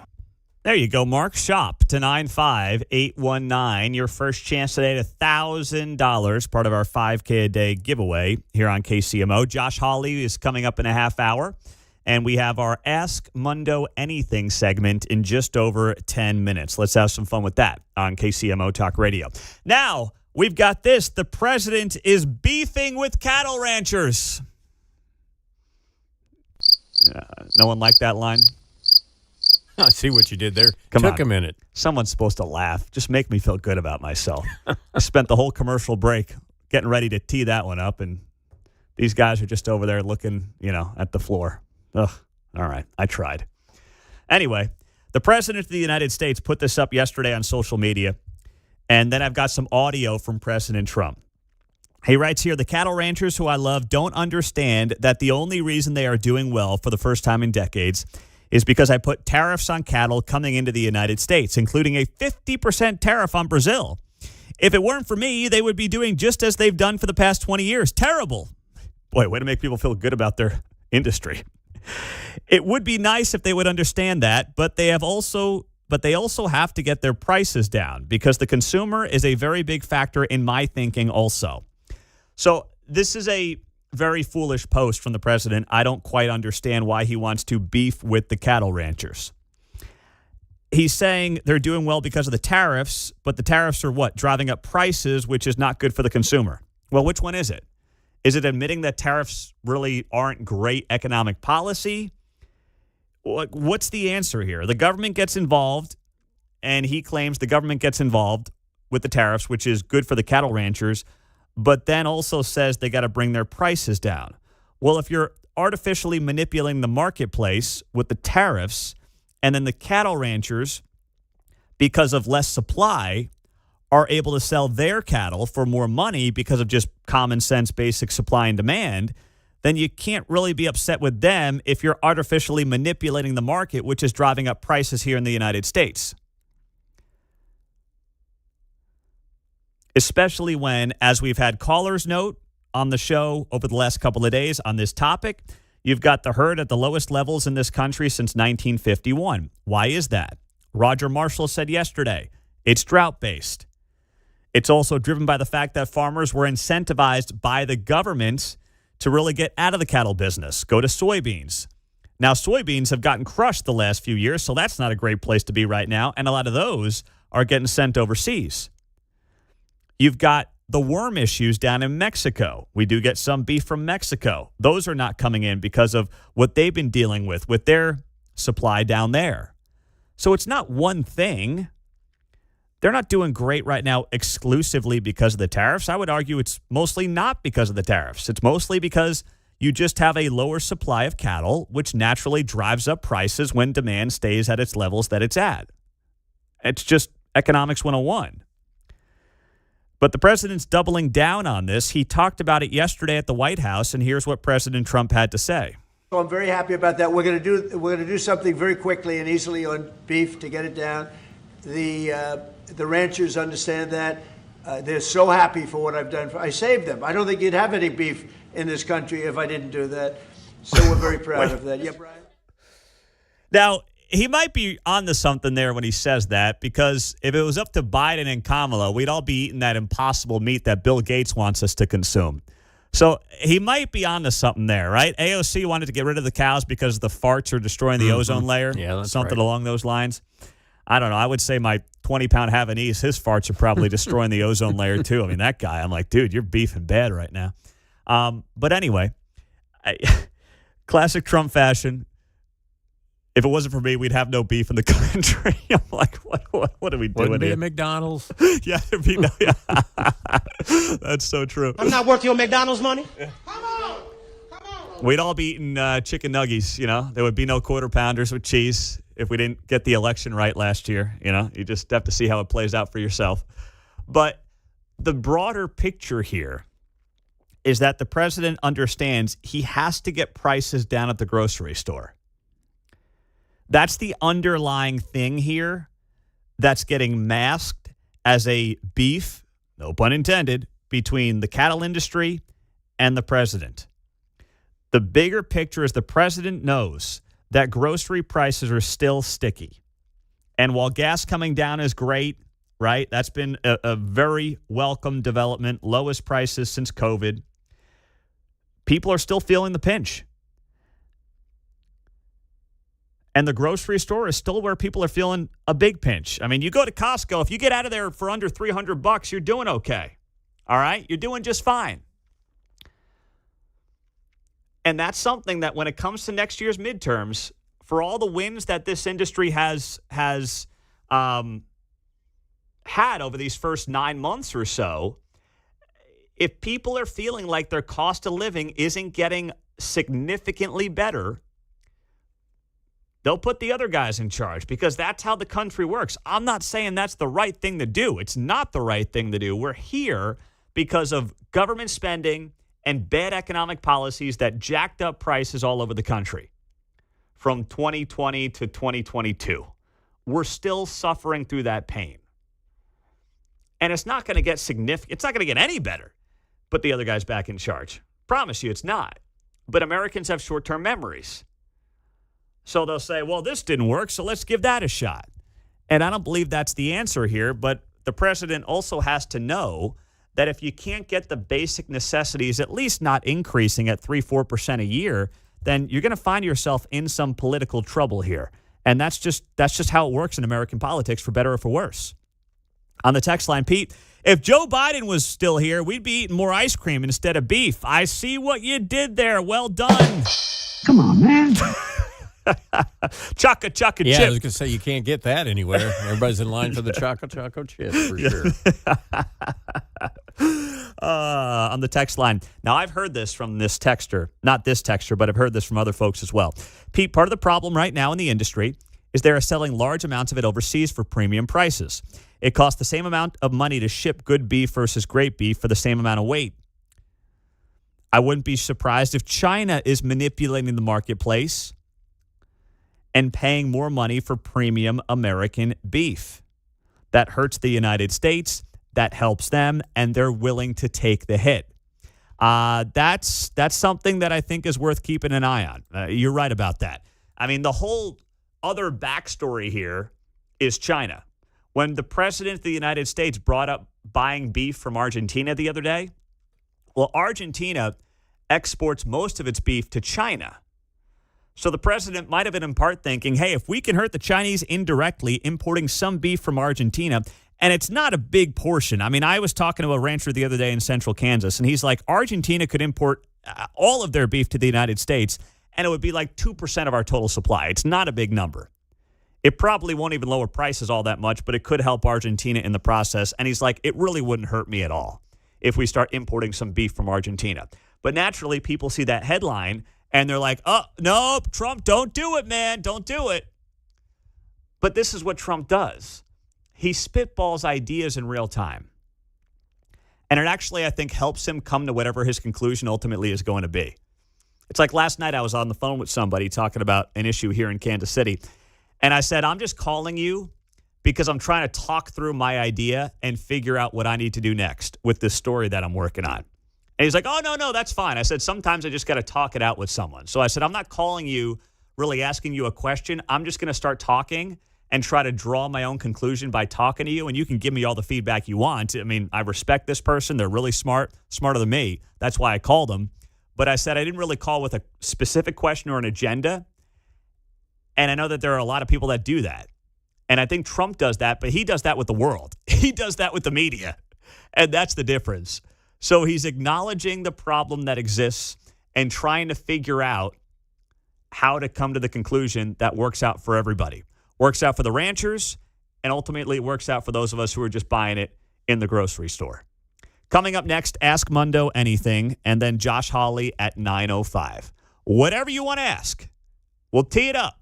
S1: There you go, Mark. Shop to 95819. Your first chance today at $1,000, part of our 5K a day giveaway here on KCMO. Josh Hawley is coming up in a half hour, and we have our Ask Mundo Anything segment in just over 10 minutes. Let's have some fun with that on KCMO Talk Radio. Now, we've got this. The president is beefing with cattle ranchers. No one liked that line?
S9: I see what you did there.
S1: Took
S9: a minute.
S1: Someone's supposed to laugh. Just make me feel good about myself. I spent the whole commercial break getting ready to tee that one up, and these guys are just over there looking, at the floor. Ugh. All right. I tried. Anyway, the president of the United States put this up yesterday on social media, and then I've got some audio from President Trump. He writes here, the cattle ranchers who I love don't understand that the only reason they are doing well for the first time in decades is because I put tariffs on cattle coming into the United States, including a 50% tariff on Brazil. If it weren't for me, they would be doing just as they've done for the past 20 years. Terrible. Boy, way to make people feel good about their industry. It would be nice if they would understand that, but they also have to get their prices down because the consumer is a very big factor in my thinking also. So this is a very foolish post from the president. I don't quite understand why he wants to beef with the cattle ranchers. He's saying they're doing well because of the tariffs, but the tariffs are what? Driving up prices, which is not good for the consumer. Well, which one is it? Is it admitting that tariffs really aren't great economic policy? What's the answer here? The government gets involved, and he claims the government gets involved with the tariffs, which is good for the cattle ranchers, but then also says they got to bring their prices down. Well, if you're artificially manipulating the marketplace with the tariffs, and then the cattle ranchers, because of less supply, are able to sell their cattle for more money because of just common sense, basic supply and demand, then you can't really be upset with them if you're artificially manipulating the market, which is driving up prices here in the United States. Especially when, as we've had callers note on the show over the last couple of days on this topic, you've got the herd at the lowest levels in this country since 1951. Why is that? Roger Marshall said yesterday, it's drought-based. It's also driven by the fact that farmers were incentivized by the government to really get out of the cattle business, go to soybeans. Now, soybeans have gotten crushed the last few years, so that's not a great place to be right now, and a lot of those are getting sent overseas. You've got the worm issues down in Mexico. We do get some beef from Mexico. Those are not coming in because of what they've been dealing with their supply down there. So it's not one thing. They're not doing great right now exclusively because of the tariffs. I would argue it's mostly not because of the tariffs. It's mostly because you just have a lower supply of cattle, which naturally drives up prices when demand stays at its levels that it's at. It's just economics 101. But the president's doubling down on this. He talked about it yesterday at the White House, and here's what President Trump had to say.
S8: So I'm very happy about that. We're going to do something very quickly and easily on beef to get it down. The ranchers understand that. They're so happy for what I've done. I saved them. I don't think you'd have any beef in this country if I didn't do that. So we're very proud of that. Yeah, Brian.
S1: Now, he might be onto something there when he says that, because if it was up to Biden and Kamala, we'd all be eating that impossible meat that Bill Gates wants us to consume. So he might be onto something there, right? AOC wanted to get rid of the cows because the farts are destroying the ozone layer.
S9: Yeah, that's
S1: something
S9: right.
S1: Along those lines. I don't know. I would say my 20-pound Havanese, his farts are probably destroying the ozone layer too. I mean, that guy, I'm like, dude, you're beefing bad right now. But anyway, classic Trump fashion. If it wasn't for me, we'd have no beef in the country. I'm like, what are we doing
S9: Wouldn't be
S1: here?
S9: a McDonald's.
S1: Yeah, it'd be no. Yeah. That's so true.
S10: I'm not worth your McDonald's money.
S1: We'd all be eating chicken nuggies, There would be no quarter pounders with cheese if we didn't get the election right last year, You just have to see how it plays out for yourself. But the broader picture here is that the president understands he has to get prices down at the grocery store. That's the underlying thing here that's getting masked as a beef, no pun intended, between the cattle industry and the president. The bigger picture is the president knows that grocery prices are still sticky. And while gas coming down is great, right? That's been a very welcome development, lowest prices since COVID. People are still feeling the pinch. And the grocery store is still where people are feeling a big pinch. I mean, you go to Costco, if you get out of there for under $300, you're doing okay. All right? You're doing just fine. And that's something that when it comes to next year's midterms, for all the wins that this industry has had over these first 9 months or so, if people are feeling like their cost of living isn't getting significantly better, they'll put the other guys in charge because that's how the country works. I'm not saying that's the right thing to do. It's not the right thing to do. We're here because of government spending and bad economic policies that jacked up prices all over the country from 2020 to 2022. We're still suffering through that pain. And it's not going to get significant. It's not going to get any better. Put the other guys back in charge. Promise you it's not. But Americans have short-term memories. So they'll say, well, this didn't work, so let's give that a shot. And I don't believe that's the answer here, but the president also has to know that if you can't get the basic necessities at least not increasing at 3-4% a year, then you're going to find yourself in some political trouble here. And that's just how it works in American politics, for better or for worse. On the text line, Pete, if Joe Biden was still here, we'd be eating more ice cream instead of beef. I see what you did there. Well done.
S10: Come on, man.
S1: Choco chip.
S9: Yeah, I was going to say, you can't get that anywhere. Everybody's in line for the choco chip for sure.
S1: On the text line. Now, I've heard this from this texter. Not this texter, but I've heard this from other folks as well. Pete, part of the problem right now in the industry is they are selling large amounts of it overseas for premium prices. It costs the same amount of money to ship good beef versus great beef for the same amount of weight. I wouldn't be surprised if China is manipulating the marketplace and paying more money for premium American beef. That hurts the United States. That helps them, and they're willing to take the hit. That's something that I think is worth keeping an eye on. You're right about that. I mean, the whole other backstory here is China. When the president of the United States brought up buying beef from Argentina the other day, well, Argentina exports most of its beef to China. So the president might have been in part thinking, hey, if we can hurt the Chinese indirectly importing some beef from Argentina, and it's not a big portion. I mean, I was talking to a rancher the other day in central Kansas, and he's like, Argentina could import all of their beef to the United States, and it would be like 2% of our total supply. It's not a big number. It probably won't even lower prices all that much, but it could help Argentina in the process. And he's like, it really wouldn't hurt me at all if we start importing some beef from Argentina. But naturally, people see that headline, and they're like, oh, no, Trump, don't do it, man. Don't do it. But this is what Trump does. He spitballs ideas in real time. And it actually, I think, helps him come to whatever his conclusion ultimately is going to be. It's like last night I was on the phone with somebody talking about an issue here in Kansas City. And I said, I'm just calling you because I'm trying to talk through my idea and figure out what I need to do next with this story that I'm working on. And he's like, oh, no, that's fine. I said, sometimes I just got to talk it out with someone. So I said, I'm not calling you, really asking you a question. I'm just going to start talking and try to draw my own conclusion by talking to you, and you can give me all the feedback you want. I mean, I respect this person. They're really smart, smarter than me. That's why I called them. But I said I didn't really call with a specific question or an agenda, and I know that there are a lot of people that do that. And I think Trump does that, but he does that with the world. He does that with the media, and that's the difference. So he's acknowledging the problem that exists and trying to figure out how to come to the conclusion that works out for everybody. Works out for the ranchers, and ultimately it works out for those of us who are just buying it in the grocery store. Coming up next, Ask Mundo Anything, and then Josh Hawley at 9:05. Whatever you want to ask, we'll tee it up.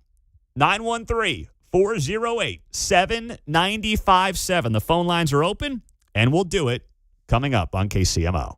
S1: 913-408-7957. The phone lines are open, and we'll do it coming up on KCMO.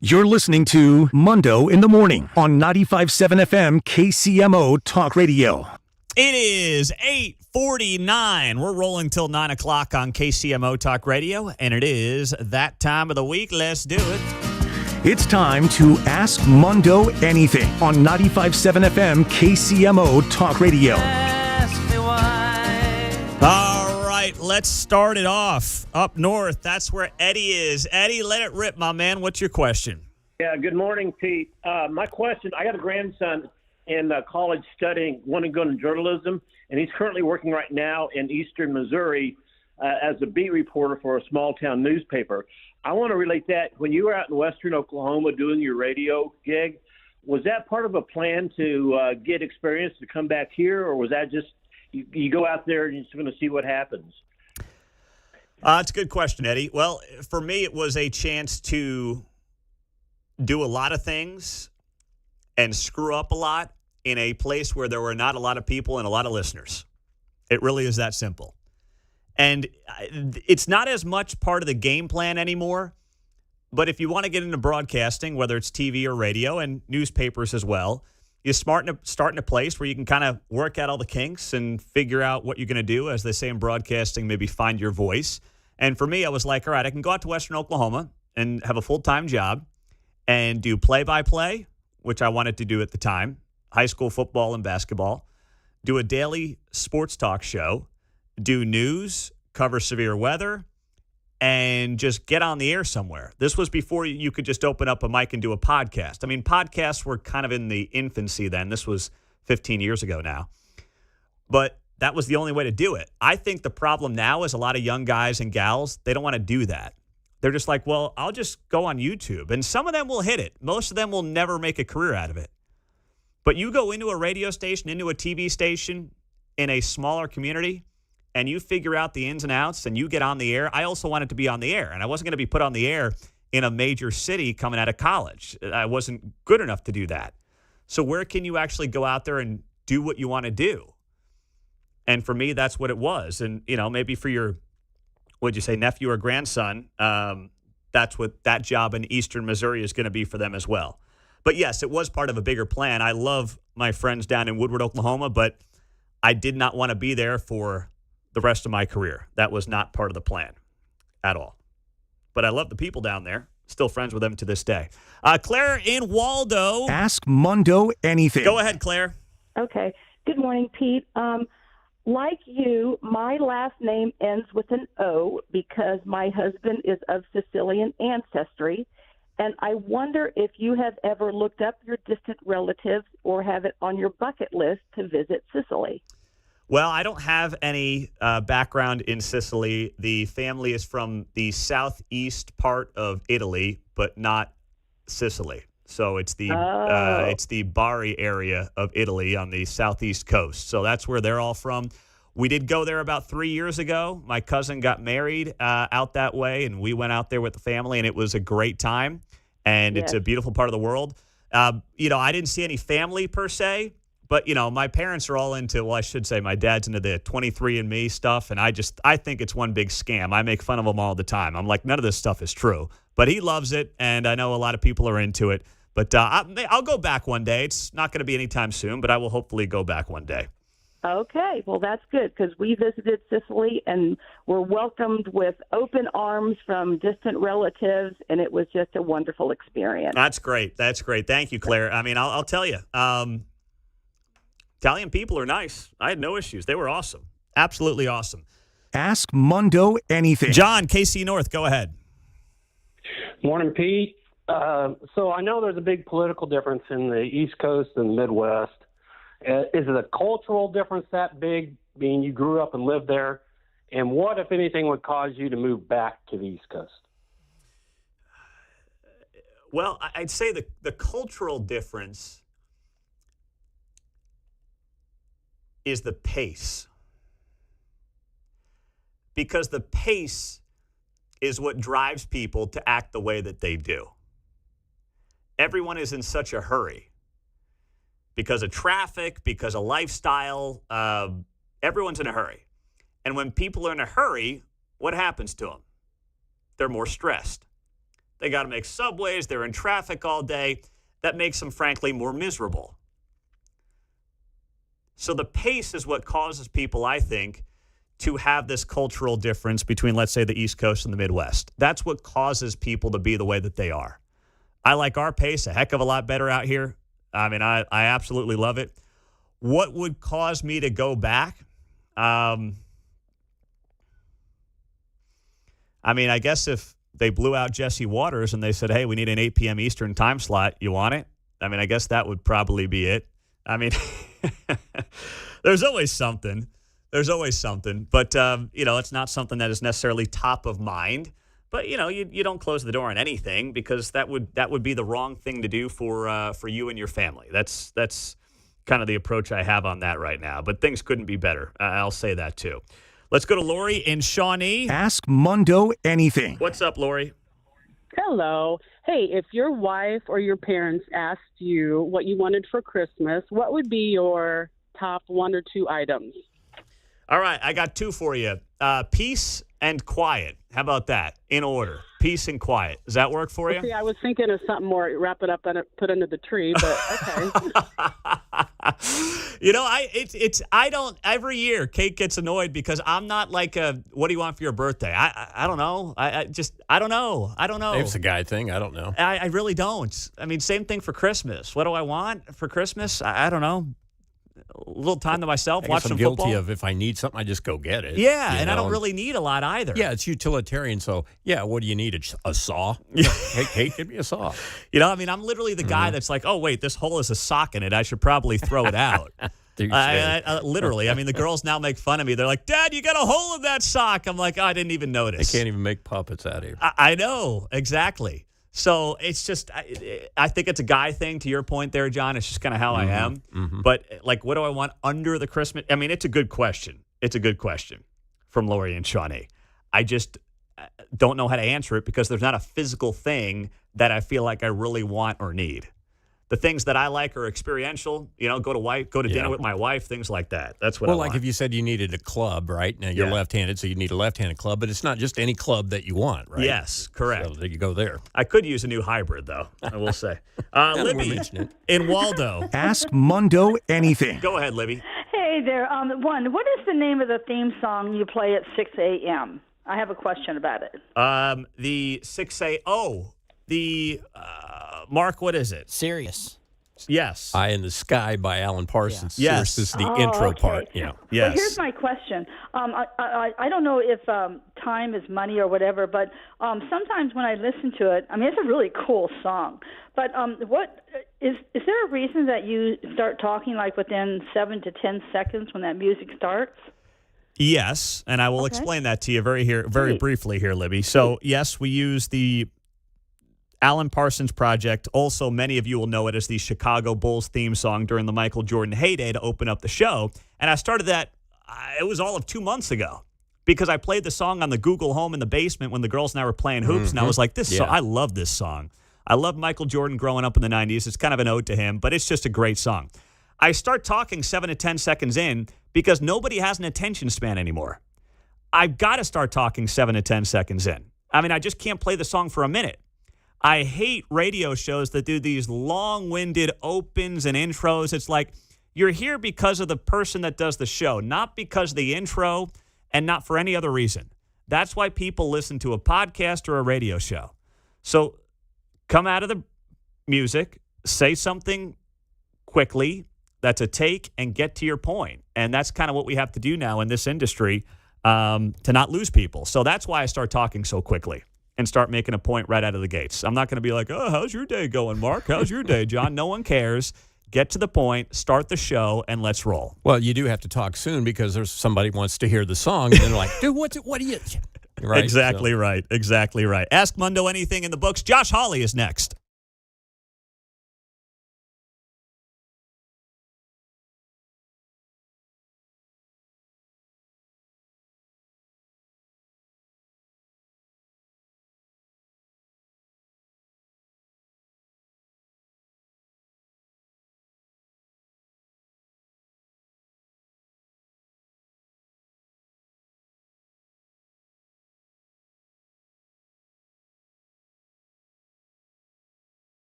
S4: You're listening to Mundo in the Morning on 95.7 FM KCMO Talk Radio.
S1: It is 8:49. We're rolling till 9 o'clock on KCMO Talk Radio, and it is that time of the week. Let's do it.
S4: It's time to Ask Mundo Anything on 95.7 FM KCMO Talk Radio.
S1: All right, let's start it off. Up north, that's where Eddie is. Eddie, let it rip, my man. What's your question?
S10: Yeah, good morning, Pete. My question, I got a grandson in college studying, wanting to go into journalism, and he's currently working right now in eastern Missouri as a beat reporter for a small-town newspaper. I want to relate that. When you were out in western Oklahoma doing your radio gig, was that part of a plan to get experience to come back here, or was that just you go out there and you're just going to see what happens?
S1: It's a good question, Eddie. Well, for me, it was a chance to do a lot of things and screw up a lot in a place where there were not a lot of people and a lot of listeners. It really is that simple. And it's not as much part of the game plan anymore, but if you want to get into broadcasting, whether it's TV or radio and newspapers as well, you start in a place where you can kind of work out all the kinks and figure out what you're going to do, as they say in broadcasting, maybe find your voice. And for me, I was like, all right, I can go out to western Oklahoma and have a full-time job and do play-by-play, which I wanted to do at the time, high school football and basketball, do a daily sports talk show, do news, cover severe weather, and just get on the air somewhere. This was before you could just open up a mic and do a podcast. I mean, podcasts were kind of in the infancy then. This was 15 years ago now. But that was the only way to do it. I think the problem now is a lot of young guys and gals, they don't want to do that. They're just like, well, I'll just go on YouTube. And some of them will hit it. Most of them will never make a career out of it. But you go into a radio station, into a TV station in a smaller community, and you figure out the ins and outs and you get on the air. I also wanted to be on the air, and I wasn't going to be put on the air in a major city coming out of college. I wasn't good enough to do that. So where can you actually go out there and do what you want to do? And for me, that's what it was. And, you know, maybe for your, what'd you say, nephew or grandson, that's what that job in eastern Missouri is going to be for them as well. But yes, it was part of a bigger plan. I love my friends down in Woodward, Oklahoma, but I did not want to be there for the rest of my career. That was not part of the plan at all. But I love the people down there. Still friends with them to this day. Claire in Waldo.
S4: Ask Mundo Anything.
S1: Go ahead, Claire.
S12: Okay. Good morning, Pete. Like you, my last name ends with an O because my husband is of Sicilian ancestry. And I wonder if you have ever looked up your distant relatives or have it on your bucket list to visit Sicily.
S1: Well, I don't have any background in Sicily. The family is from the southeast part of Italy, but not Sicily. So it's the Bari area of Italy on the southeast coast. So that's where they're all from. We did go there about 3 years ago. My cousin got married out that way, and we went out there with the family, and it was a great time. And It's a beautiful part of the world. You know, I didn't see any family per se. But, you know, my parents are all into, well, I should say my dad's into the 23andMe stuff, and I think it's one big scam. I make fun of him all the time. I'm like, none of this stuff is true. But he loves it, and I know a lot of people are into it. But I'll go back one day. It's not going to be anytime soon, but I will hopefully go back one day.
S12: Okay, well, that's good because we visited Sicily and were welcomed with open arms from distant relatives, and it was just a wonderful experience.
S1: That's great. That's great. Thank you, Claire. I mean, I'll tell you. Italian people are nice. I had no issues. They were awesome. Absolutely awesome.
S4: Ask Mundo Anything.
S1: John, KC North, go ahead.
S13: Morning, Pete. So I know there's a big political difference in the East Coast and the Midwest. Is it a cultural difference that big, being you grew up and lived there? And what, if anything, would cause you to move back to the East Coast?
S1: Well, I'd say the cultural difference is the pace. Because the pace is what drives people to act the way that they do. Everyone is in such a hurry because of traffic, because of lifestyle. Everyone's in a hurry. And when people are in a hurry, what happens to them? They're more stressed. They got to make subways. They're in traffic all day. That makes them, frankly, more miserable. So the pace is what causes people, I think, to have this cultural difference between, let's say, the East Coast and the Midwest. That's what causes people to be the way that they are. I like our pace a heck of a lot better out here. I mean, I absolutely love it. What would cause me to go back? I mean, I guess if they blew out Jesse Waters and they said, hey, we need an 8 p.m. Eastern time slot, you want it? I mean, I guess that would probably be it. I mean, there's always something. There's always something. But, it's not something that is necessarily top of mind. But, you don't close the door on anything because that would be the wrong thing to do for you and your family. That's kind of the approach I have on that right now. But things couldn't be better. I'll say that, too. Let's go to Lori in Shawnee.
S4: Ask Mundo anything.
S1: What's up, Lori?
S7: Hello. Hey, if your wife or your parents asked you what you wanted for Christmas, what would be your top 1 or 2 items?
S1: All right, I got 2 for you. Peace and quiet. How about that? In order. Peace and quiet. Does that work for you?
S7: See, I was thinking of something more, wrap it up and put under the tree, but okay.
S1: I don't, every year Kate gets annoyed because I'm not like what do you want for your birthday? I don't know. I don't know.
S9: It's a guy thing. I don't know.
S1: I really don't. I mean, same thing for Christmas. What do I want for Christmas? I don't know. A little time to myself, watch some
S9: guilty
S1: football.
S9: of if I need something, I just go get it.
S1: Yeah, and I don't really need a lot either.
S9: Yeah, it's utilitarian. So, what do you need? A saw? Hey, Kate, give me a saw.
S1: I'm literally the guy that's like, oh, wait, this hole has a sock in it. I should probably throw it out. Literally. I mean, the girls now make fun of me. They're like, Dad, you got a hole in that sock. I'm like, I didn't even notice.
S9: They can't even make puppets out here.
S1: I know, exactly. So it's just, I think it's a guy thing to your point there, John. It's just kind of how I am.
S9: Mm-hmm.
S1: But like, what do I want under the Christmas? I mean, it's a good question. It's a good question from Lori and Shawnee. I just don't know how to answer it because there's not a physical thing that I feel like I really want or need. The things that I like are experiential, go to dinner with my wife, things like that. That's what I want.
S9: Well, like if you said you needed a club, right? Now you're left-handed, so you need a left-handed club, but it's not just any club that you want, right?
S1: Yes, correct.
S9: So you go there.
S1: I could use a new hybrid, though, I will say. Libby in Waldo.
S4: Ask Mundo anything.
S1: Go ahead, Libby.
S14: Hey there. What is the name of the theme song you play at 6 a.m.? I have a question about it.
S1: The 6 Mark, what is it?
S15: Sirius.
S1: Yes.
S9: Eye in the Sky by Alan Parsons.
S1: Yeah. Yes.
S9: This is the intro part. Yeah.
S1: Yes.
S14: Well, here's my question. I don't know if time is money or whatever, but sometimes when I listen to it, I mean, it's a really cool song. But what is there a reason that you start talking like within 7 to 10 seconds when that music starts?
S1: Yes, and I will explain that to you very briefly here, Libby. So, yes, we use the Alan Parsons Project. Also, many of you will know it as the Chicago Bulls theme song during the Michael Jordan heyday to open up the show. And I started that, it was all of 2 months ago, because I played the song on the Google Home in the basement when the girls and I were playing hoops, and I was like, I love this song. I love Michael Jordan growing up in the 90s. It's kind of an ode to him, but it's just a great song. I start talking 7 to 10 seconds in because nobody has an attention span anymore. I've got to start talking 7 to 10 seconds in. I mean, I just can't play the song for a minute. I hate radio shows that do these long-winded opens and intros. It's like you're here because of the person that does the show, not because of the intro and not for any other reason. That's why people listen to a podcast or a radio show. So come out of the music, say something quickly that's a take, and get to your point. And that's kind of what we have to do now in this industry to not lose people. So that's why I start talking so quickly and start making a point right out of the gates. I'm not going to be like, oh, how's your day going, Mark? How's your day, John? No one cares. Get to the point, start the show, and let's roll.
S9: Well, you do have to talk soon because there's somebody wants to hear the song, and they're like, dude, what do you... Right,
S1: Exactly right. Ask Mundo Anything in the books. Josh Hawley is next.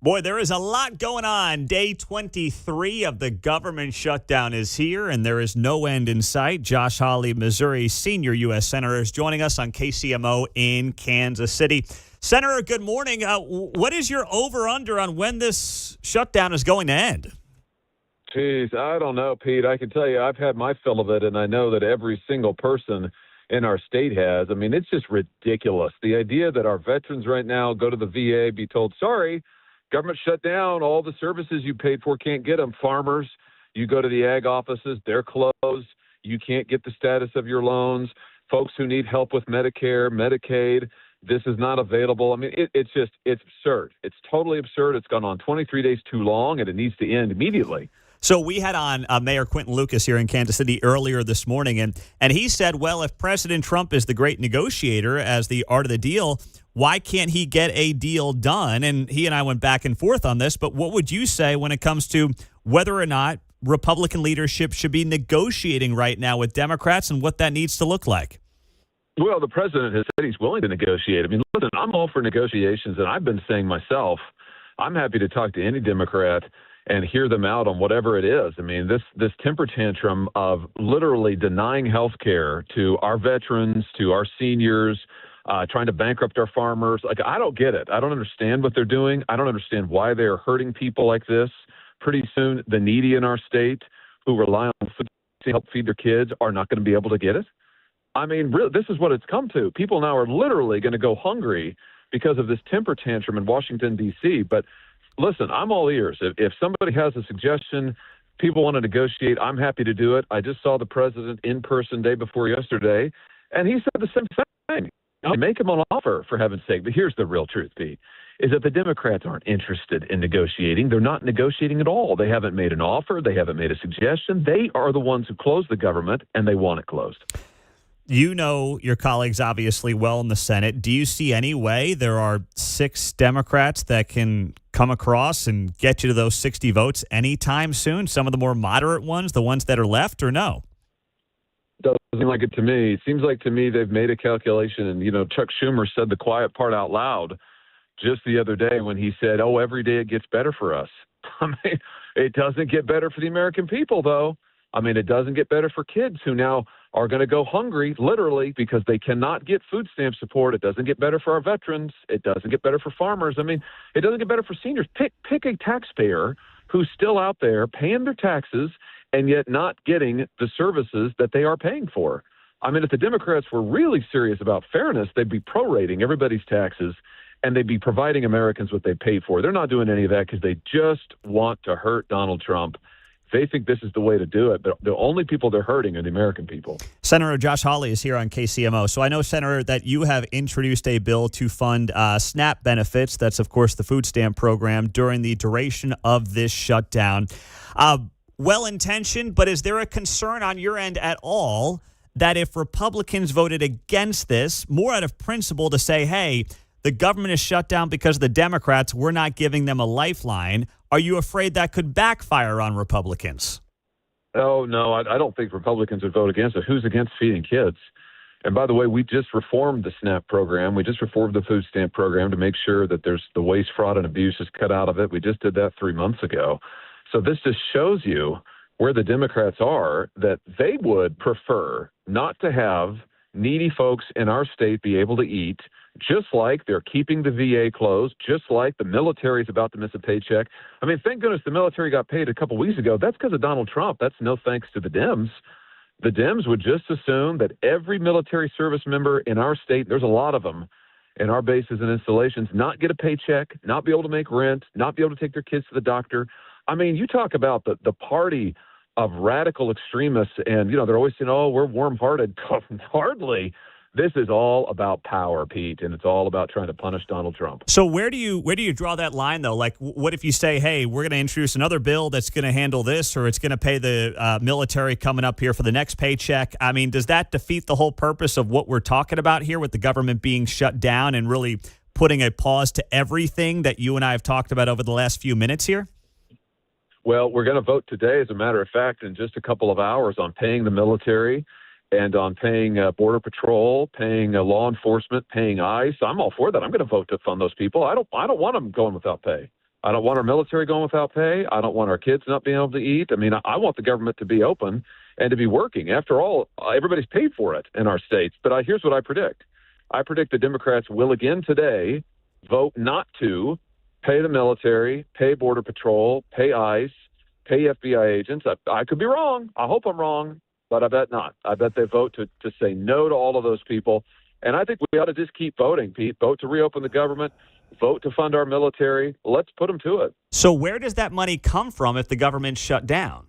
S1: Boy, there is a lot going on. Day 23 of the government shutdown is here, and there is no end in sight. Josh Hawley, Missouri senior U.S. Senator, is joining us on KCMO in Kansas City. Senator, good morning. What is your over-under on when this shutdown is going to end?
S15: Geez, I don't know, Pete. I can tell you I've had my fill of it, and I know that every single person in our state has. I mean, it's just ridiculous. The idea that our veterans right now go to the VA, be told, sorry, government shut down, all the services you paid for can't get them. Farmers, you go to the ag offices, they're closed. You can't get the status of your loans. Folks who need help with Medicare, Medicaid, this is not available. I mean, it's absurd. It's totally absurd. It's gone on 23 days too long, and it needs to end immediately.
S1: So we had on Mayor Quinton Lucas here in Kansas City earlier this morning, and he said, well, if President Trump is the great negotiator as the art of the deal, why can't he get a deal done? And he and I went back and forth on this, but what would you say when it comes to whether or not Republican leadership should be negotiating right now with Democrats and what that needs to look like?
S15: Well, the president has said he's willing to negotiate. I mean, listen, I'm all for negotiations, and I've been saying myself, I'm happy to talk to any Democrat and hear them out on whatever it is. I mean, this temper tantrum of literally denying health care to our veterans, to our seniors, trying to bankrupt our farmers. Like, I don't get it. I don't understand what they're doing. I don't understand why they're hurting people like this. Pretty soon, the needy in our state who rely on food to help feed their kids are not going to be able to get it. I mean, really, this is what it's come to. People now are literally going to go hungry because of this temper tantrum in Washington, D.C., but listen, I'm all ears. If somebody has a suggestion, people want to negotiate, I'm happy to do it. I just saw the president in person day before yesterday, and he said the same thing. Make him an offer, for heaven's sake. But here's the real truth, Pete, is that the Democrats aren't interested in negotiating. They're not negotiating at all. They haven't made an offer. They haven't made a suggestion. They are the ones who closed the government, and they want it closed.
S1: You know your colleagues obviously well in the Senate. Do you see any way there are 6 Democrats that can come across and get you to those 60 votes anytime soon? Some of the more moderate ones, the ones that are left, or no?
S15: Doesn't seem like it to me. It seems like to me they've made a calculation. And, Chuck Schumer said the quiet part out loud just the other day when he said, oh, every day it gets better for us. I mean, it doesn't get better for the American people, though. I mean, it doesn't get better for kids who now are going to go hungry, literally, because they cannot get food stamp support. It doesn't get better for our veterans. It doesn't get better for farmers. I mean, it doesn't get better for seniors. Pick a taxpayer who's still out there paying their taxes and yet not getting the services that they are paying for. I mean, if the Democrats were really serious about fairness, they'd be prorating everybody's taxes and they'd be providing Americans what they pay for. They're not doing any of that because they just want to hurt Donald Trump. They think this is the way to do it, but the only people they're hurting are the American people.
S1: Senator Josh Hawley is here on KCMO. So I know, Senator, that you have introduced a bill to fund SNAP benefits. That's, of course, the food stamp program during the duration of this shutdown. Well-intentioned, but is there a concern on your end at all that if Republicans voted against this, more out of principle to say, hey, the government is shut down because of the Democrats, we're not giving them a lifeline, are you afraid that could backfire on Republicans?
S15: Oh, no, I don't think Republicans would vote against it. Who's against feeding kids? And by the way, we just reformed the SNAP program. We just reformed the food stamp program to make sure that there's the waste, fraud, and abuse is cut out of it. We just did that 3 months ago. So this just shows you where the Democrats are, that they would prefer not to have needy folks in our state be able to eat, just like they're keeping the VA closed, just like the military is about to miss a paycheck. I mean, thank goodness the military got paid a couple weeks ago. That's because of Donald Trump. That's no thanks to the Dems. The Dems would just assume that every military service member in our state, there's a lot of them in our bases and installations, not get a paycheck, not be able to make rent, not be able to take their kids to the doctor. I mean, you talk about the party of radical extremists, and, they're always saying, oh, we're warm-hearted. Hardly. This is all about power, Pete, and it's all about trying to punish Donald Trump.
S1: So where do you draw that line, though? Like, what if you say, hey, we're going to introduce another bill that's going to handle this, or it's going to pay the military coming up here for the next paycheck? I mean, does that defeat the whole purpose of what we're talking about here with the government being shut down and really putting a pause to everything that you and I have talked about over the last few minutes here?
S15: Well, we're going to vote today, as a matter of fact, in just a couple of hours on paying the military and on paying Border Patrol, paying law enforcement, paying ICE. I'm all for that. I'm going to vote to fund those people. I don't want them going without pay. I don't want our military going without pay. I don't want our kids not being able to eat. I mean, I want the government to be open and to be working. After all, everybody's paid for it in our states. But here's what I predict. I predict the Democrats will again today vote not to pay the military, pay Border Patrol, pay ICE, pay FBI agents. I could be wrong. I hope I'm wrong, but I bet not. I bet they vote to say no to all of those people. And I think we ought to just keep voting, Pete. Vote to reopen the government. Vote to fund our military. Let's put them to it.
S1: So where does that money come from if the government's shut down?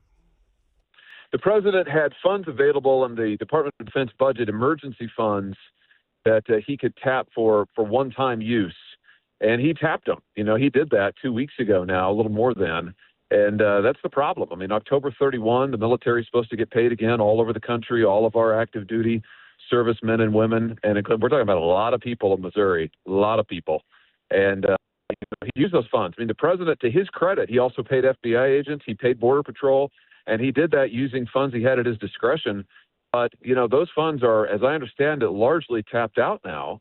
S15: The president had funds available in the Department of Defense budget, emergency funds that he could tap for one-time use. And he tapped them. You know, he did that 2 weeks ago now, a little more than. And that's the problem. I mean, October 31, the military is supposed to get paid again all over the country, all of our active duty servicemen and women. And we're talking about a lot of people in Missouri, a lot of people. And he used those funds. I mean, the president, to his credit, he also paid FBI agents. He paid Border Patrol. And he did that using funds he had at his discretion. But, you know, those funds are, as I understand it, largely tapped out now.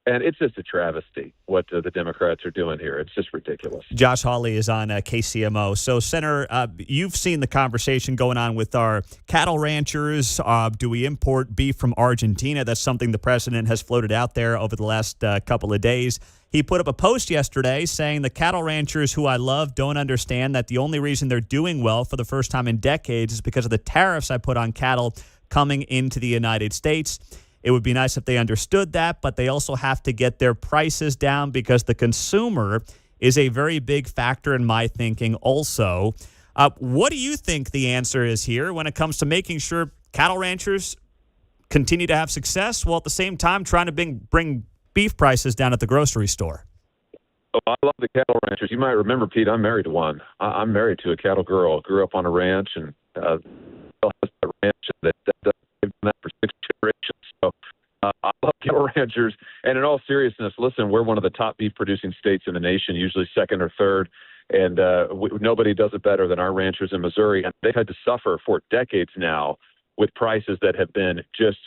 S15: And it's just a travesty what the Democrats are doing here. It's just ridiculous.
S1: Josh Hawley is on KCMO. So, Senator, you've seen the conversation going on with our cattle ranchers. Do we import beef from Argentina? That's something the president has floated out there over the last couple of days. He put up a post yesterday saying the cattle ranchers who I love don't understand that the only reason they're doing well for the first time in decades is because of the tariffs I put on cattle coming into the United States. It would be nice if they understood that, but they also have to get their prices down because the consumer is a very big factor in my thinking also. What do you think the answer is here when it comes to making sure cattle ranchers continue to have success while at the same time trying to bring beef prices down at the grocery store?
S15: Oh, I love the cattle ranchers. You might remember, Pete, I'm married to one. I'm married to a cattle girl. Grew up on a ranch and still has that ranch. They've done that for 6 generations. So I love cattle ranchers. And in all seriousness, listen, we're one of the top beef producing states in the nation, usually second or third. And nobody does it better than our ranchers in Missouri. And they've had to suffer for decades now with prices that have been just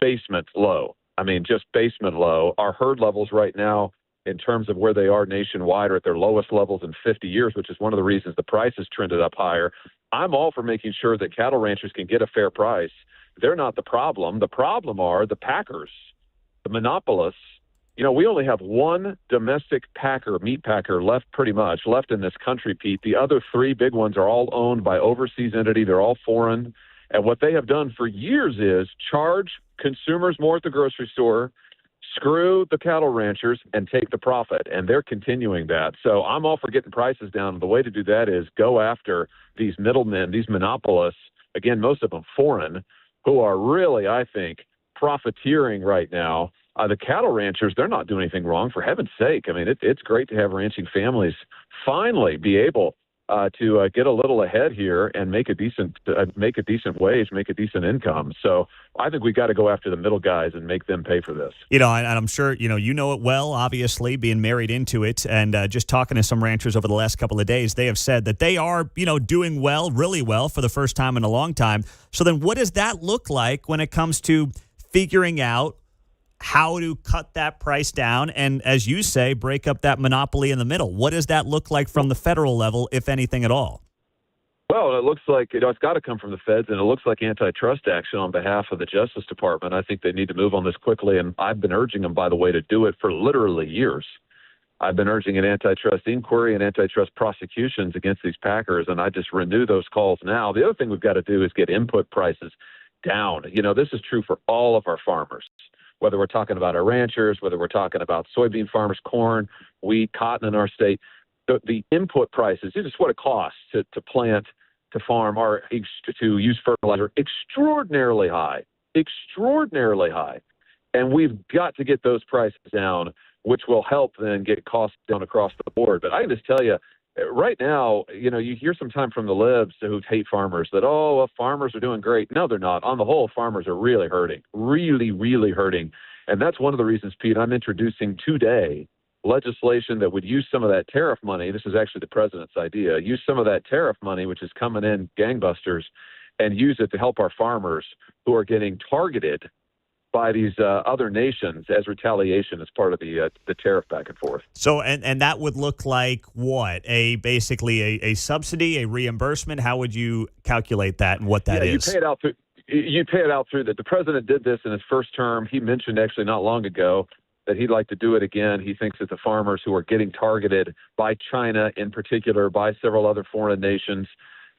S15: basement low. I mean, just basement low. Our herd levels right now, in terms of where they are nationwide, are at their lowest levels in 50 years, which is one of the reasons the price has trended up higher. I'm all for making sure that cattle ranchers can get a fair price. They're not the problem. The problem are the packers, the monopolists. You know, we only have one domestic meat packer left in this country, Pete. The other 3 big ones are all owned by overseas entity. They're all foreign. And what they have done for years is charge consumers more at the grocery store, screw the cattle ranchers, and take the profit. And they're continuing that. So I'm all for getting prices down. And the way to do that is go after these middlemen, these monopolists, again, most of them foreign, who are really, I think, profiteering right now. The cattle ranchers, they're not doing anything wrong, for heaven's sake. I mean, it's great to have ranching families finally be able to get a little ahead here and make a decent wage, make a decent income. So I think we got to go after the middle guys and make them pay for this.
S1: You know, and I'm sure, you know it well, obviously, being married into it. And just talking to some ranchers over the last couple of days, they have said that they are, doing well, really well for the first time in a long time. So then what does that look like when it comes to figuring out how to cut that price down and, as you say, break up that monopoly in the middle? What does that look like from the federal level, if anything at all?
S15: Well, it looks like it's got to come from the feds, and it looks like antitrust action on behalf of the Justice Department. I think they need to move on this quickly, and I've been urging them, by the way, to do it for literally years. I've been urging an antitrust inquiry and antitrust prosecutions against these packers, and I just renew those calls now. The other thing we've got to do is get input prices down. This is true for all of our farmers, whether we're talking about our ranchers, whether we're talking about soybean farmers, corn, wheat, cotton in our state. The input prices, this is what it costs to plant, to farm, or to use fertilizer, extraordinarily high. And we've got to get those prices down, which will help then get costs down across the board. But I can just tell you, right now, you hear sometime from the libs who hate farmers that, farmers are doing great. No, they're not. On the whole, farmers are really hurting, really, really hurting. And that's one of the reasons, Pete, I'm introducing today legislation that would use some of that tariff money. This is actually the president's idea. Use some of that tariff money, which is coming in gangbusters, and use it to help our farmers who are getting targeted by these other nations as retaliation as part of the tariff back and forth.
S1: So, and that would look like what? Basically a subsidy, a reimbursement? How would you calculate that and what that is?
S15: You pay it out through that. The president did this in his first term. He mentioned actually not long ago that he'd like to do it again. He thinks that the farmers who are getting targeted by China in particular, by several other foreign nations,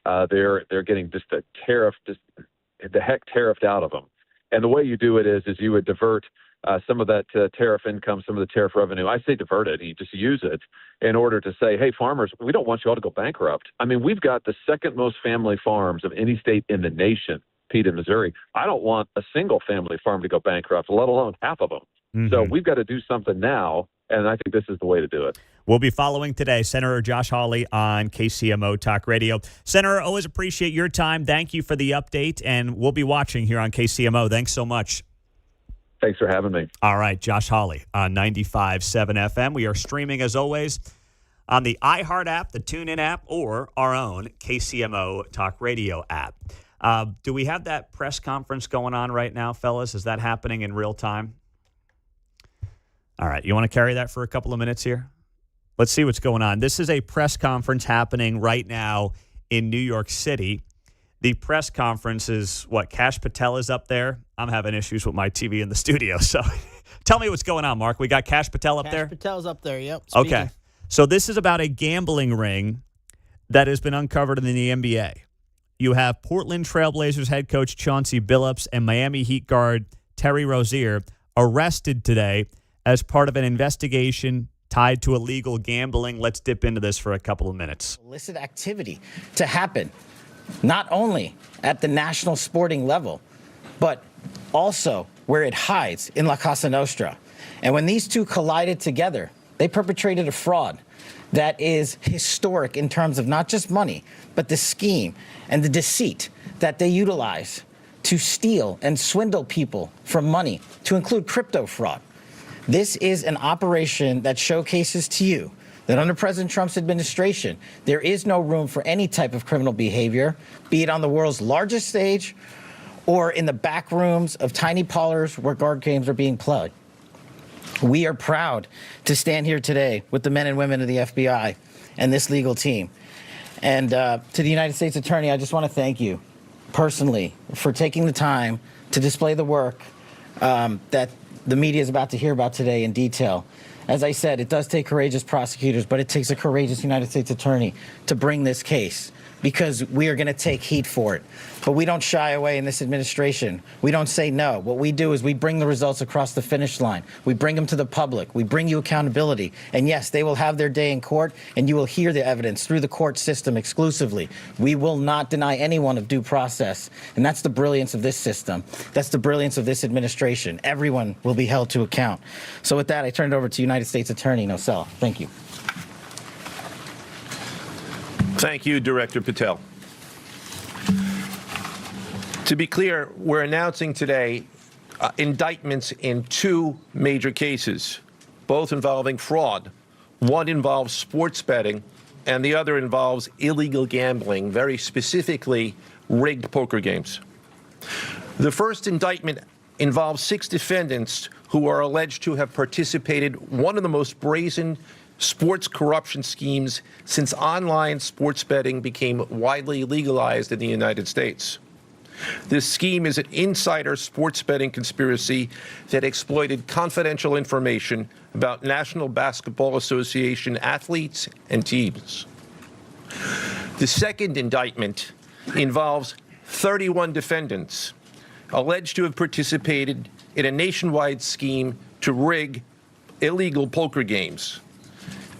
S15: they're getting just a tariff, just the heck tariffed out of them. And the way you do it is you would divert some of that tariff income, some of the tariff revenue. I say divert it. You just use it in order to say, hey, farmers, we don't want you all to go bankrupt. I mean, we've got the second most family farms of any state in the nation, Pete, in Missouri. I don't want a single family farm to go bankrupt, let alone half of them. Mm-hmm. So we've got to do something now, and I think this is the way to do it.
S1: We'll be following today Senator Josh Hawley on KCMO Talk Radio. Senator, always appreciate your time. Thank you for the update, and we'll be watching here on KCMO. Thanks so much.
S15: Thanks for having me.
S1: All right, Josh Hawley on 95.7 FM. We are streaming, as always, on the iHeart app, the TuneIn app, or our own KCMO Talk Radio app. Do we have that press conference going on right now, fellas? Is that happening in real time? All right, you want to carry that for a couple of minutes here? Let's see what's going on. This is a press conference happening right now in New York City. The press conference is what? Kash Patel is up there. I'm having issues with my TV in the studio. So tell me what's going on, Mark. We got Kash Patel up there?
S16: Kash Patel's up there, yep. Speaking.
S1: Okay. So this is about a gambling ring that has been uncovered in the NBA. You have Portland Trailblazers head coach Chauncey Billups and Miami Heat guard Terry Rozier arrested today as part of an investigation tied to illegal gambling. Let's dip into this for a couple of minutes.
S16: Illicit activity to happen, not only at the national sporting level, but also where it hides in La Cosa Nostra. And when these two collided together, they perpetrated a fraud that is historic in terms of not just money, but the scheme and the deceit that they utilize to steal and swindle people for money, to include crypto fraud. This is an operation that showcases to you that under President Trump's administration, there is no room for any type of criminal behavior, be it on the world's largest stage or in the back rooms of tiny parlors where card games are being played. We are proud to stand here today with the men and women of the FBI and this legal team. And to the United States Attorney, I just want to thank you personally for taking the time to display the work that the media is about to hear about today in detail. As I said, it does take courageous prosecutors, but it takes a courageous United States attorney to bring this case, because we are going to take heat for it. But we don't shy away in this administration. We don't say no. What we do is we bring the results across the finish line. We bring them to the public. We bring you accountability. And yes, they will have their day in court, and you will hear the evidence through the court system exclusively. We will not deny anyone of due process. And that's the brilliance of this system. That's the brilliance of this administration. Everyone will be held to account. So with that, I turn it over to United States Attorney Nosell. Thank you.
S17: Thank you, Director Patel. To be clear, we're announcing today indictments in two major cases, both involving fraud. One involves sports betting, and the other involves illegal gambling, very specifically rigged poker games. The first indictment involves 6 defendants who are alleged to have participated in one of the most brazen sports corruption schemes since online sports betting became widely legalized in the United States. This scheme is an insider sports betting conspiracy that exploited confidential information about National Basketball Association athletes and teams. The second indictment involves 31 defendants alleged to have participated in a nationwide scheme to rig illegal poker games.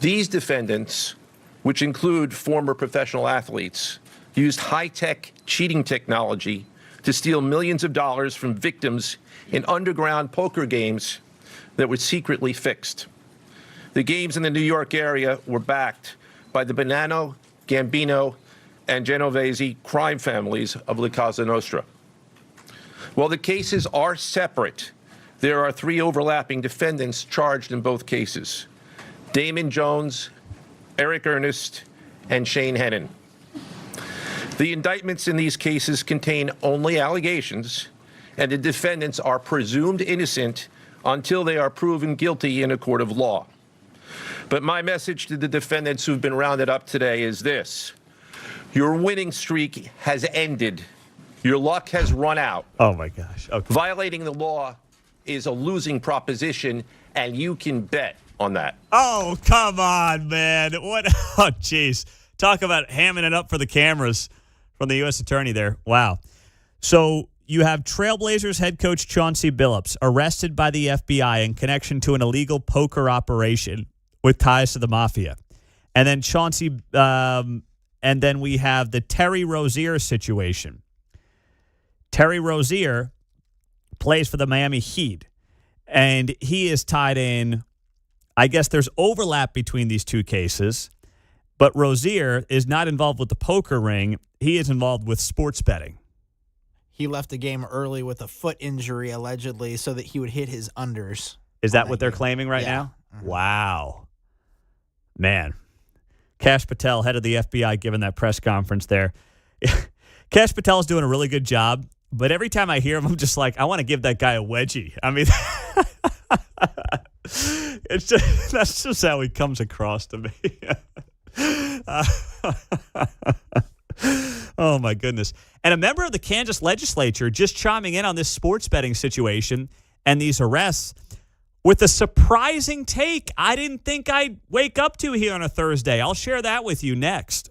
S17: These defendants, which include former professional athletes, used high-tech cheating technology to steal millions of dollars from victims in underground poker games that were secretly fixed. The games in the New York area were backed by the Bonanno, Gambino, and Genovese crime families of La Cosa Nostra. While the cases are separate, there are 3 overlapping defendants charged in both cases: Damon Jones, Eric Ernest, and Shane Hennon. The indictments in these cases contain only allegations and the defendants are presumed innocent until they are proven guilty in a court of law. But my message to the defendants who've been rounded up today is this. Your winning streak has ended. Your luck has run out.
S1: Oh, my gosh. Okay.
S17: Violating the law is a losing proposition, and you can bet on that.
S1: Oh, come on, man. What? Oh, jeez. Talk about hamming it up for the cameras from the U.S. Attorney there. Wow. So you have Trailblazers head coach Chauncey Billups arrested by the FBI in connection to an illegal poker operation with ties to the mafia. And then and then we have the Terry Rozier situation. Terry Rozier plays for the Miami Heat, and he is tied in. I guess there's overlap between these two cases, but Rozier is not involved with the poker ring. He is involved with sports betting.
S2: He left the game early with a foot injury, allegedly, so that he would hit his unders.
S1: Is that what they're claiming right now? Mm-hmm. Wow. Man. Kash Patel, head of the FBI, giving that press conference there. Kash Patel is doing a really good job, but every time I hear him, I'm just like, I want to give that guy a wedgie. I mean, that's just how he comes across to me. Oh, my goodness. And a member of the Kansas legislature just chiming in on this sports betting situation and these arrests with a surprising take I didn't think I'd wake up to here on a Thursday. I'll share that with you next.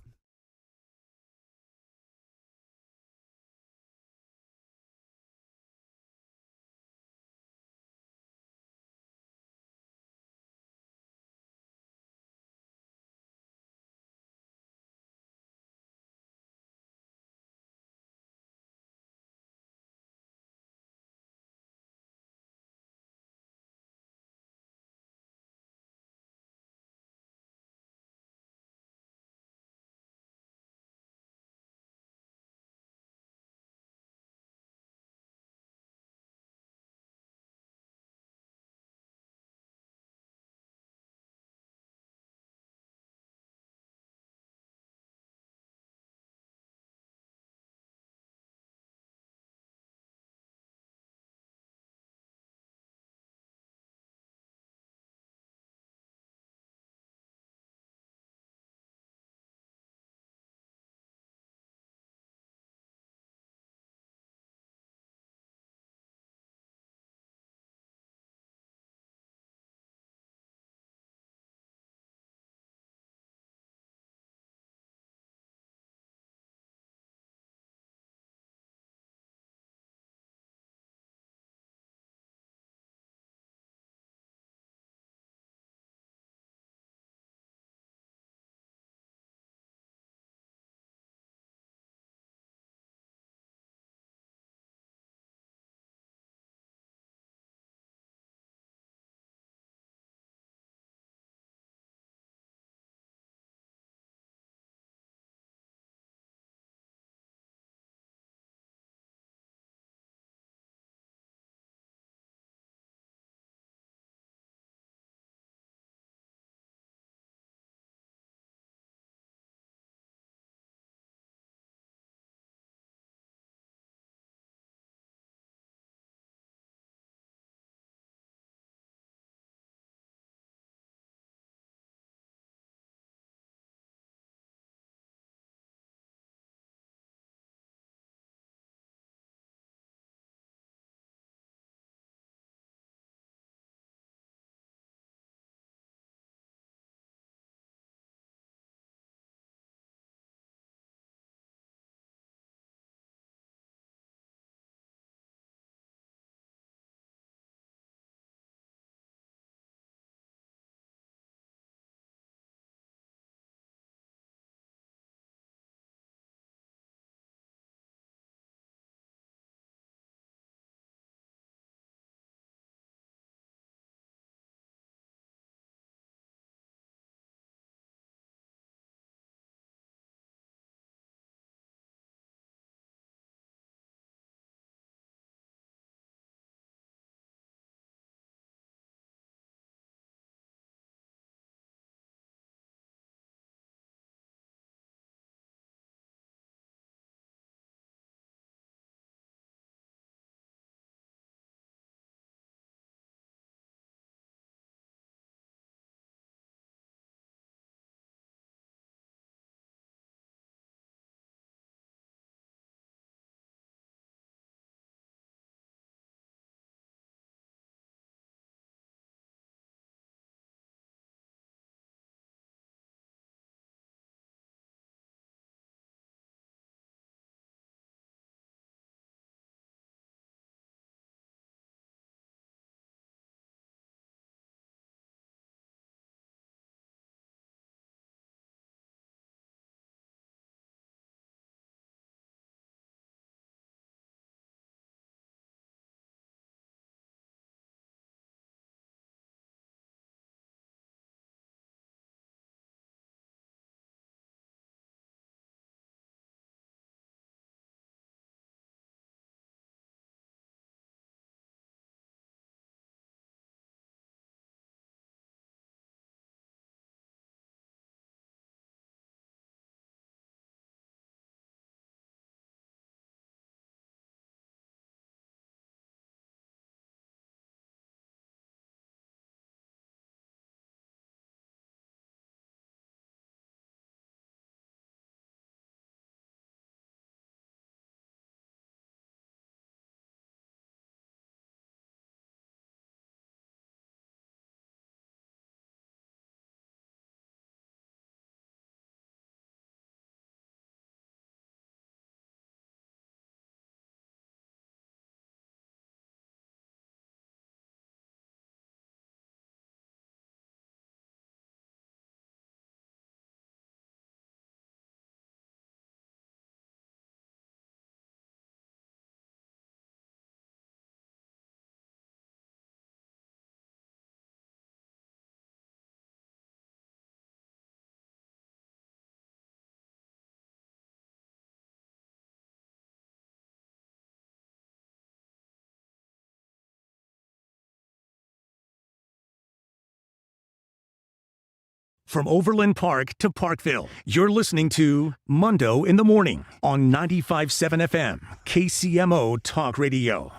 S4: From Overland Park to Parkville, you're listening to Mundo in the Morning on 95.7 FM, KCMO Talk Radio.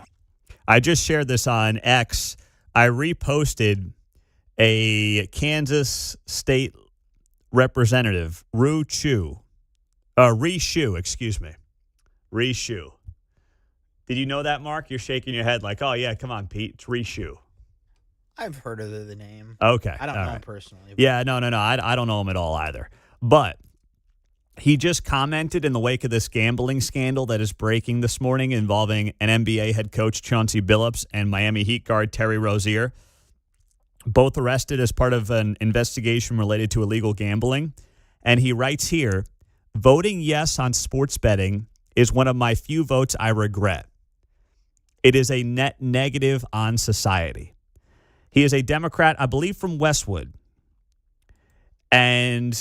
S1: I just shared this on X. I reposted a Kansas State representative, Ri Shu, excuse me. Ri Shu. Did you know that, Mark? You're shaking your head like, oh, yeah, come on, Pete. It's Ri Shu.
S2: I've heard of the name.
S1: Okay.
S2: I don't know him personally. But.
S1: Yeah, no. I don't know him at all either. But he just commented in the wake of this gambling scandal that is breaking this morning involving an NBA head coach, Chauncey Billups, and Miami Heat guard, Terry Rozier, both arrested as part of an investigation related to illegal gambling. And he writes here, voting yes on sports betting is one of my few votes I regret. It is a net negative on society. He is a Democrat, I believe, from Westwood. And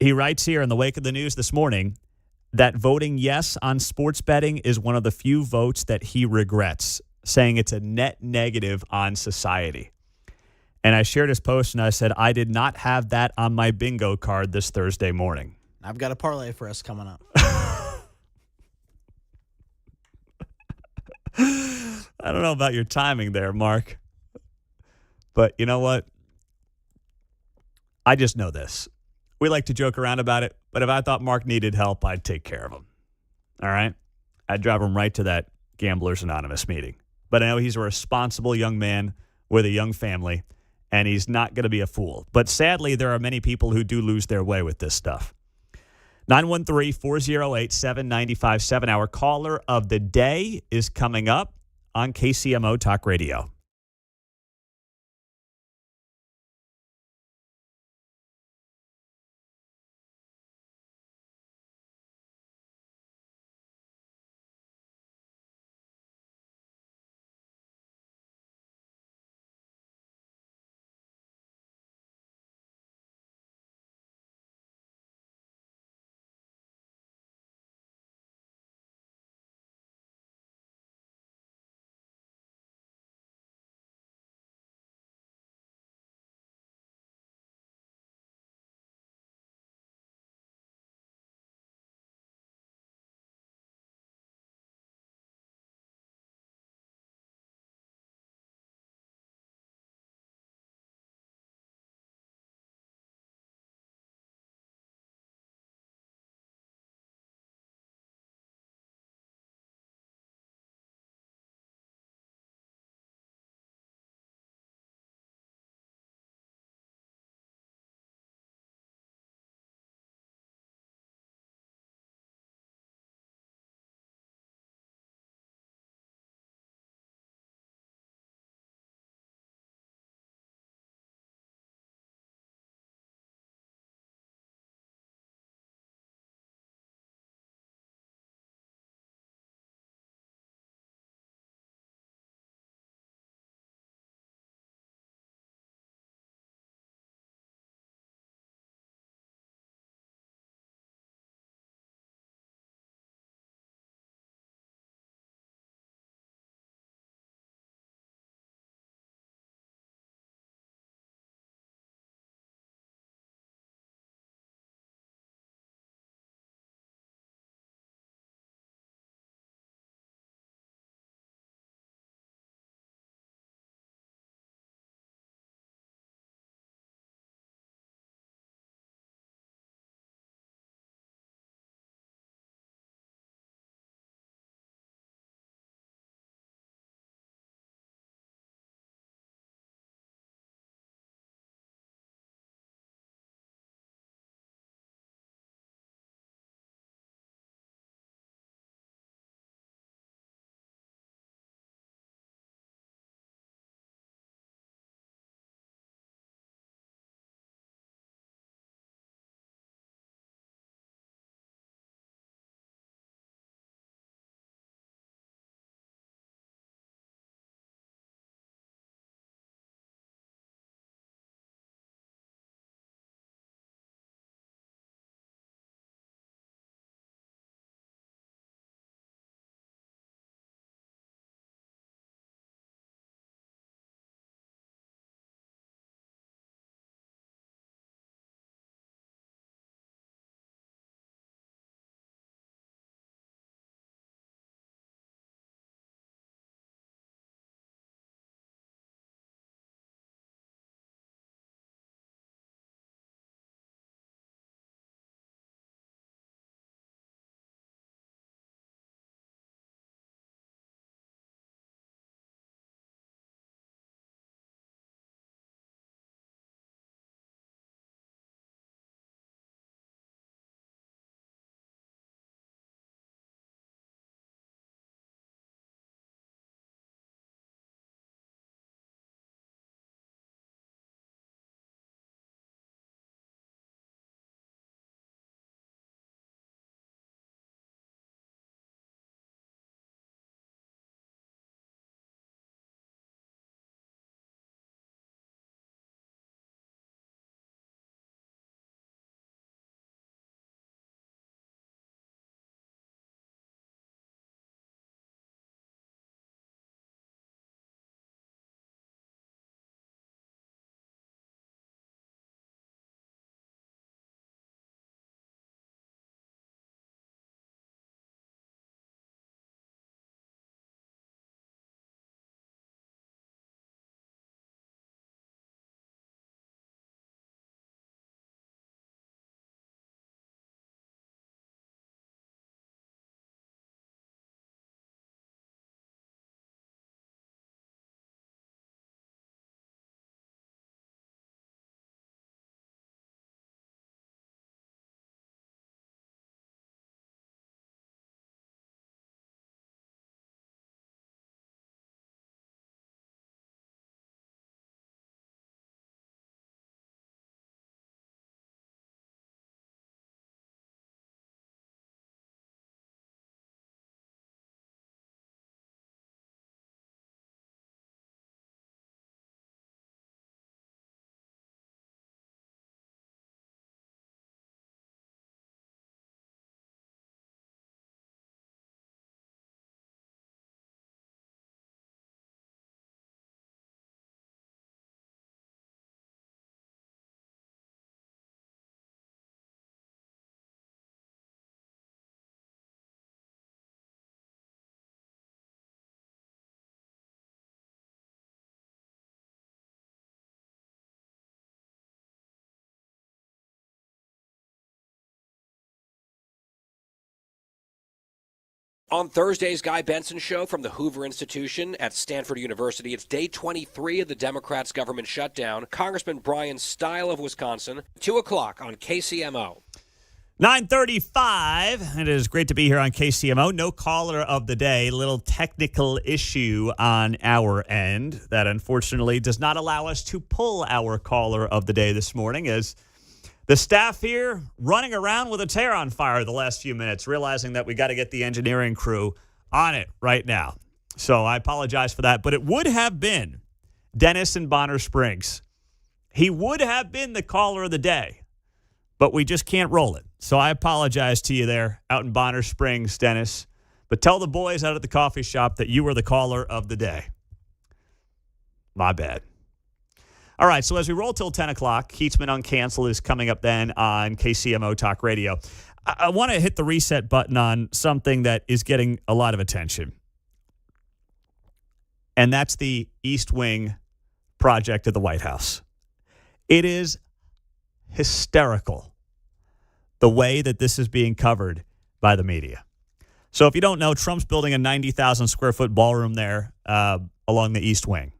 S1: he writes here in the wake of the news this morning that voting yes on sports betting is one of the few votes that he regrets, saying it's a net negative on society. And I shared his post and I said, I did not have that on my bingo card this Thursday morning.
S2: I've got a parlay for us coming up.
S1: I don't know about your timing there, Mark. But you know what? I just know this. We like to joke around about it, but if I thought Mark needed help, I'd take care of him. All right? I'd drive him right to that Gamblers Anonymous meeting. But I know he's a responsible young man with a young family, and he's not going to be a fool. But sadly, there are many people who do lose their way with this stuff. 913-408-7957. Our caller of the day is coming up on KCMO Talk Radio.
S11: On Thursday's Guy Benson Show from the Hoover Institution at Stanford University, it's day 23 of the Democrats' government shutdown. Congressman Brian Stile of Wisconsin, 2 o'clock on KCMO.
S1: 9:35. It is great to be here on KCMO. No caller of the day. Little technical issue on our end that unfortunately does not allow us to pull our caller of the day this morning, as the staff here running around with a hair on fire the last few minutes, realizing that we got to get the engineering crew on it right now. So I apologize for that. But it would have been Dennis in Bonner Springs. He would have been the caller of the day, but we just can't roll it. So I apologize to you there out in Bonner Springs, Dennis. But tell the boys out at the coffee shop that you were the caller of the day. My bad. All right, so as we roll till 10 o'clock, Keatsman Uncancel is coming up then on KCMO Talk Radio. I want to hit the reset button on something that is getting a lot of attention, and that's the East Wing project of the White House. It is hysterical the way that this is being covered by the media. So if you don't know, Trump's building a 90,000 square foot ballroom there along the East Wing.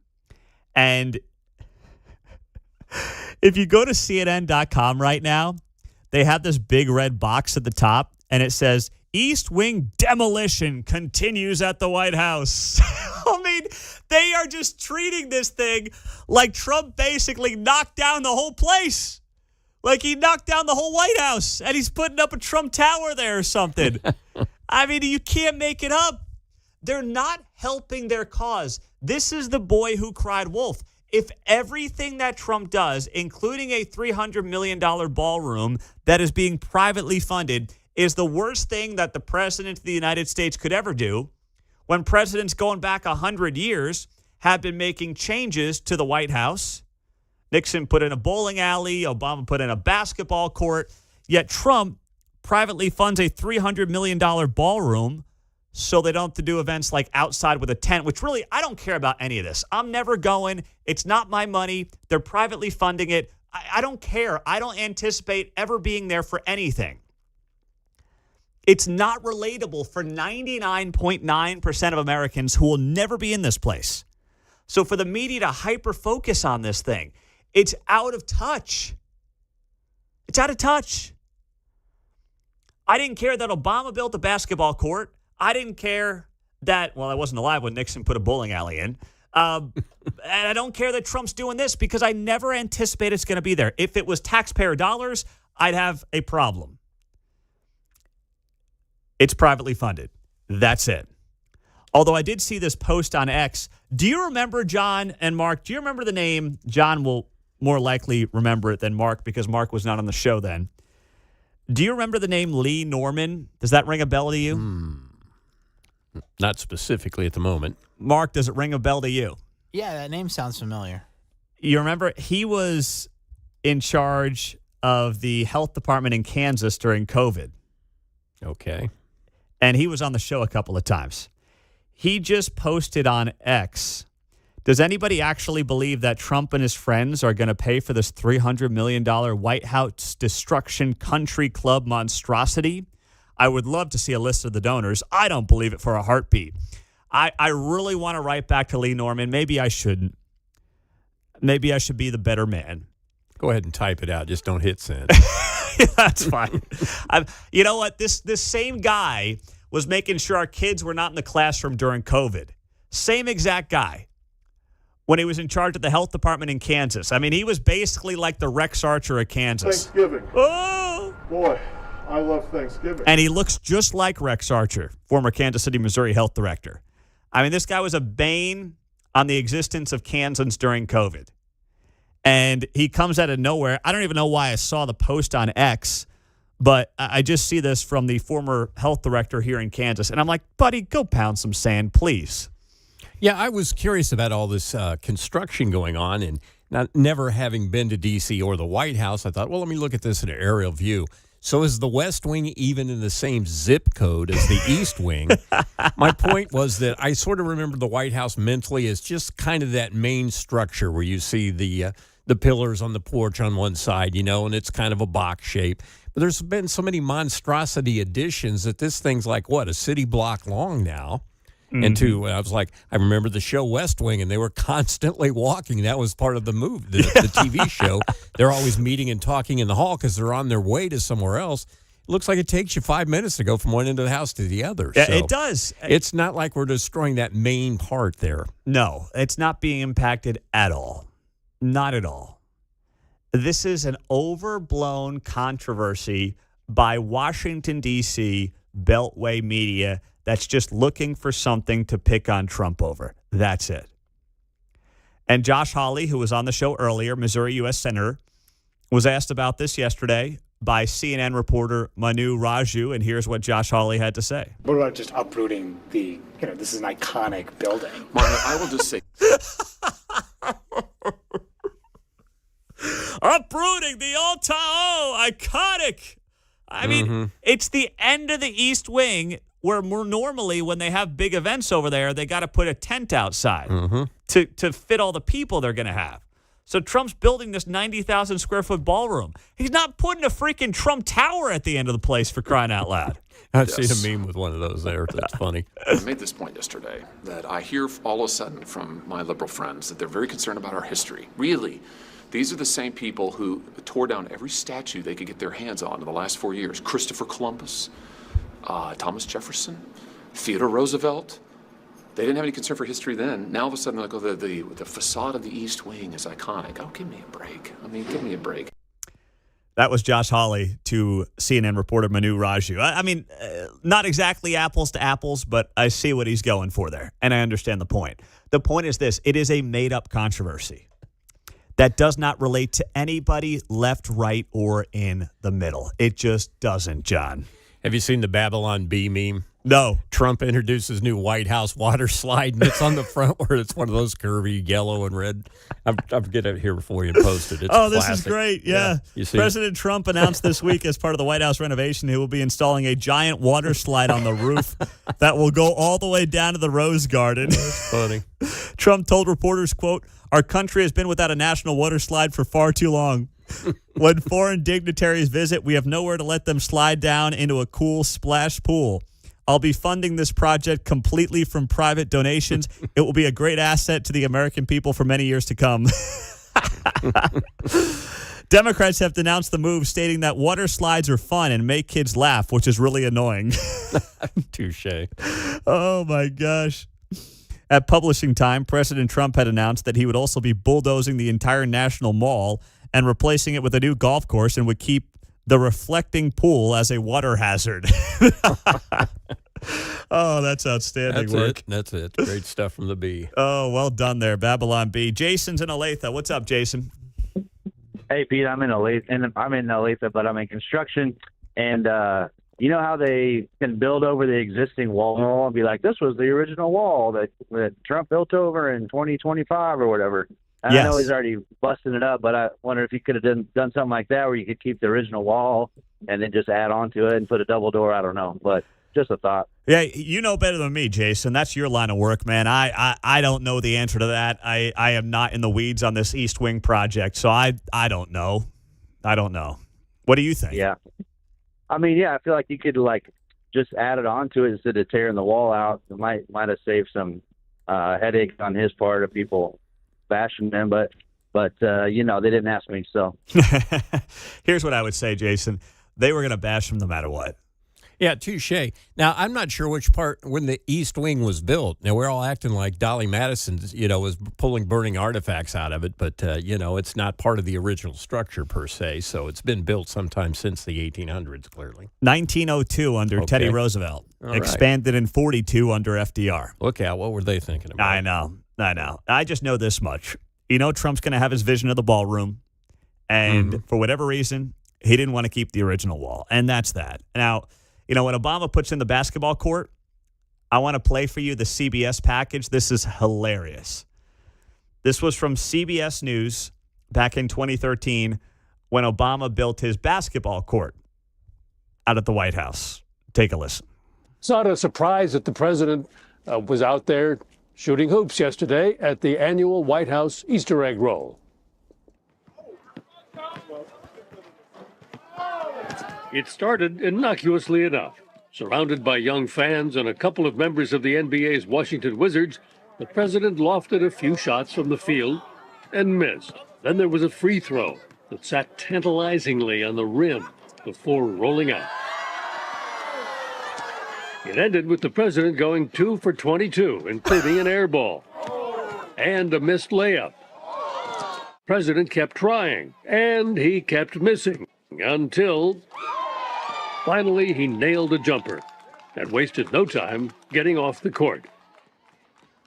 S1: And if you go to CNN.com right now, they have this big red box at the top, and it says, East Wing demolition continues at the White House. I mean, they are just treating this thing like Trump basically knocked down the whole place. Like he knocked down the whole White House, and he's putting up a Trump Tower there or something. I mean, you can't make it up. They're not helping their cause. This is the boy who cried wolf. If everything that Trump does, including a $300 million ballroom that is being privately funded, is the worst thing that the president of the United States could ever do, when presidents going back 100 years have been making changes to the White House. Nixon put in a bowling alley, Obama put in a basketball court, yet Trump privately funds a $300 million ballroom so they don't have to do events like outside with a tent, which really, I don't care about any of this. I'm never going. It's not my money. They're privately funding it. I don't care. I don't anticipate ever being there for anything. It's not relatable for 99.9% of Americans who will never be in this place. So for the media to hyper-focus on this thing, it's out of touch. It's out of touch. I didn't care that Obama built a basketball court. I didn't care that, well, I wasn't alive when Nixon put a bowling alley in. And I don't care that Trump's doing this because I never anticipate it's going to be there. If it was taxpayer dollars, I'd have a problem. It's privately funded. That's it. Although I did see this post on X. Do you remember, John and Mark, do you remember the name? John will more likely remember it than Mark because Mark was not on the show then. Do you remember the name Lee Norman? Does that ring a bell to you?
S9: Not specifically at the moment.
S1: Mark, does it ring a bell to you?
S2: Yeah, that name sounds familiar.
S1: You remember he was in charge of the health department in Kansas during COVID.
S9: Okay.
S1: And he was on the show a couple of times. He just posted on X, does anybody actually believe that Trump and his friends are going to pay for this $300 million White House destruction country club monstrosity? I would love to see a list of the donors. I don't believe it for a heartbeat. I really want to write back to Lee Norman. Maybe I shouldn't. Maybe I should be the better man.
S9: Go ahead and type it out. Just don't hit send.
S1: That's fine. You know what? This same guy was making sure our kids were not in the classroom during COVID. Same exact guy when he was in charge of the health department in Kansas. I mean, he was basically like the Rex Archer of Kansas.
S18: Thanksgiving.
S1: Oh!
S18: Boy, I love Thanksgiving.
S1: And he looks just like Rex Archer, former Kansas City, Missouri health director. I mean, this guy was a bane on the existence of Kansans during COVID. And he comes out of nowhere. I don't even know why I saw the post on X, but I just see this from the former health director here in Kansas. And I'm like, buddy, go pound some sand, please.
S9: Yeah, I was curious about all this construction going on, and never having been to D.C. or the White House, I thought, well, let me look at this in an aerial view. So is the West Wing even in the same zip code as the East Wing? My point was that I sort of remember the White House mentally as just kind of that main structure where you see the pillars on the porch on one side, you know, and it's kind of a box shape. There's been so many monstrosity additions that this thing's like, a city block long now.
S1: Mm-hmm.
S9: And I remember the show West Wing, and they were constantly walking. That was part of the movie, the TV show. They're always meeting and talking in the hall because they're on their way to somewhere else. It looks like it takes you 5 minutes to go from one end of the house to the other.
S1: Yeah,
S9: So
S1: it does.
S9: It's not like we're destroying that main part there.
S1: No, it's not being impacted at all. Not at all. This is an overblown controversy by Washington, D.C. Beltway media that's just looking for something to pick on Trump over. That's it. And Josh Hawley, who was on the show earlier, Missouri U.S. Senator, was asked about this yesterday by CNN reporter Manu Raju, and here's what Josh Hawley had to say.
S3: What about just uprooting this is an iconic building?
S19: Martin, I will just say.
S1: Uprooting the all-time iconic. I mean, it's the end of the East Wing where more normally when they have big events over there, they got to put a tent outside to fit all the people they're going to have. So Trump's building this 90,000 square foot ballroom. He's not putting a freaking Trump Tower at the end of the place, for crying out loud.
S9: I've seen a meme with one of those there. That's funny.
S19: I made this point yesterday that I hear all of a sudden from my liberal friends that they're very concerned about our history. Really, these are the same people who tore down every statue they could get their hands on in the last 4 years. Christopher Columbus, Thomas Jefferson, Theodore Roosevelt. They didn't have any concern for history then. Now all of a sudden, like, the facade of the East Wing is iconic. Oh, give me a break. I mean, give me a break.
S1: That was Josh Hawley to CNN reporter Manu Raju. I mean, not exactly apples to apples, but I see what he's going for there, and I understand the point. The point is this. It is a made-up controversy that does not relate to anybody left, right, or in the middle. It just doesn't, John.
S9: Have you seen the Babylon Bee meme?
S1: No.
S9: Trump introduces new White House water slide, and it's on the front where it's one of those curvy yellow and red. I'm getting it here for you and post it. It's
S1: this
S9: classic.
S1: is great. Yeah.
S9: You see
S1: President Trump announced this week as part of the White House renovation, he will be installing a giant water slide on the roof that will go all the way down to the Rose Garden.
S9: That's funny.
S1: Trump told reporters, quote, "Our country has been without a national water slide for far too long. When foreign dignitaries visit, we have nowhere to let them slide down into a cool splash pool. I'll be funding this project completely from private donations. It will be a great asset to the American people for many years to come." Democrats have denounced the move, stating that water slides are fun and make kids laugh, which is really annoying.
S9: Touche.
S1: Oh, my gosh. At publishing time, President Trump had announced that he would also be bulldozing the entire National Mall and replacing it with a new golf course and would keep the reflecting pool as a water hazard. Oh, that's outstanding work.
S9: That's it. Great stuff from the Bee.
S1: Oh, well done there, Babylon Bee. Jason's in Olathe. What's up, Jason?
S20: Hey, Pete, I'm in Olathe, but I'm in construction. And you know how they can build over the existing wall and be like, this was the original wall that Trump built over in 2025 or whatever. And
S1: Yes.
S20: I know he's already busting it up, but I wonder if you could have done something like that where you could keep the original wall and then just add on to it and put a double door. I don't know, but just a thought.
S1: Yeah, you know better than me, Jason. That's your line of work, man. I don't know the answer to that. I am not in the weeds on this East Wing project, so I don't know. I don't know. What do you think?
S20: Yeah. I mean, yeah, I feel like you could just add it onto it instead of tearing the wall out. It might have saved some headache on his part of people bashing them, but they didn't ask me, so.
S1: Here's what I would say, Jason. They were going to bash him no matter what.
S9: Yeah, touche. Now, I'm not sure which part when the East Wing was built. Now, we're all acting like Dolly Madison, was pulling burning artifacts out of it, but, it's not part of the original structure per se, so it's been built sometime since the 1800s, clearly.
S1: 1902 under Teddy Roosevelt.
S9: All right.
S1: Expanded in 42 under FDR.
S9: Look out. What were they thinking about?
S1: I know. I just know this much. Trump's going to have his vision of the ballroom, and for whatever reason, he didn't want to keep the original wall, and that's that. Now, when Obama puts in the basketball court, I want to play for you the CBS package. This is hilarious. This was from CBS News back in 2013 when Obama built his basketball court out at the White House. Take a listen.
S21: It's not a surprise that the president was out there shooting hoops yesterday at the annual White House Easter egg roll. It started innocuously enough. Surrounded by young fans and a couple of members of the NBA's Washington Wizards, the president lofted a few shots from the field and missed. Then there was a free throw that sat tantalizingly on the rim before rolling out. It ended with the president going 2 for 22, including an air ball and a missed layup. President kept trying, and he kept missing until finally he nailed a jumper and wasted no time getting off the court.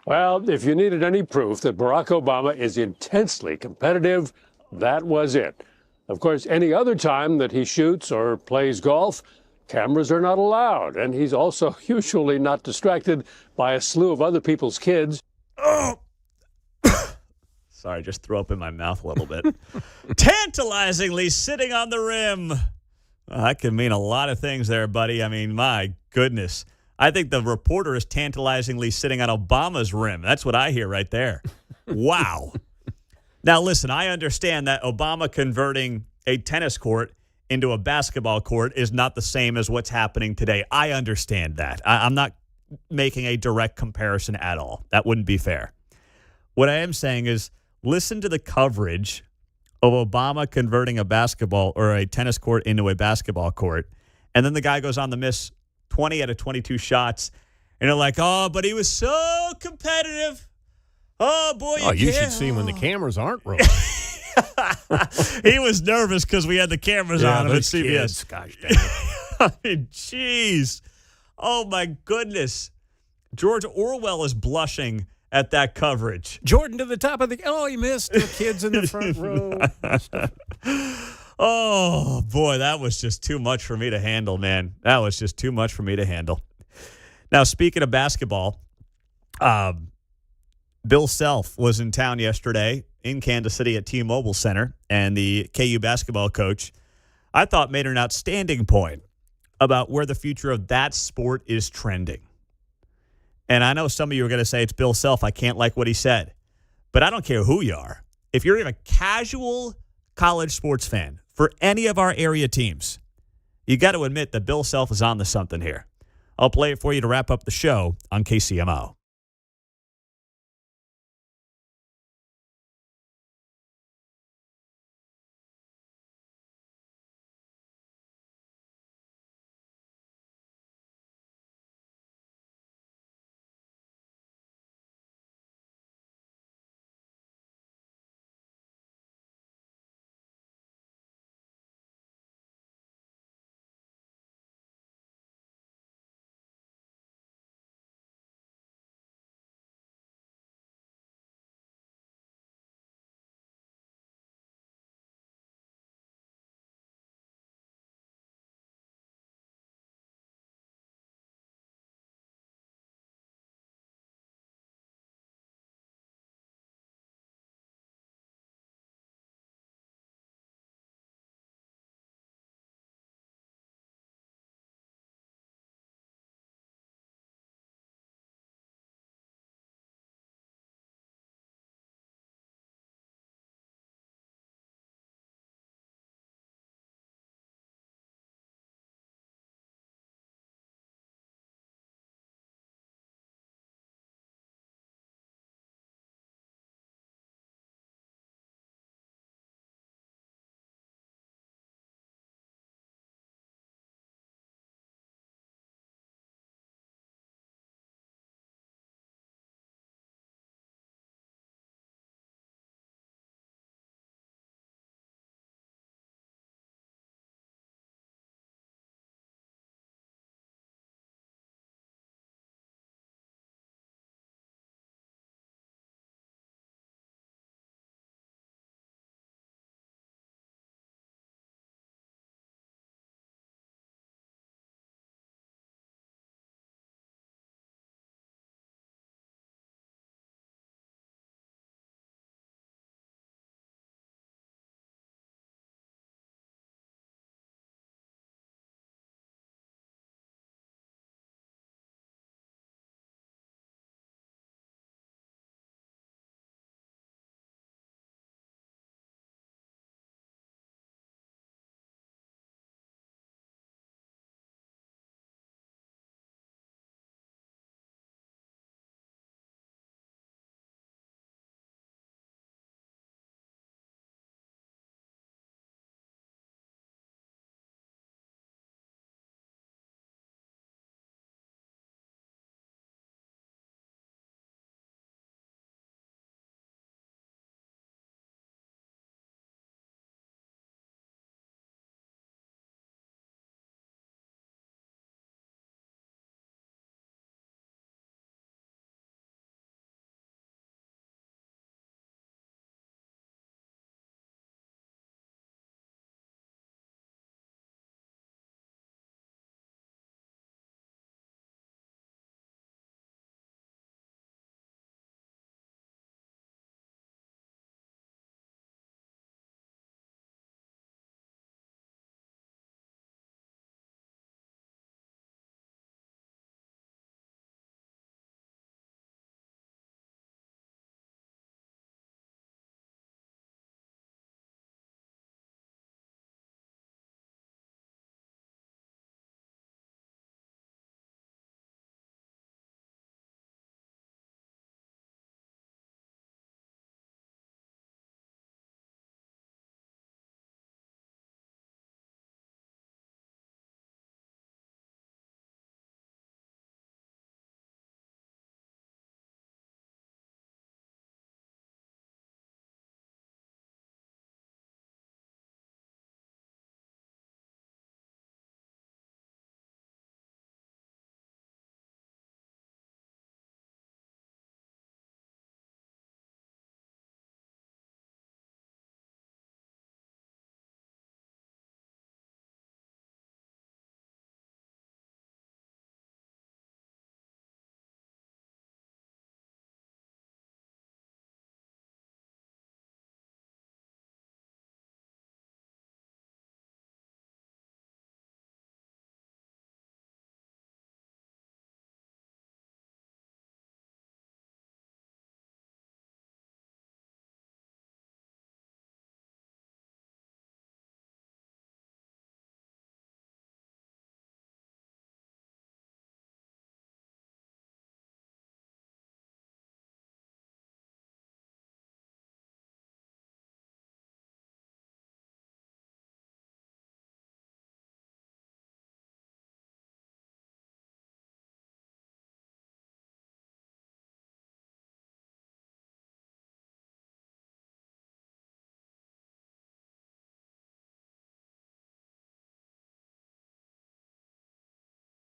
S21: Well, if you needed any proof that Barack Obama is intensely competitive, that was it. Of course, any other time that he shoots or plays golf, cameras are not allowed, and he's also usually not distracted by a slew of other people's kids.
S1: Oh! Sorry, I just threw up in my mouth a little bit. Tantalizingly sitting on the rim. Well, that could mean a lot of things there, buddy. I mean, my goodness. I think the reporter is tantalizingly sitting on Obama's rim. That's what I hear right there. Wow. Now, listen, I understand that Obama converting a tennis court into a basketball court is not the same as what's happening today. I understand that. I'm not making a direct comparison at all. That wouldn't be fair. What I am saying is listen to the coverage of Obama converting a basketball or a tennis court into a basketball court, and then the guy goes on to miss 20 out of 22 shots, and they're like, oh, but he was so competitive. Oh, boy,
S9: you should see him when the cameras aren't rolling.
S1: He was nervous because we had the cameras on him at CBS.
S9: Kids, gosh dang it.
S1: I mean, jeez. Oh, my goodness. George Orwell is blushing at that coverage.
S9: Jordan to the top of the... Oh, he missed the kids in the front row.
S1: Oh, boy, that was just too much for me to handle, man. That was just too much for me to handle. Now, speaking of basketball, Bill Self was in town yesterday in Kansas City at T-Mobile Center, and the KU basketball coach, I thought, made an outstanding point about where the future of that sport is trending. And I know some of you are going to say it's Bill Self. I can't like what he said. But I don't care who you are. If you're a casual college sports fan for any of our area teams, you got to admit that Bill Self is on to something here. I'll play it for you to wrap up the show on KCMO.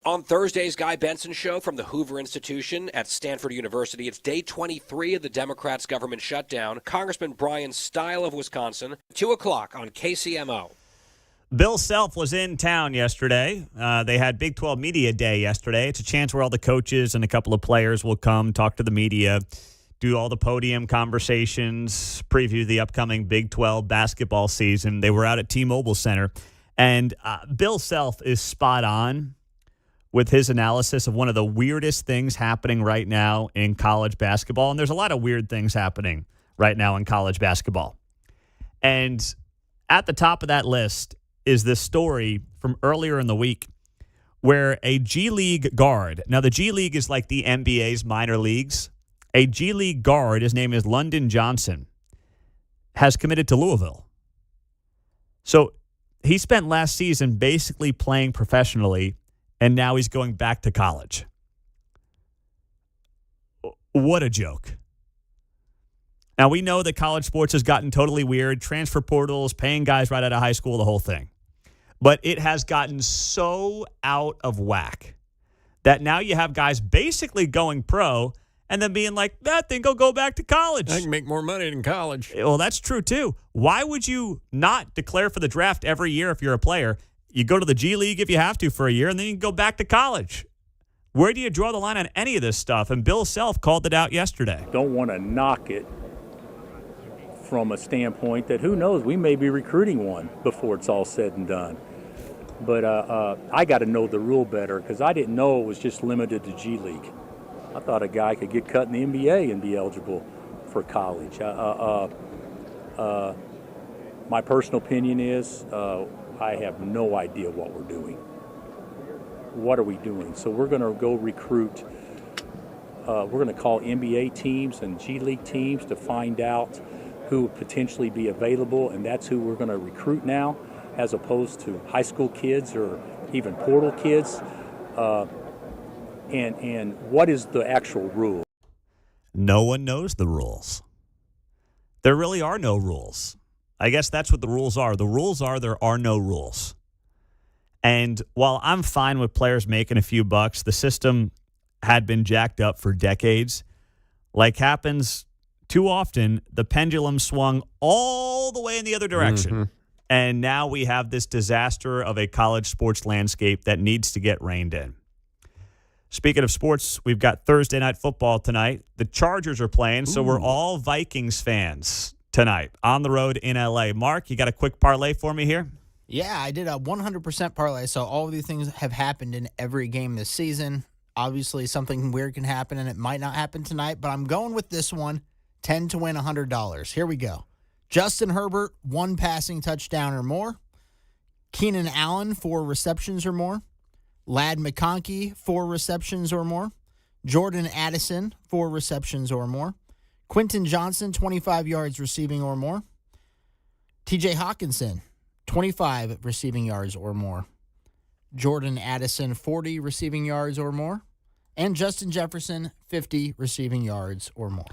S11: On Thursday's Guy Benson Show from the Hoover Institution at Stanford University, it's day 23 of the Democrats' government shutdown. Congressman Brian Stile of Wisconsin, 2 o'clock on KCMO.
S1: Bill Self was in town yesterday. They had Big 12 Media Day yesterday. It's a chance where all the coaches and a couple of players will come, talk to the media, do all the podium conversations, preview the upcoming Big 12 basketball season. They were out at T-Mobile Center. And Bill Self is spot on with his analysis of one of the weirdest things happening right now in college basketball. And there's a lot of weird things happening right now in college basketball. And at the top of that list is this story from earlier in the week where a G League guard, now the G League is like the NBA's minor leagues, a G League guard, his name is London Johnson, has committed to Louisville. So he spent last season basically playing professionally, and now he's going back to college. What a joke. Now, we know that college sports has gotten totally weird. Transfer portals, paying guys right out of high school, the whole thing. But it has gotten so out of whack that now you have guys basically going pro and then being like, I think I'll go back to college.
S9: I can make more money in college.
S1: Well, that's true, too. Why would you not declare for the draft every year if you're a player? You go to the G League if you have to for a year, and then you can go back to college. Where do you draw the line on any of this stuff? And Bill Self called it out yesterday.
S5: Don't want to knock it from a standpoint that who knows, we may be recruiting one before it's all said and done. But I got to know the rule better because I didn't know it was just limited to G League. I thought a guy could get cut in the NBA and be eligible for college. My personal opinion is I have no idea what we're doing. What are we doing? So we're going to go recruit. We're going to call NBA teams and G League teams to find out who would potentially be available, and that's who we're going to recruit now, as opposed to high school kids or even portal kids. And what is the actual rule?
S1: No one knows the rules. There really are no rules. I guess that's what the rules are. The rules are there are no rules. And while I'm fine with players making a few bucks, the system had been jacked up for decades. Like happens too often, the pendulum swung all the way in the other direction. Mm-hmm. And now we have this disaster of a college sports landscape that needs to get reined in. Speaking of sports, we've got Thursday Night Football tonight. The Chargers are playing, so we're all Vikings fans tonight on the road in L.A. Mark, you got a quick parlay for me here?
S2: Yeah, I did a 100% parlay, so all of these things have happened in every game this season. Obviously, something weird can happen, and it might not happen tonight, but I'm going with this one, 10 to win $100. Here we go. Justin Herbert, 1 passing touchdown or more. Keenan Allen, 4 receptions or more. Ladd McConkey, 4 receptions or more. Jordan Addison, 4 receptions or more. Quinton Johnson, 25 yards receiving or more. TJ Hawkinson, 25 receiving yards or more. Jordan Addison, 40 receiving yards or more. And Justin Jefferson, 50 receiving yards or more.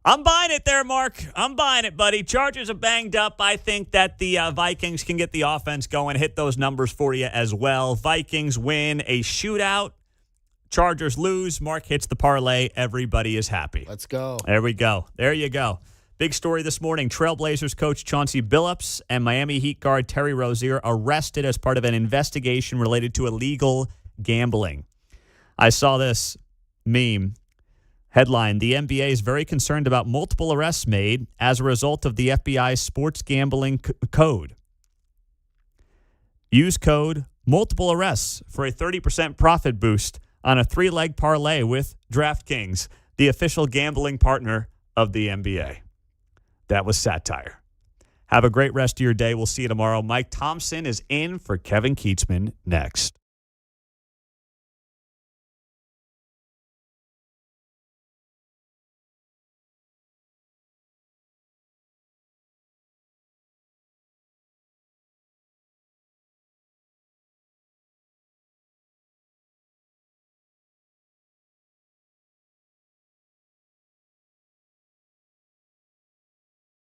S1: I'm buying it there, Mark. I'm buying it, buddy. Chargers are banged up. I think that the Vikings can get the offense going, hit those numbers for you as well. Vikings win a shootout. Chargers lose. Mark hits the parlay. Everybody is happy.
S2: Let's go.
S1: There we go. There you go. Big story this morning. Trailblazers coach Chauncey Billups and Miami Heat guard Terry Rozier arrested as part of an investigation related to illegal gambling. I saw this meme. Headline, the NBA is very concerned about multiple arrests made as a result of the FBI's sports gambling code. Use code multiple arrests for a 30% profit boost on a 3-leg parlay with DraftKings, the official gambling partner of the NBA. That was satire. Have a great rest of your day. We'll see you tomorrow. Mike Thompson is in for Kevin Keatsman next.